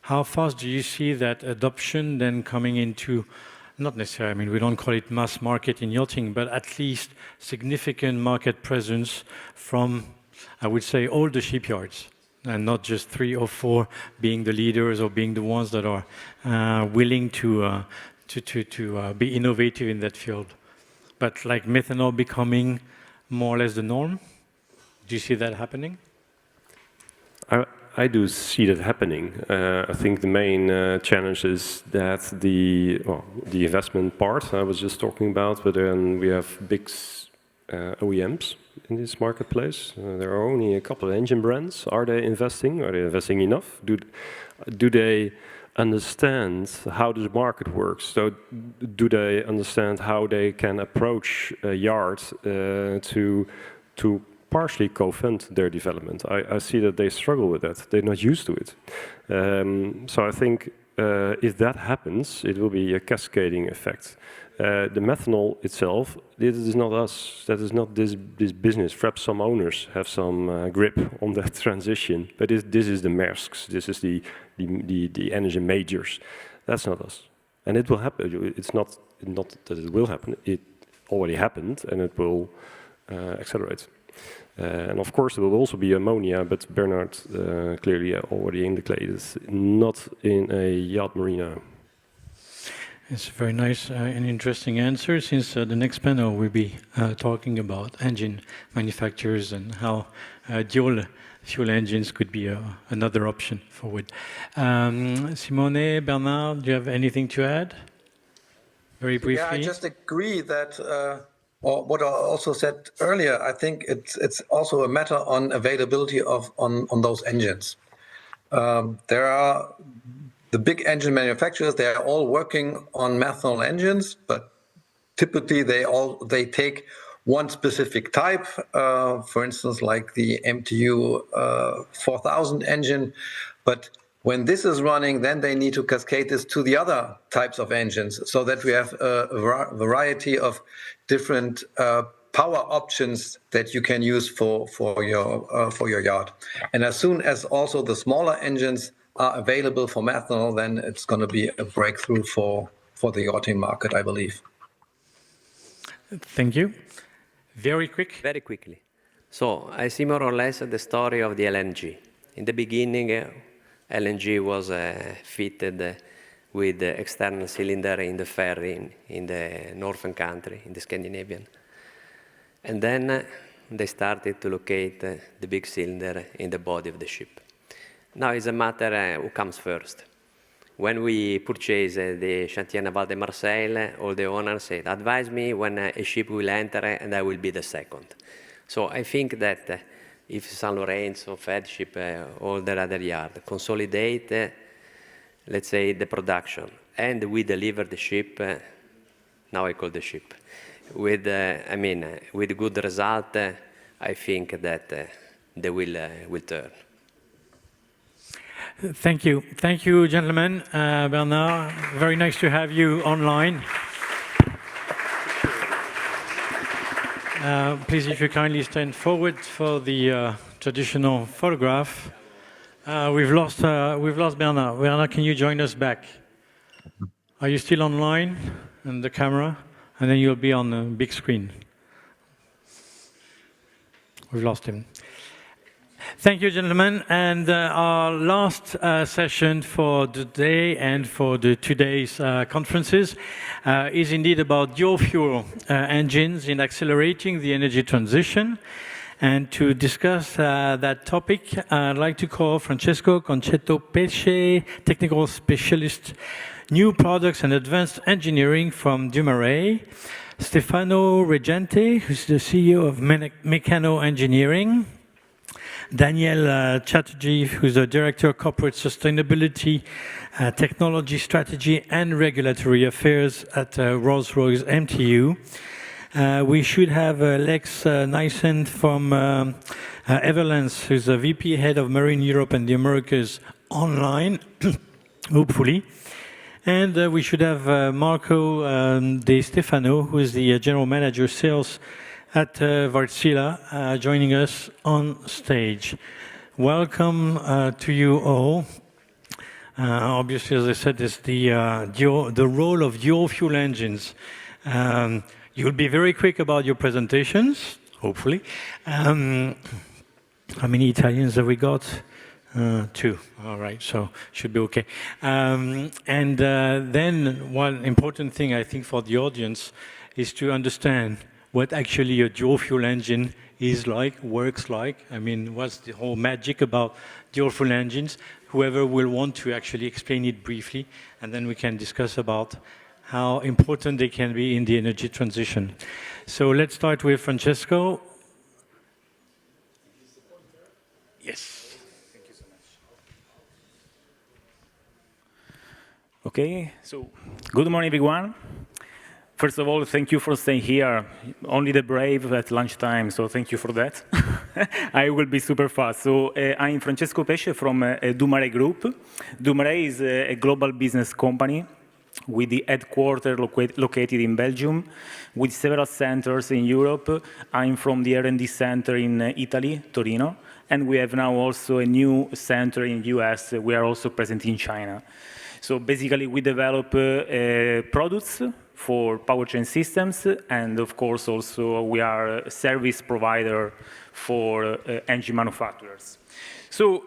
How fast do you see that adoption then coming into, not necessarily, I mean, we don't call it mass market in yachting, but at least significant market presence from, I would say, all the shipyards, and not just 3 or 4 being the leaders or being the ones that are willing to be innovative in that field. But like methanol becoming more or less the norm? Do you see that happening? I do see that happening. I think the main challenge is that the investment part I was just talking about, but then we have big OEMs in this marketplace. There are only a couple of engine brands. Are they investing? Are they investing enough? Do they understand how the market works? So do they understand how they can approach a yard to partially co-fund their development? I see that they struggle with that. They're not used to it. So I think if that happens, it will be a cascading effect. The methanol itself, this is not us. That is not this business. Perhaps some owners have some grip on that transition, but this is the Maersks. This is the energy majors. That's not us, and it will happen. It's not that it will happen. It already happened, and it will accelerate. And of course, there will also be ammonia, but Bernard clearly already indicated not in a yacht marina. It's a very nice and interesting answer, since the next panel will be talking about engine manufacturers and how dual fuel engines could be another option forward. Simone, Bernard, do you have anything to add? Very briefly. Yeah, I just agree that, or what I also said earlier, I think it's also a matter on availability on those engines. There are the big engine manufacturers, they are all working on methanol engines, but typically they take one specific type, for instance, like the MTU 4000 engine. But when this is running, then they need to cascade this to the other types of engines so that we have a variety of different power options that you can use for your yacht. And as soon as also the smaller engines are available for methanol, then it's going to be a breakthrough for the yachting market, I believe. Thank you. Very quick. Very quickly. So I see more or less the story of the LNG. In the beginning, LNG was fitted with the external cylinder in the ferry in the northern country, in the Scandinavian. And then they started to locate the big cylinder in the body of the ship. Now it's a matter who comes first. When we purchased the Chantier Naval de Marseille, all the owners said, advise me when a ship will enter and I will be the second. So I think that if San Lorenzo, Fed ship, all the other yards consolidate, let's say, the production, and we deliver the ship, now I call the ship, with good result, I think that they will turn. Thank you. Thank you, gentlemen. Bernard, very nice to have you online. Please, if you kindly stand forward for the traditional photograph. We've lost Bernard. Bernard, can you join us back? Are you still online on the camera? And then you'll be on the big screen. We've lost him. Thank you, gentlemen. And our last session for today and for today's conferences is indeed about dual fuel engines in accelerating the energy transition. And to discuss that topic, I'd like to call Francesco Concetto Pesce, technical specialist, new products and advanced engineering from Dumaret, Stefano Regente, who's the CEO of Mecano Engineering, Daniel Chatterjee, who's the Director of Corporate Sustainability, Technology Strategy and Regulatory Affairs at Rolls-Royce MTU. We should have Lex Nyssen from Everlance, who's the VP Head of Marine Europe and the Americas online, hopefully. And we should have Marco De Stefano, who is the General Manager Sales at Wärtsilä, joining us on stage. Welcome to you all. Obviously, as I said, it's the role of dual fuel engines. You'll be very quick about your presentations, hopefully. How many Italians have we got? 2. All right, so should be okay. Then one important thing, I think, for the audience is to understand what actually a dual fuel engine is like, works like. I mean, what's the whole magic about dual fuel engines? Whoever will want to actually explain it briefly, and then we can discuss about how important they can be in the energy transition. So let's start with Francesco. Yes. Thank you so much. Okay, so good morning, everyone. First of all, thank you for staying here. Only the brave at lunchtime, so thank you for that. I will be super fast. So I'm Francesco Pesce from Dumaret Group. Dumaret is a global business company with the headquarters located in Belgium, with several centers in Europe. I'm from the R&D center in Italy, Torino, and we have now also a new center in US. We are also present in China. So basically, we develop products for powertrain systems, and of course, also we are a service provider for engine manufacturers. So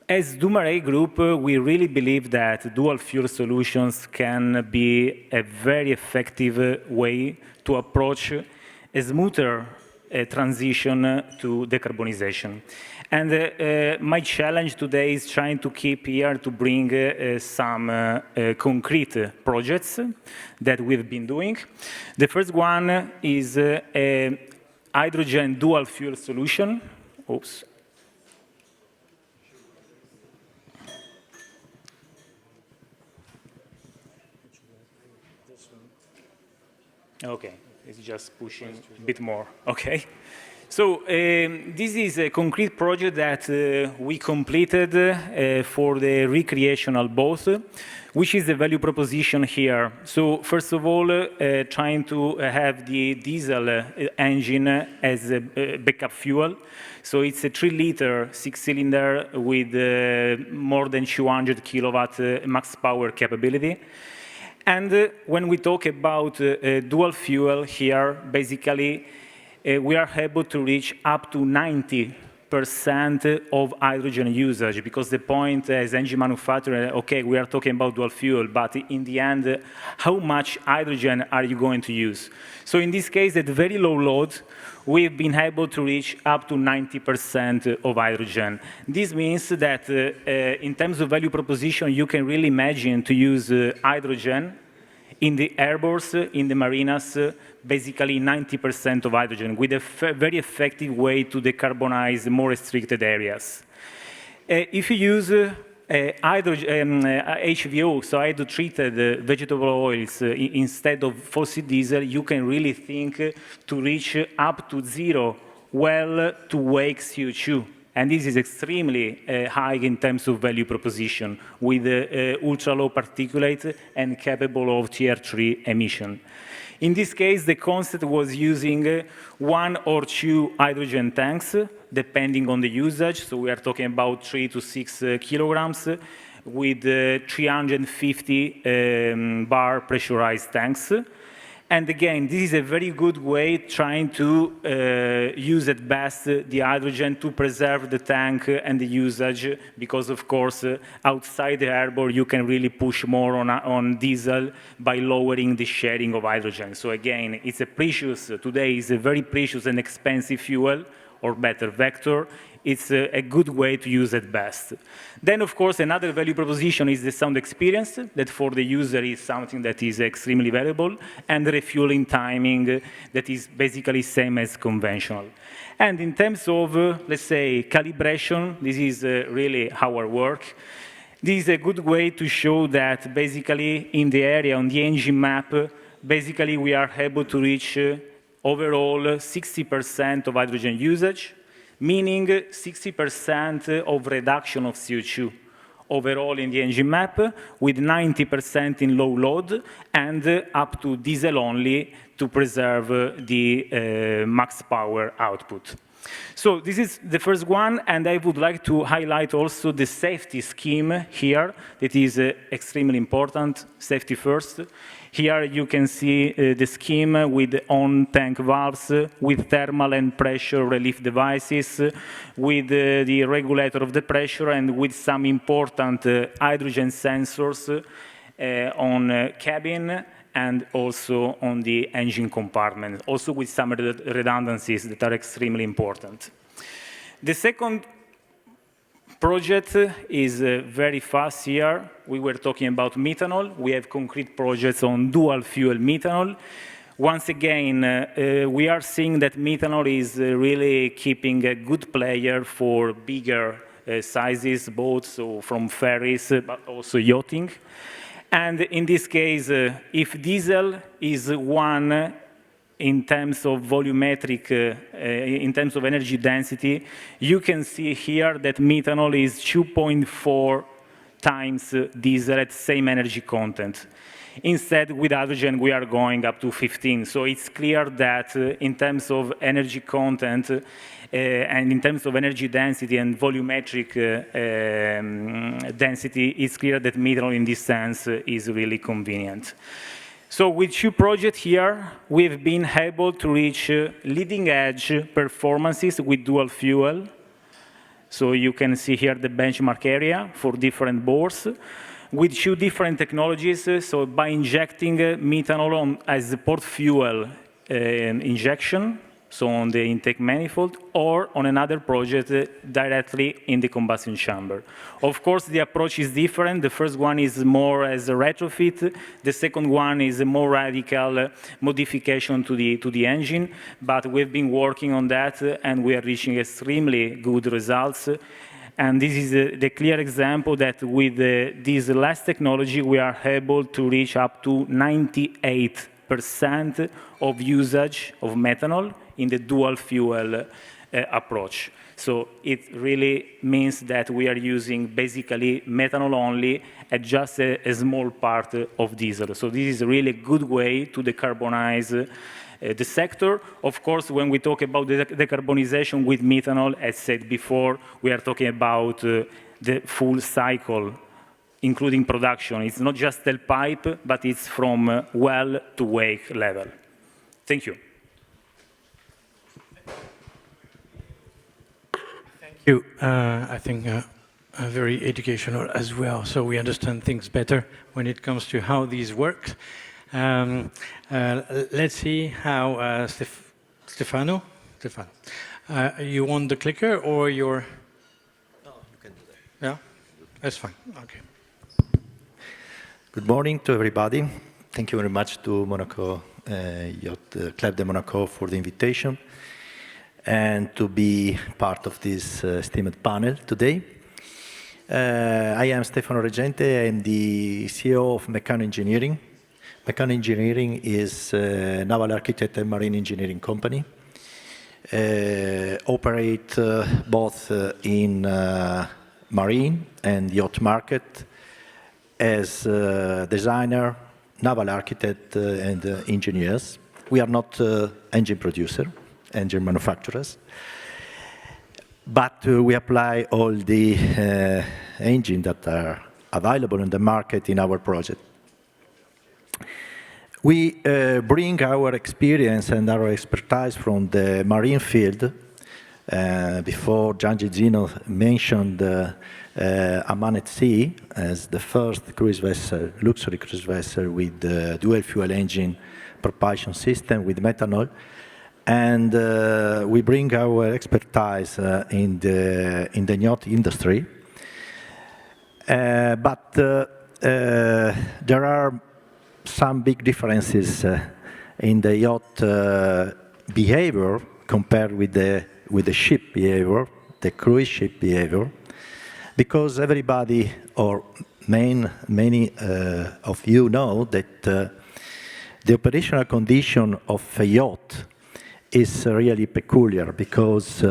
as Dumaret Group, we really believe that dual fuel solutions can be a very effective way to approach a smoother transition to decarbonization. And my challenge today is trying to keep here to bring some concrete projects that we've been doing. The first one is a hydrogen dual fuel solution. Oops. Okay, it's just pushing a bit more. Okay. So this is a concrete project that we completed for the recreational boat, which is the value proposition here. So first of all, trying to have the diesel engine as a backup fuel. So it's a 3-liter 6-cylinder with more than 200 kilowatt max power capability. And when we talk about dual fuel here, basically, we are able to reach up to 90% of hydrogen usage, because the point as engine manufacturer, okay, we are talking about dual fuel, but in the end, how much hydrogen are you going to use? So in this case, at very low load, we've been able to reach up to 90% of hydrogen. This means that in terms of value proposition, you can really imagine to use hydrogen in the airports, in the marinas, basically 90% of hydrogen, with a very effective way to decarbonize more restricted areas. If you use HVO, so hydrotreated vegetable oils, instead of fossil diesel, you can really think to reach up to 0 well-to-wake CO2. And this is extremely high in terms of value proposition, with ultra-low particulate and capable of Tier 3 emission. In this case, the concept was using 1 or 2 hydrogen tanks, depending on the usage. So we are talking about 3 to 6 kilograms, with 350 bar pressurized tanks. And again, this is a very good way trying to use at best the hydrogen to preserve the tank and the usage, because of course, outside the airport, you can really push more on diesel by lowering the sharing of hydrogen. So again, it's a precious, today is a very precious and expensive fuel, or better, vector. It's a good way to use at best. Then, of course, another value proposition is the sound experience, that for the user is something that is extremely valuable, and the refueling timing that is basically same as conventional. And in terms of, let's say, calibration, this is really our work. This is a good way to show that basically in the area, on the engine map, basically we are able to reach overall 60% of hydrogen usage, meaning 60% of reduction of CO2 overall in the engine map, with 90% in low load, and up to diesel only to preserve the max power output. So this is the first one, and I would like to highlight also the safety scheme here, that is extremely important, safety first. Here you can see the scheme with on-tank valves, with thermal and pressure relief devices, with the regulator of the pressure, and with some important hydrogen sensors on cabin and also on the engine compartment, also with some redundancies that are extremely important. The second project is very fast here. We were talking about methanol. We have concrete projects on dual fuel methanol. Once again, we are seeing that methanol is really keeping a good player for bigger sizes, boats, so from ferries, but also yachting. And in this case, if diesel is 1 in terms of volumetric, in terms of energy density, you can see here that methanol is 2.4 times diesel at same energy content. Instead, with hydrogen, we are going up to 15. So it's clear that in terms of energy content and in terms of energy density and volumetric density, it's clear that methanol in this sense is really convenient. So with 2 projects here, we've been able to reach leading-edge performances with dual fuel. So you can see here the benchmark area for different bores, with 2 different technologies. So by injecting methanol as the port fuel injection, so on the intake manifold, or on another project directly in the combustion chamber. Of course, the approach is different. The first one is more as a retrofit. The second one is a more radical modification to the engine. But we've been working on that, and we are reaching extremely good results. And this is the clear example that with this last technology, we are able to reach up to 98 25% of usage of methanol in the dual fuel approach. So it really means that we are using basically methanol only at just a small part of diesel. So this is a really good way to decarbonize the sector. Of course, when we talk about the decarbonization with methanol, as said before, we are talking about the full cycle, including production. It's not just tailpipe, but it's from well to wake level. Thank you. Thank you. I think very educational as well, so we understand things better when it comes to how these work. Let's see how Stefano, you want the clicker or your? No, you can do that. Yeah, that's fine. Okay. Good morning to everybody. Thank you very much to Monaco Yacht Club de Monaco for the invitation and to be part of this esteemed panel today. I am Stefano Reggente. I am the CEO of Mechano Engineering. Mechano Engineering is a naval architect and marine engineering company. Operate both in marine and yacht market as designer, naval architect, and engineers. We are not engine producer, engine manufacturers, but we apply all the engines that are available in the market in our project. We bring our experience and our expertise from the marine field. Before Gianni Zino mentioned Aman at Sea as the first cruise vessel, luxury cruise vessel with dual fuel engine propulsion system with methanol. And we bring our expertise in the yacht industry. But there are some big differences in the yacht behavior compared with the ship behavior, the cruise ship behavior, because everybody or many of you know that the operational condition of a yacht is really peculiar because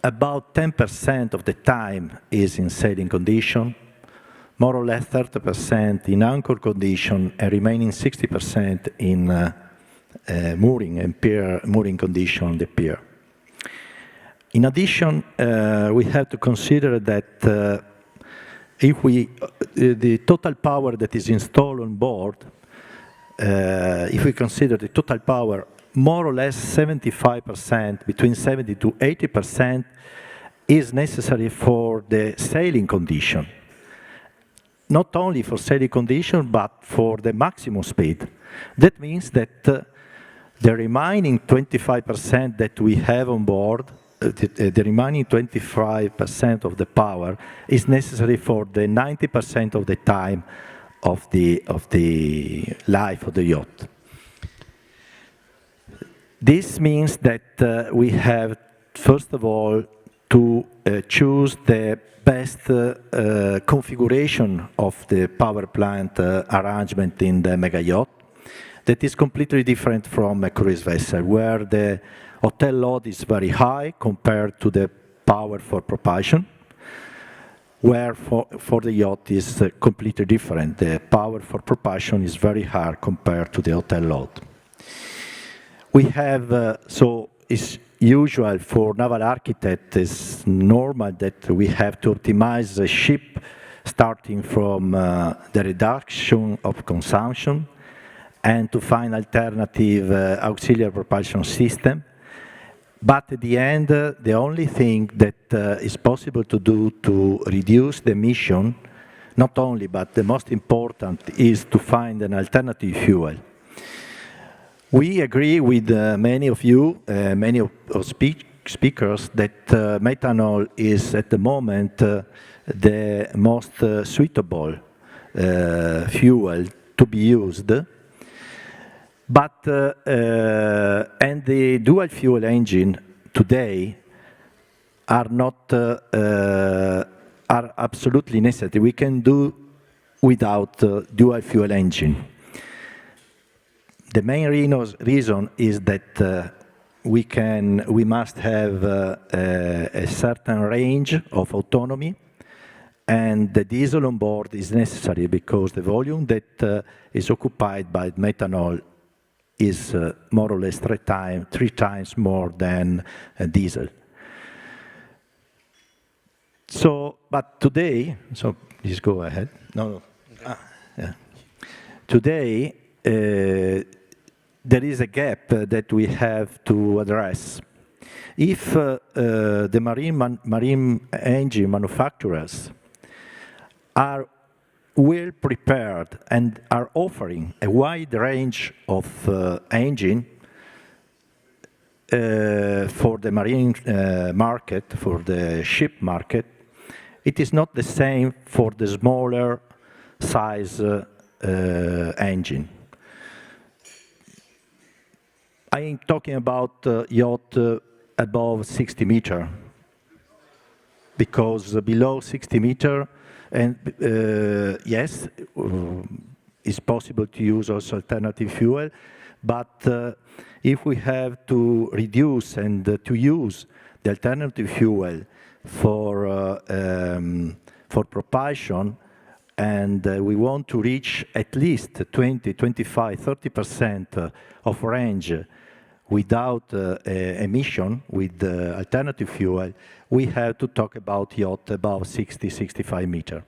about 10% of the time is in sailing condition, more or less 30% in anchor condition, and remaining 60% in mooring and pier mooring condition on the pier. In addition, we have to consider that if the total power that is installed on board, if we consider the total power, more or less 75%, between 70 to 80% is necessary for the sailing condition. Not only for sailing condition, but for the maximum speed. That means that the remaining 25% that we have on board, the remaining 25% of the power is necessary for the 90% of the time of the life of the yacht. This means that we have, first of all, to choose the best configuration of the power plant arrangement in the mega yacht that is completely different from a cruise vessel, where the hotel load is very high compared to the power for propulsion, where for the yacht is completely different. The power for propulsion is very high compared to the hotel load. We have, so it's usual for naval architect, it's normal that we have to optimize the ship starting from the reduction of consumption and to find alternative auxiliary propulsion system. But at the end, the only thing that is possible to do to reduce the emission, not only, but the most important, is to find an alternative fuel. We agree with many of you, many of speakers, that methanol is at the moment the most suitable fuel to be used. But, and the dual fuel engine today are not, are absolutely necessary. We can do without dual fuel engine. The main reason is that we must have a certain range of autonomy, and the diesel on board is necessary because the volume that is occupied by methanol is more or less three times more than diesel. So, but today, so please go ahead. No. Yeah. Today, there is a gap that we have to address. If the marine engine manufacturers are well prepared and are offering a wide range of engine for the marine market, for the ship market, it is not the same for the smaller size engine. I am talking about yacht above 60 meter, because below 60 meter, and yes, it's possible to use also alternative fuel, but if we have to reduce and to use the alternative fuel for propulsion, and we want to reach at least 20, 25, 30% of range without emission with alternative fuel, we have to talk about yacht above 60, 65 meter.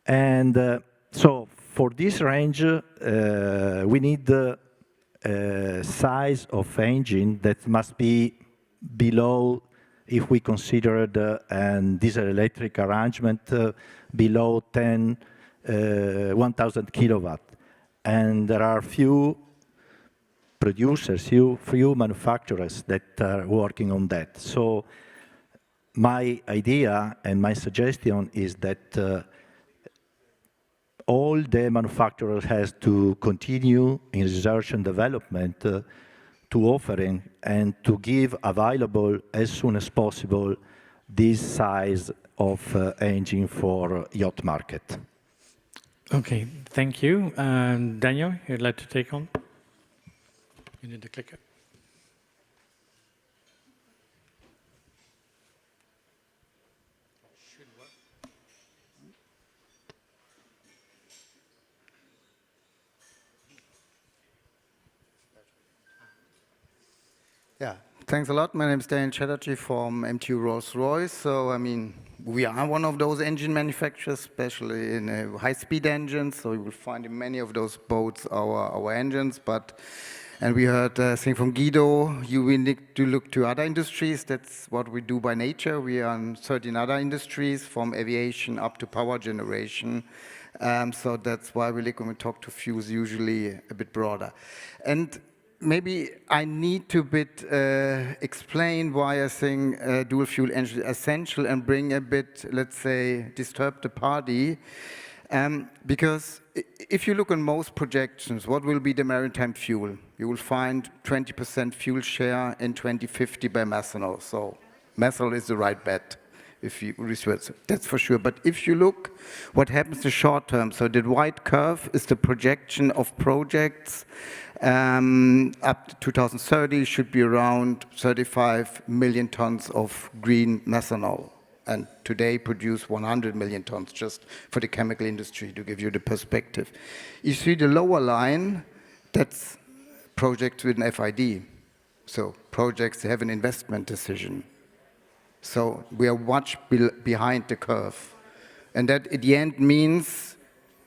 And so for this range, we need a size of engine that must be below, if we consider the diesel-electric arrangement, below 1,000 kilowatt. And there are few producers, few manufacturers that are working on that. So my idea and my suggestion is that all the manufacturers has to continue in research and development to offering and to give available as soon as possible this size of engine for yacht market. Okay, thank you. Daniel, you'd like to take on? You need the clicker. Yeah, thanks a lot. My name is Daniel Chatterjee from MTU Rolls-Royce. So, I mean, we are one of those engine manufacturers, especially in high-speed engines. So you will find in many of those boats our engines. And we heard a thing from Guido, we need to look to other industries. That's what we do by nature. We are in 13 other industries, from aviation up to power generation. So that's why we talk to fuels usually a bit broader. And maybe I need to explain why I think dual fuel engine is essential and bring a bit, let's say, disturb the party. Because if you look on most projections, what will be the maritime fuel? You will find 20% fuel share in 2050 by methanol. So methanol is the right bet, if you research, that's for sure. But if you look what happens in short term, so the white curve is the projection of projects up to 2030 should be around 35 million tons of green methanol. And today produce 100 million tons just for the chemical industry, to give you the perspective. You see the lower line, that's projects with an FID. So projects have an investment decision. So we are much behind the curve. And that at the end means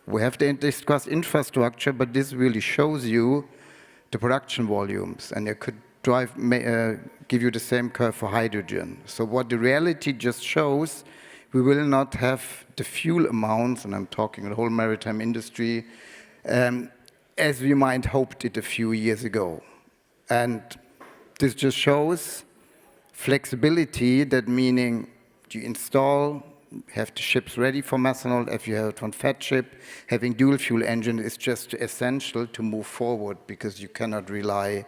we have to discuss infrastructure, but this really shows you the production volumes. And it could give you the same curve for hydrogen. So what the reality just shows, we will not have the fuel amounts, and I'm talking the whole maritime industry, as we might hoped it a few years ago. And this just shows flexibility, that meaning you install, have the ships ready for methanol. If you have one fat ship, having dual fuel engine is just essential to move forward, because you cannot rely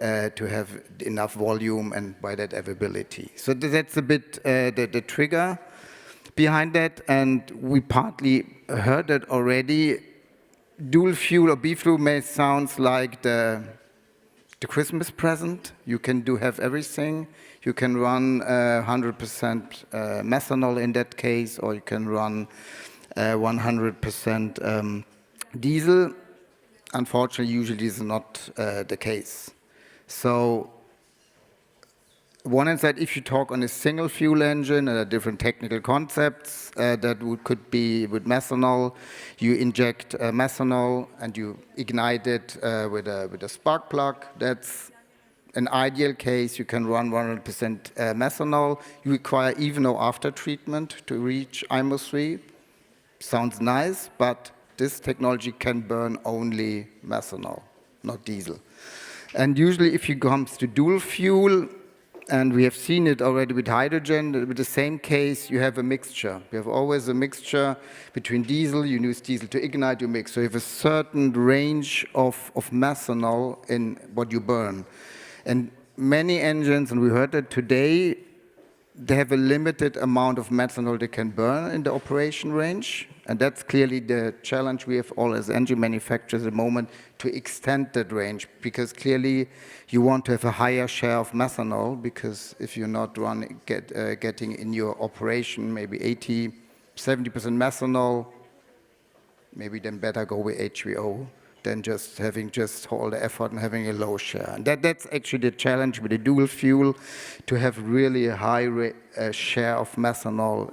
to have enough volume and by that availability. So that's a bit the trigger behind that, and we partly heard that already. dual fuel or B-fuel may sound like the Christmas present. You can have everything. You can run 100% methanol in that case, or you can run 100% diesel. Unfortunately, usually this is not the case. So, one hand side, if you talk on a single fuel engine, different technical concepts, could be with methanol. You inject methanol and you ignite it with a spark plug. That's an ideal case. You can run 100% methanol. You require even no after treatment to reach IMO 3. Sounds nice, but this technology can burn only methanol, not diesel. And usually if it comes to dual fuel, and we have seen it already with hydrogen, with the same case, you have a mixture. You have always a mixture between diesel, you use diesel to ignite, you mix. So you have a certain range of methanol in what you burn. And many engines, and we heard it today, they have a limited amount of methanol they can burn in the operation range. And that's clearly the challenge we have all as engine manufacturers at the moment, to extend that range, because clearly you want to have a higher share of methanol, because if you're not getting in your operation maybe 80, 70% methanol, maybe then better go with HVO than just having all the effort and having a low share. And that's actually the challenge with the dual fuel, to have really a high share of methanol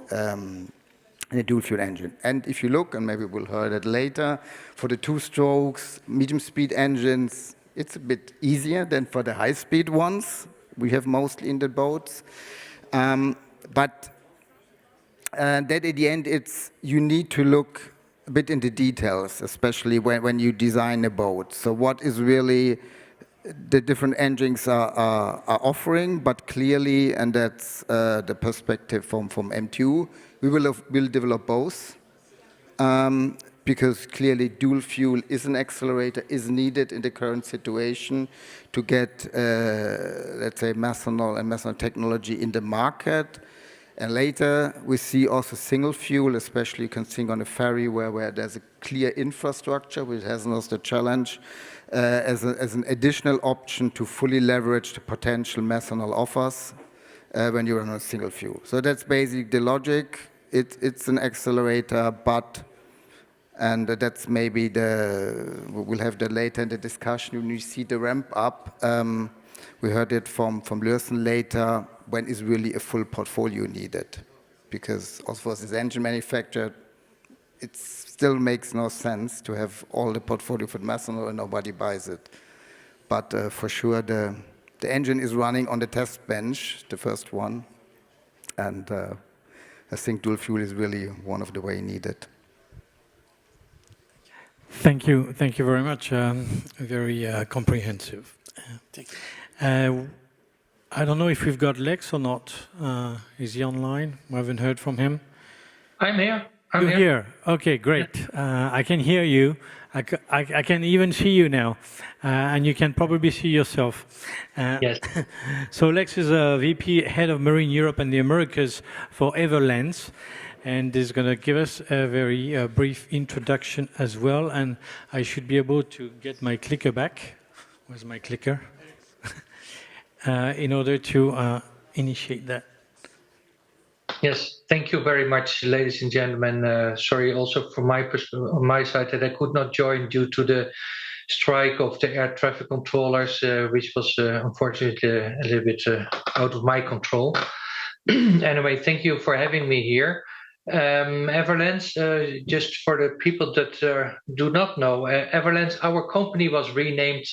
in a dual fuel engine. And if you look, and maybe we'll hear that later, for the 2-strokes, medium-speed engines, it's a bit easier than for the high-speed ones we have mostly in the boats. But that at the end, you need to look a bit into details, especially when you design a boat. So what is really the different engines are offering, but clearly, and that's the perspective from M2, we will develop both, because clearly dual fuel is an accelerator, is needed in the current situation to get, let's say, methanol and methanol technology in the market. And later, we see also single fuel, especially you can think on a ferry where there's a clear infrastructure, which has also the challenge, as an additional option to fully leverage the potential methanol offers when you're on a single fuel. So that's basically the logic. It's an accelerator, and that's maybe we'll have that later in the discussion when you see the ramp up. We heard it from Lürsen later, when is really a full portfolio needed? Because also as an engine manufacturer, it still makes no sense to have all the portfolio for methanol and nobody buys it. But for sure, the engine is running on the test bench, the first one, and I think dual fuel is really one of the way needed. Thank you very much. Very comprehensive. Thank you. I don't know if we've got Lex or not. Is he online? We haven't heard from him. I'm here. You're here. Okay, great. I can hear you. I can even see you now, and you can probably see yourself. Yes. So Lex is a VP, Head of Marine Europe and the Americas for Everlands, and is going to give us a very brief introduction as well. And I should be able to get my clicker back. Where's my clicker? In order to initiate that. Yes, thank you very much, ladies and gentlemen. Sorry also from on my side that I could not join due to the strike of the air traffic controllers, which was unfortunately a little bit out of my control. Anyway, thank you for having me here. Everlands, just for the people that do not know, Everlands, our company was renamed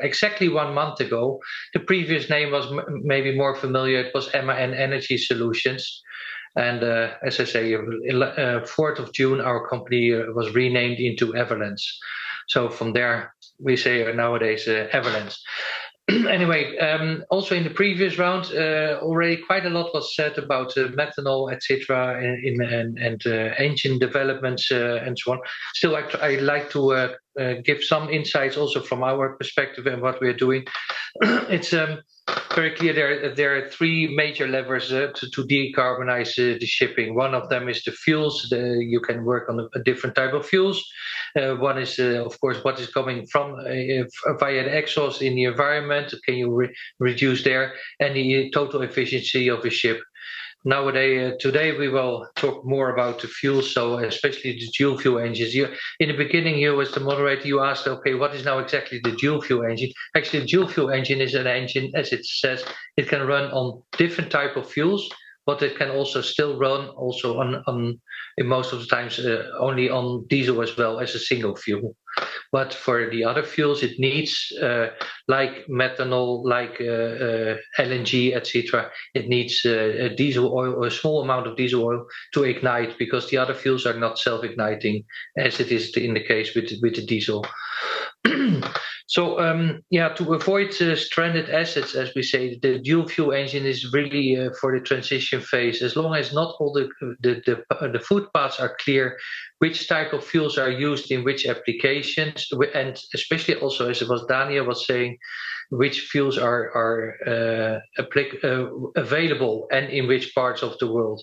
exactly 1 month ago. The previous name was maybe more familiar. It was MAN Energy Solutions. And as I say, 4th of June, our company was renamed into Everlands. So from there, we say nowadays Everlands. Anyway, also in the previous round, already quite a lot was said about methanol, etc., and engine developments and so on. Still, I'd like to give some insights also from our perspective and what we're doing. It's very clear there are 3 major levers to decarbonize the shipping. One of them is the fuels. You can work on a different type of fuels. One is, of course, what is coming from via the exhaust in the environment. Can you reduce there? And the total efficiency of a ship. Nowadays, today we will talk more about the fuels, so especially the dual fuel engines. In the beginning, you as the moderator, you asked, okay, what is now exactly the dual fuel engine? Actually, the dual fuel engine is an engine, as it says, it can run on different type of fuels, but it can also still run also on in most of the times only on diesel as well as a single fuel. But for the other fuels, it needs like methanol, like LNG, etc. It needs a diesel oil, a small amount of diesel oil to ignite, because the other fuels are not self-igniting, as it is in the case with the diesel. So yeah, to avoid stranded assets, as we say, the dual fuel engine is really for the transition phase. As long as not all the footpaths are clear, which type of fuels are used in which applications, and especially also, as it was Daniel was saying, which fuels are available and in which parts of the world.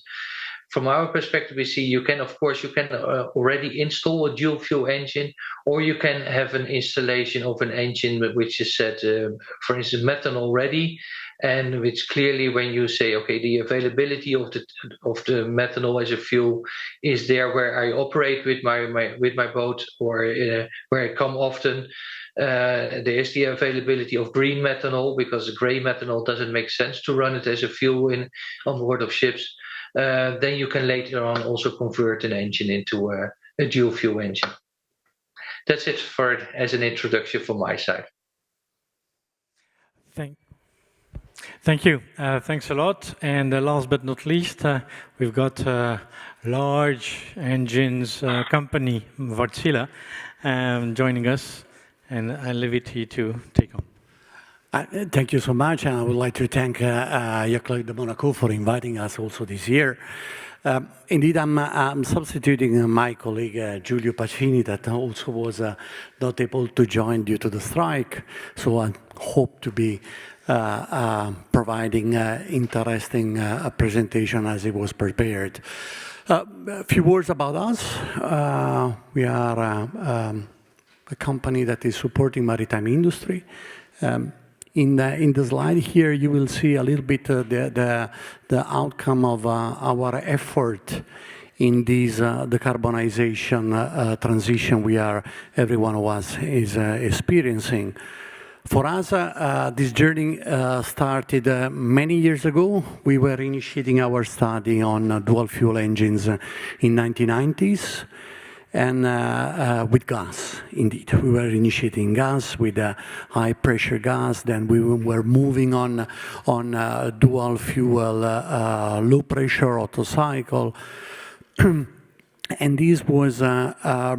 From our perspective, we see you can already install a dual fuel engine, or you can have an installation of an engine which is set, for instance, methanol ready, and which clearly, when you say, okay, the availability of the methanol as a fuel is there where I operate with my boat, or where I come often. There is the availability of green methanol, because grey methanol doesn't make sense to run it as a fuel on board of ships. Then you can later on also convert an engine into a dual fuel engine. That's it as an introduction from my side. Thank you. Thanks a lot. And last but not least, we've got large engines company, Wärtsilä, joining us. And I'll leave it to you to take on. Thank you so much, and I would like to thank Yacht Club de Monaco for inviting us also this year. Indeed, I'm substituting my colleague Giulio Pacini, that also was not able to join due to the strike. So I hope to be providing interesting presentation as it was prepared. A few words about us. We are a company that is supporting maritime industry. In the slide here, you will see a little bit the outcome of our effort in this decarbonization transition every one of us is experiencing. For us, this journey started many years ago. We were initiating our study on dual fuel engines in 1990s. And with gas, indeed. We were initiating gas with high pressure gas, then we were moving on dual fuel, low pressure Otto cycle. And this was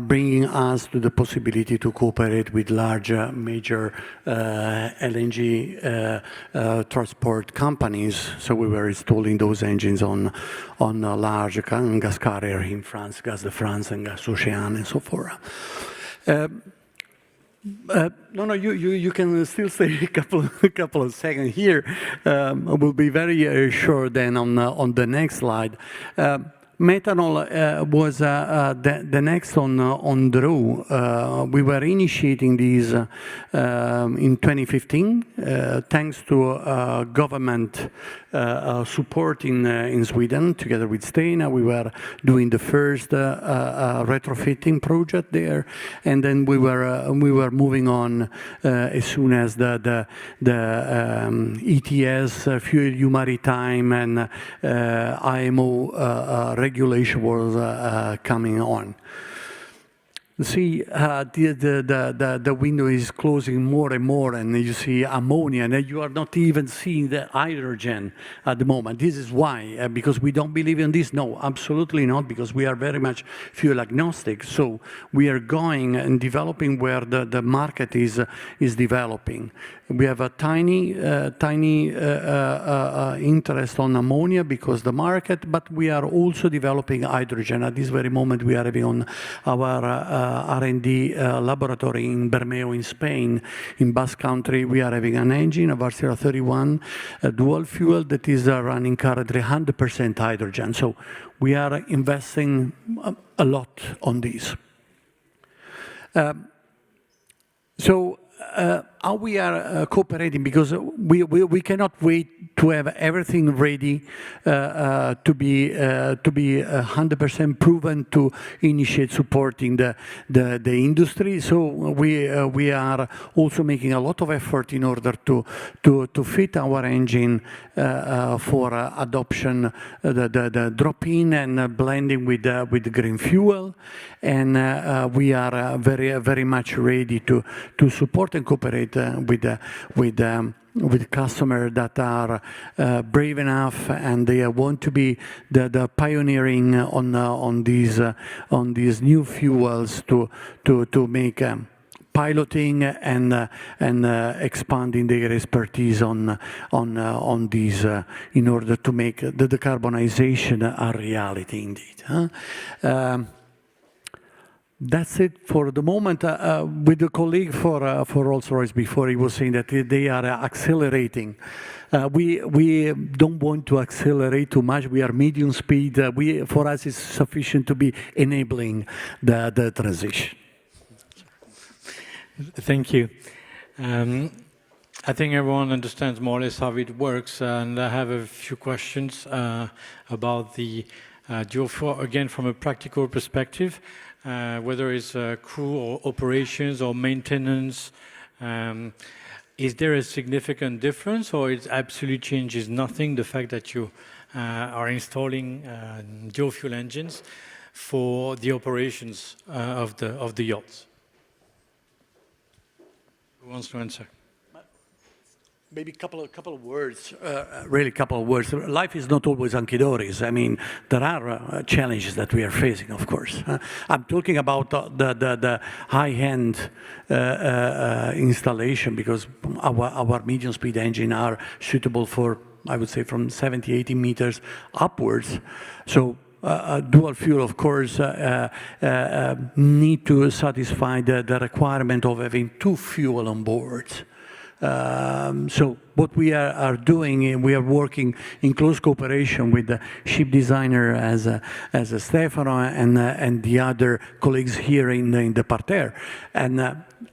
bringing us to the possibility to cooperate with large major LNG transport companies. So we were installing those engines on large gas carrier in France, Gaz de France and Gas Océan and so forth. No, you can still stay a couple of seconds here. I will be very short then on the next slide. Methanol was the next on the row. We were initiating these in 2015, thanks to government support in Sweden, together with Stena. We were doing the first retrofitting project there, and then we were moving on as soon as the ETS, FuelEU Maritime, and IMO regulation was coming on. See, the window is closing more and more, and you see ammonia, and you are not even seeing the hydrogen at the moment. This is why, because we don't believe in this? No, absolutely not, because we are very much fuel agnostic. So we are going and developing where the market is developing. We have a tiny interest on ammonia because the market, but we are also developing hydrogen. At this very moment, we are having on our R&D laboratory in Bermeo in Spain. In Basque Country, we are having an engine, a Wärtsilä 31 dual fuel that is running currently 100% hydrogen. So we are investing a lot on this. So how we are cooperating, because we cannot wait to have everything ready to be 100% proven to initiate supporting the industry. So we are also making a lot of effort in order to fit our engine for adoption, the drop-in and blending with green fuel, and we are very much ready to support and cooperate with customers that are brave enough, and they want to be the pioneering on these new fuels to make piloting and expanding their expertise on these in order to make the decarbonization a reality indeed. That's it for the moment. With the colleague for Rolls-Royce before, he was saying that they are accelerating. We don't want to accelerate too much. We are medium speed. For us, it's sufficient to be enabling the transition. Thank you. I think everyone understands more or less how it works, and I have a few questions about the dual fuel, again, from a practical perspective. Whether it's crew or operations or maintenance, is there a significant difference, or it absolutely changes nothing, the fact that you are installing dual fuel engines for the operations of the yachts? Who wants to answer? Maybe a couple of words, really a couple of words. Life is not always hunky-dories. I mean, there are challenges that we are facing, of course. I'm talking about the high-end installation, because our medium-speed engine are suitable for, I would say, from 70, 80 meters upwards. So dual fuel, of course, need to satisfy the requirement of having two fuel on board. So what we are doing, we are working in close cooperation with the ship designer as Stefano and the other colleagues here in the parterre. And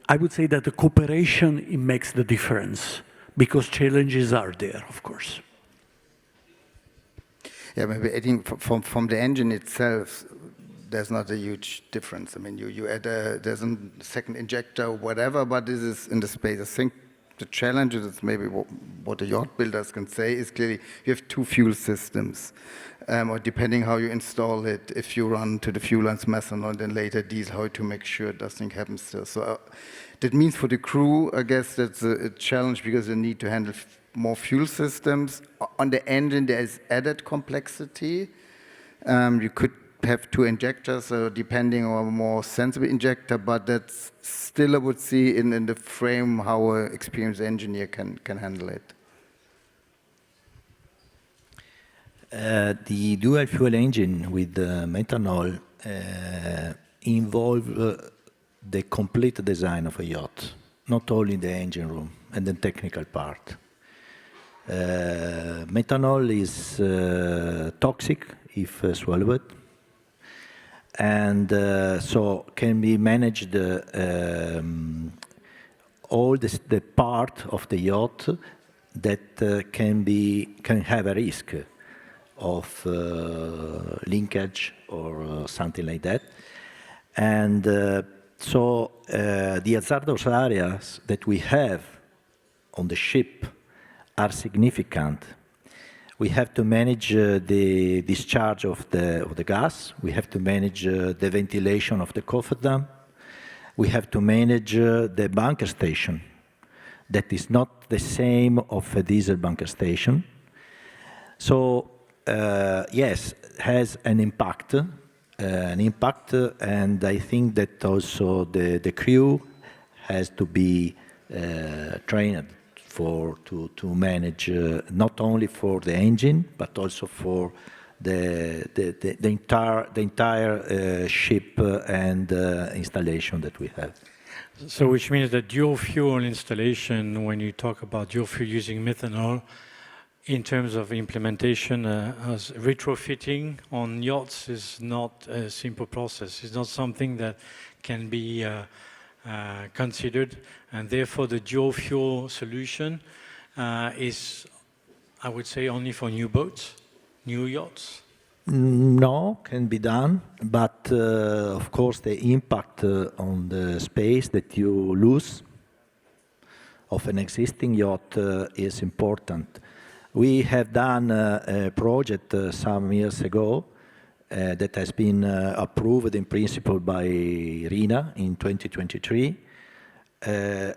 I would say that the cooperation, it makes the difference, because challenges are there, of course. Yeah, maybe adding from the engine itself, there's not a huge difference. I mean, you add there's a second injector or whatever, but this is in the space. I think the challenge is maybe what the yacht builders can say is clearly you have two fuel systems, or depending how you install it, if you run to the fuel lines methanol, then later diesel, how to make sure nothing happens still. So that means for the crew, I guess that's a challenge, because they need to handle more fuel systems. On the engine, there is added complexity. You could have two injectors, so depending on a more sensible injector, but that's still, I would see in the frame how an experienced engineer can handle it. The dual fuel engine with methanol involve the complete design of a yacht, not only the engine room and the technical part. Methanol is toxic if swallowed, and so can be managed all the part of the yacht that can have a risk of linkage or something like that. And so the hazardous areas that we have on the ship are significant. We have to manage the discharge of the gas. We have to manage the ventilation of the cofferdam. We have to manage the bunker station. That is not the same of a diesel bunker station. So yes, has an impact, and I think that also the crew has to be trained to manage not only for the engine but also for the entire ship and installation that we have. So which means that dual fuel installation, when you talk about dual fuel using methanol, in terms of implementation, as retrofitting on yachts is not a simple process. It's not something that can be considered, and therefore the dual fuel solution is, I would say, only for new boats, new yachts? No, can be done, but of course the impact on the space that you lose of an existing yacht is important. We have done a project some years ago that has been approved in principle by RINA in 2023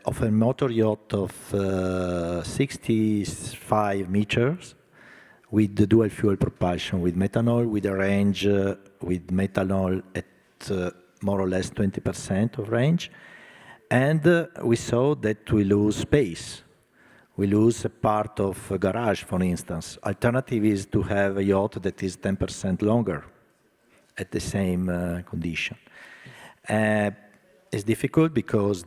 of a motor yacht of 65 meters with the dual fuel propulsion with methanol, with a range with methanol at more or less 20% of range. And we saw that we lose space. We lose a part of a garage, for instance. Alternative is to have a yacht that is 10% longer at the same condition. It's difficult because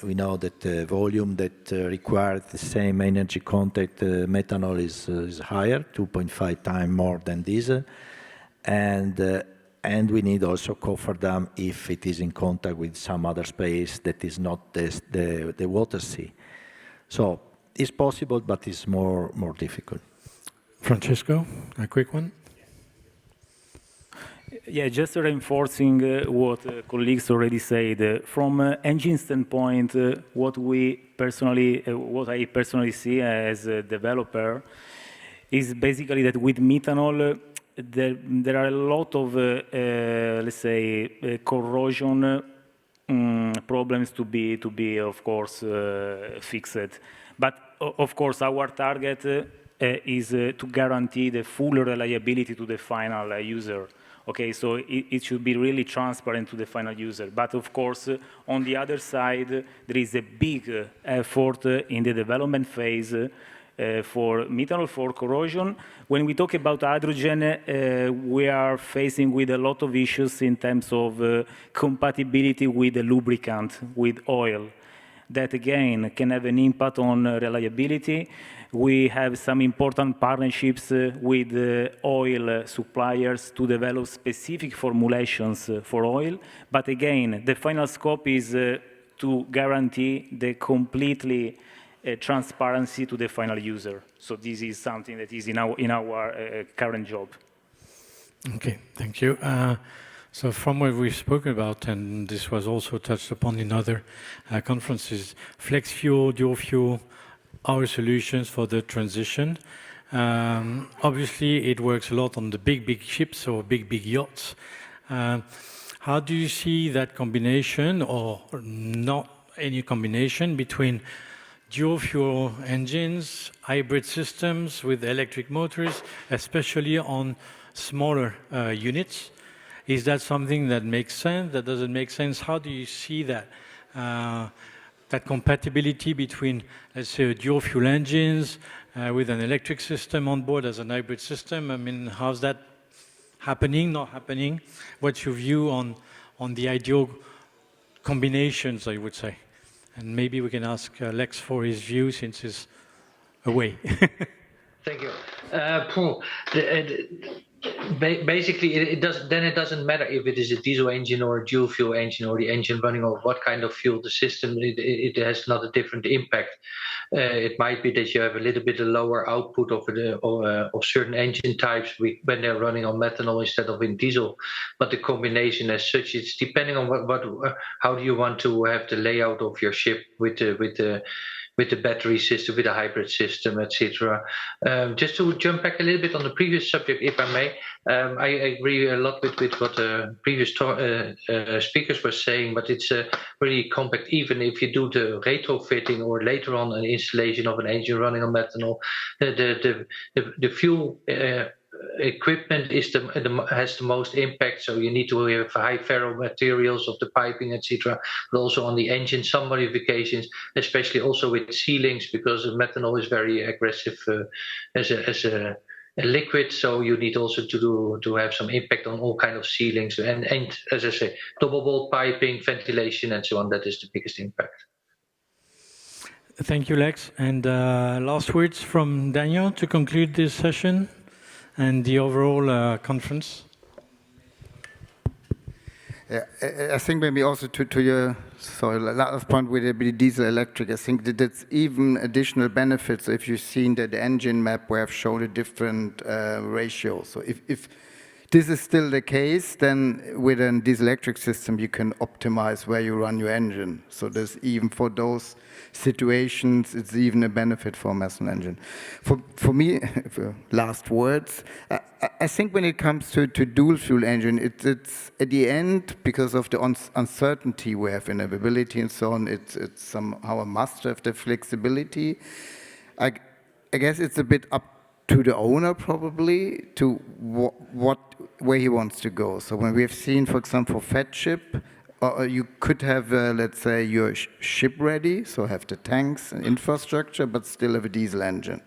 we know that the volume that requires the same energy content, methanol is higher, 2.5 times more than diesel. And we need also cofferdam if it is in contact with some other space that is not the water sea. So it's possible, but it's more difficult. Francesco, a quick one. Yeah, just reinforcing what colleagues already said. From engine standpoint, what I personally see as a developer is basically that with methanol, there are a lot of, let's say, corrosion problems to be of course, fixed. But of course, our target is to guarantee the full reliability to the final user. Okay, so it should be really transparent to the final user. But of course, on the other side, there is a big effort in the development phase for methanol for corrosion. When we talk about hydrogen, we are facing with a lot of issues in terms of compatibility with the lubricant, with oil. That again can have an impact on reliability. We have some important partnerships with oil suppliers to develop specific formulations for oil. But again, the final scope is to guarantee the completely transparency to the final user. So this is something that is in our current job. Okay, thank you. So from what we've spoken about, and this was also touched upon in other conferences, flex fuel, dual fuel, our solutions for the transition. Obviously, it works a lot on the big ships or big yachts. How do you see that combination, or not any combination, between dual fuel engines, hybrid systems with electric motors, especially on smaller units? Is that something that makes sense, that doesn't make sense? How do you see that? That compatibility between, let's say, dual fuel engines with an electric system on board as a hybrid system. I mean, how's that happening, not happening? What's your view on the ideal combinations, I would say? And maybe we can ask Lex for his view since he's away. Thank you. Basically, it doesn't matter if it is a diesel engine or a dual fuel engine or the engine running off what kind of fuel the system. It has not a different impact. It might be that you have a little bit lower output of certain engine types when they're running on methanol instead of in diesel. But the combination as such, it's depending on how do you want to have the layout of your ship with the battery system, with the hybrid system, etc. Just to jump back a little bit on the previous subject, if I may, I agree a lot with what previous speakers were saying, but it's really compact. Even if you do the retrofitting or later on an installation of an engine running on methanol, the fuel equipment has the most impact, so you need to have high ferro materials of the piping, etc. But also on the engine, some modifications, especially also with sealings, because methanol is very aggressive as a liquid, so you need also to have some impact on all kind of sealings and as I say, double wall piping, ventilation, and so on. That is the biggest impact. Thank you, Lex. And last words from Daniel to conclude this session and the overall conference. Yeah, I think maybe also to your last point with the diesel electric, I think that that's even additional benefits if you've seen that the engine map where I've shown a different ratio. So if this is still the case, then with a diesel electric system you can optimize where you run your engine. So there's even for those situations, it's even a benefit for a methanol engine. For me, for last words, I think when it comes to dual fuel engine, it's at the end, because of the uncertainty we have in availability and so on, it's somehow a must have the flexibility. I guess it's a bit up to the owner probably to where he wants to go. So when we have seen, for example, fat ship, you could have, let's say, your ship ready, so have the tanks and infrastructure, but still have a diesel engine.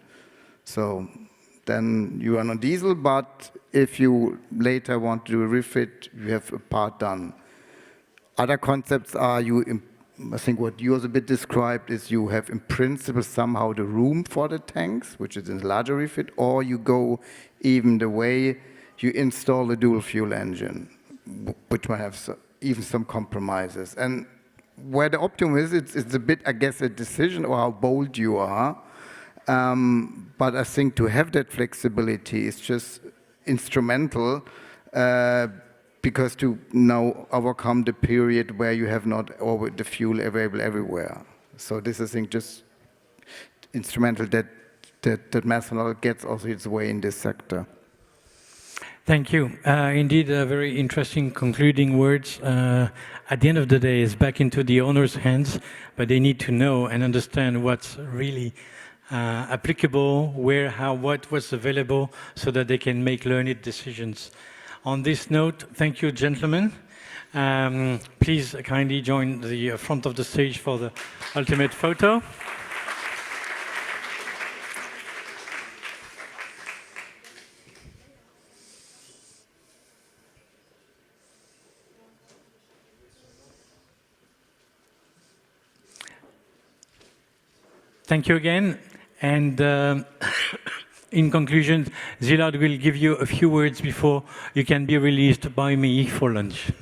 So then you run on diesel, but if you later want to do a refit, you have a part done. Other concepts are I think what you also a bit described is you have in principle somehow the room for the tanks, which is in a larger refit, or you go even the way you install a dual fuel engine, which might have even some compromises. And where the optimum is, it's a bit, I guess, a decision or how bold you are. But I think to have that flexibility is just instrumental because to now overcome the period where you have not all the fuel available everywhere. So this is, I think, just instrumental that methanol gets also its way in this sector. Thank you. Indeed, very interesting concluding words. At the end of the day, it's back into the owner's hands, but they need to know and understand what's really applicable, where, how, what's available, so that they can make learned decisions. On this note, thank you, gentlemen. Please kindly join the front of the stage for the ultimate photo. Thank you again. And in conclusion, Zilard will give you a few words before you can be released by me for lunch.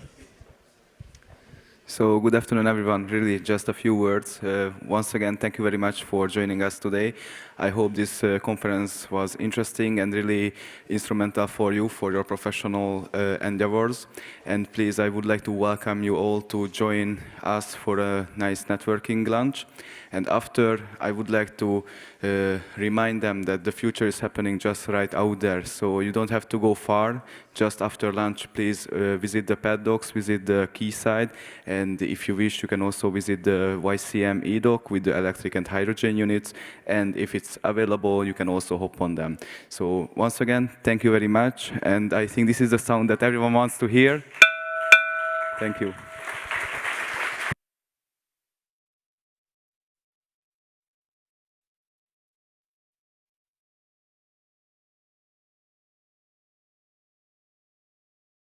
So good afternoon, everyone. Really, just a few words. Once again, thank you very much for joining us today. I hope this conference was interesting and really instrumental for you, for your professional endeavors. And please, I would like to welcome you all to join us for a nice networking lunch. And after, I would like to remind them that the future is happening just right out there. So you don't have to go far. Just after lunch, please visit the paddocks, visit the quayside. And if you wish, you can also visit the YCM e-dock with the electric and hydrogen units. And if it's available, you can also hop on them. So once again, thank you very much. And I think this is the sound that everyone wants to hear. Thank you.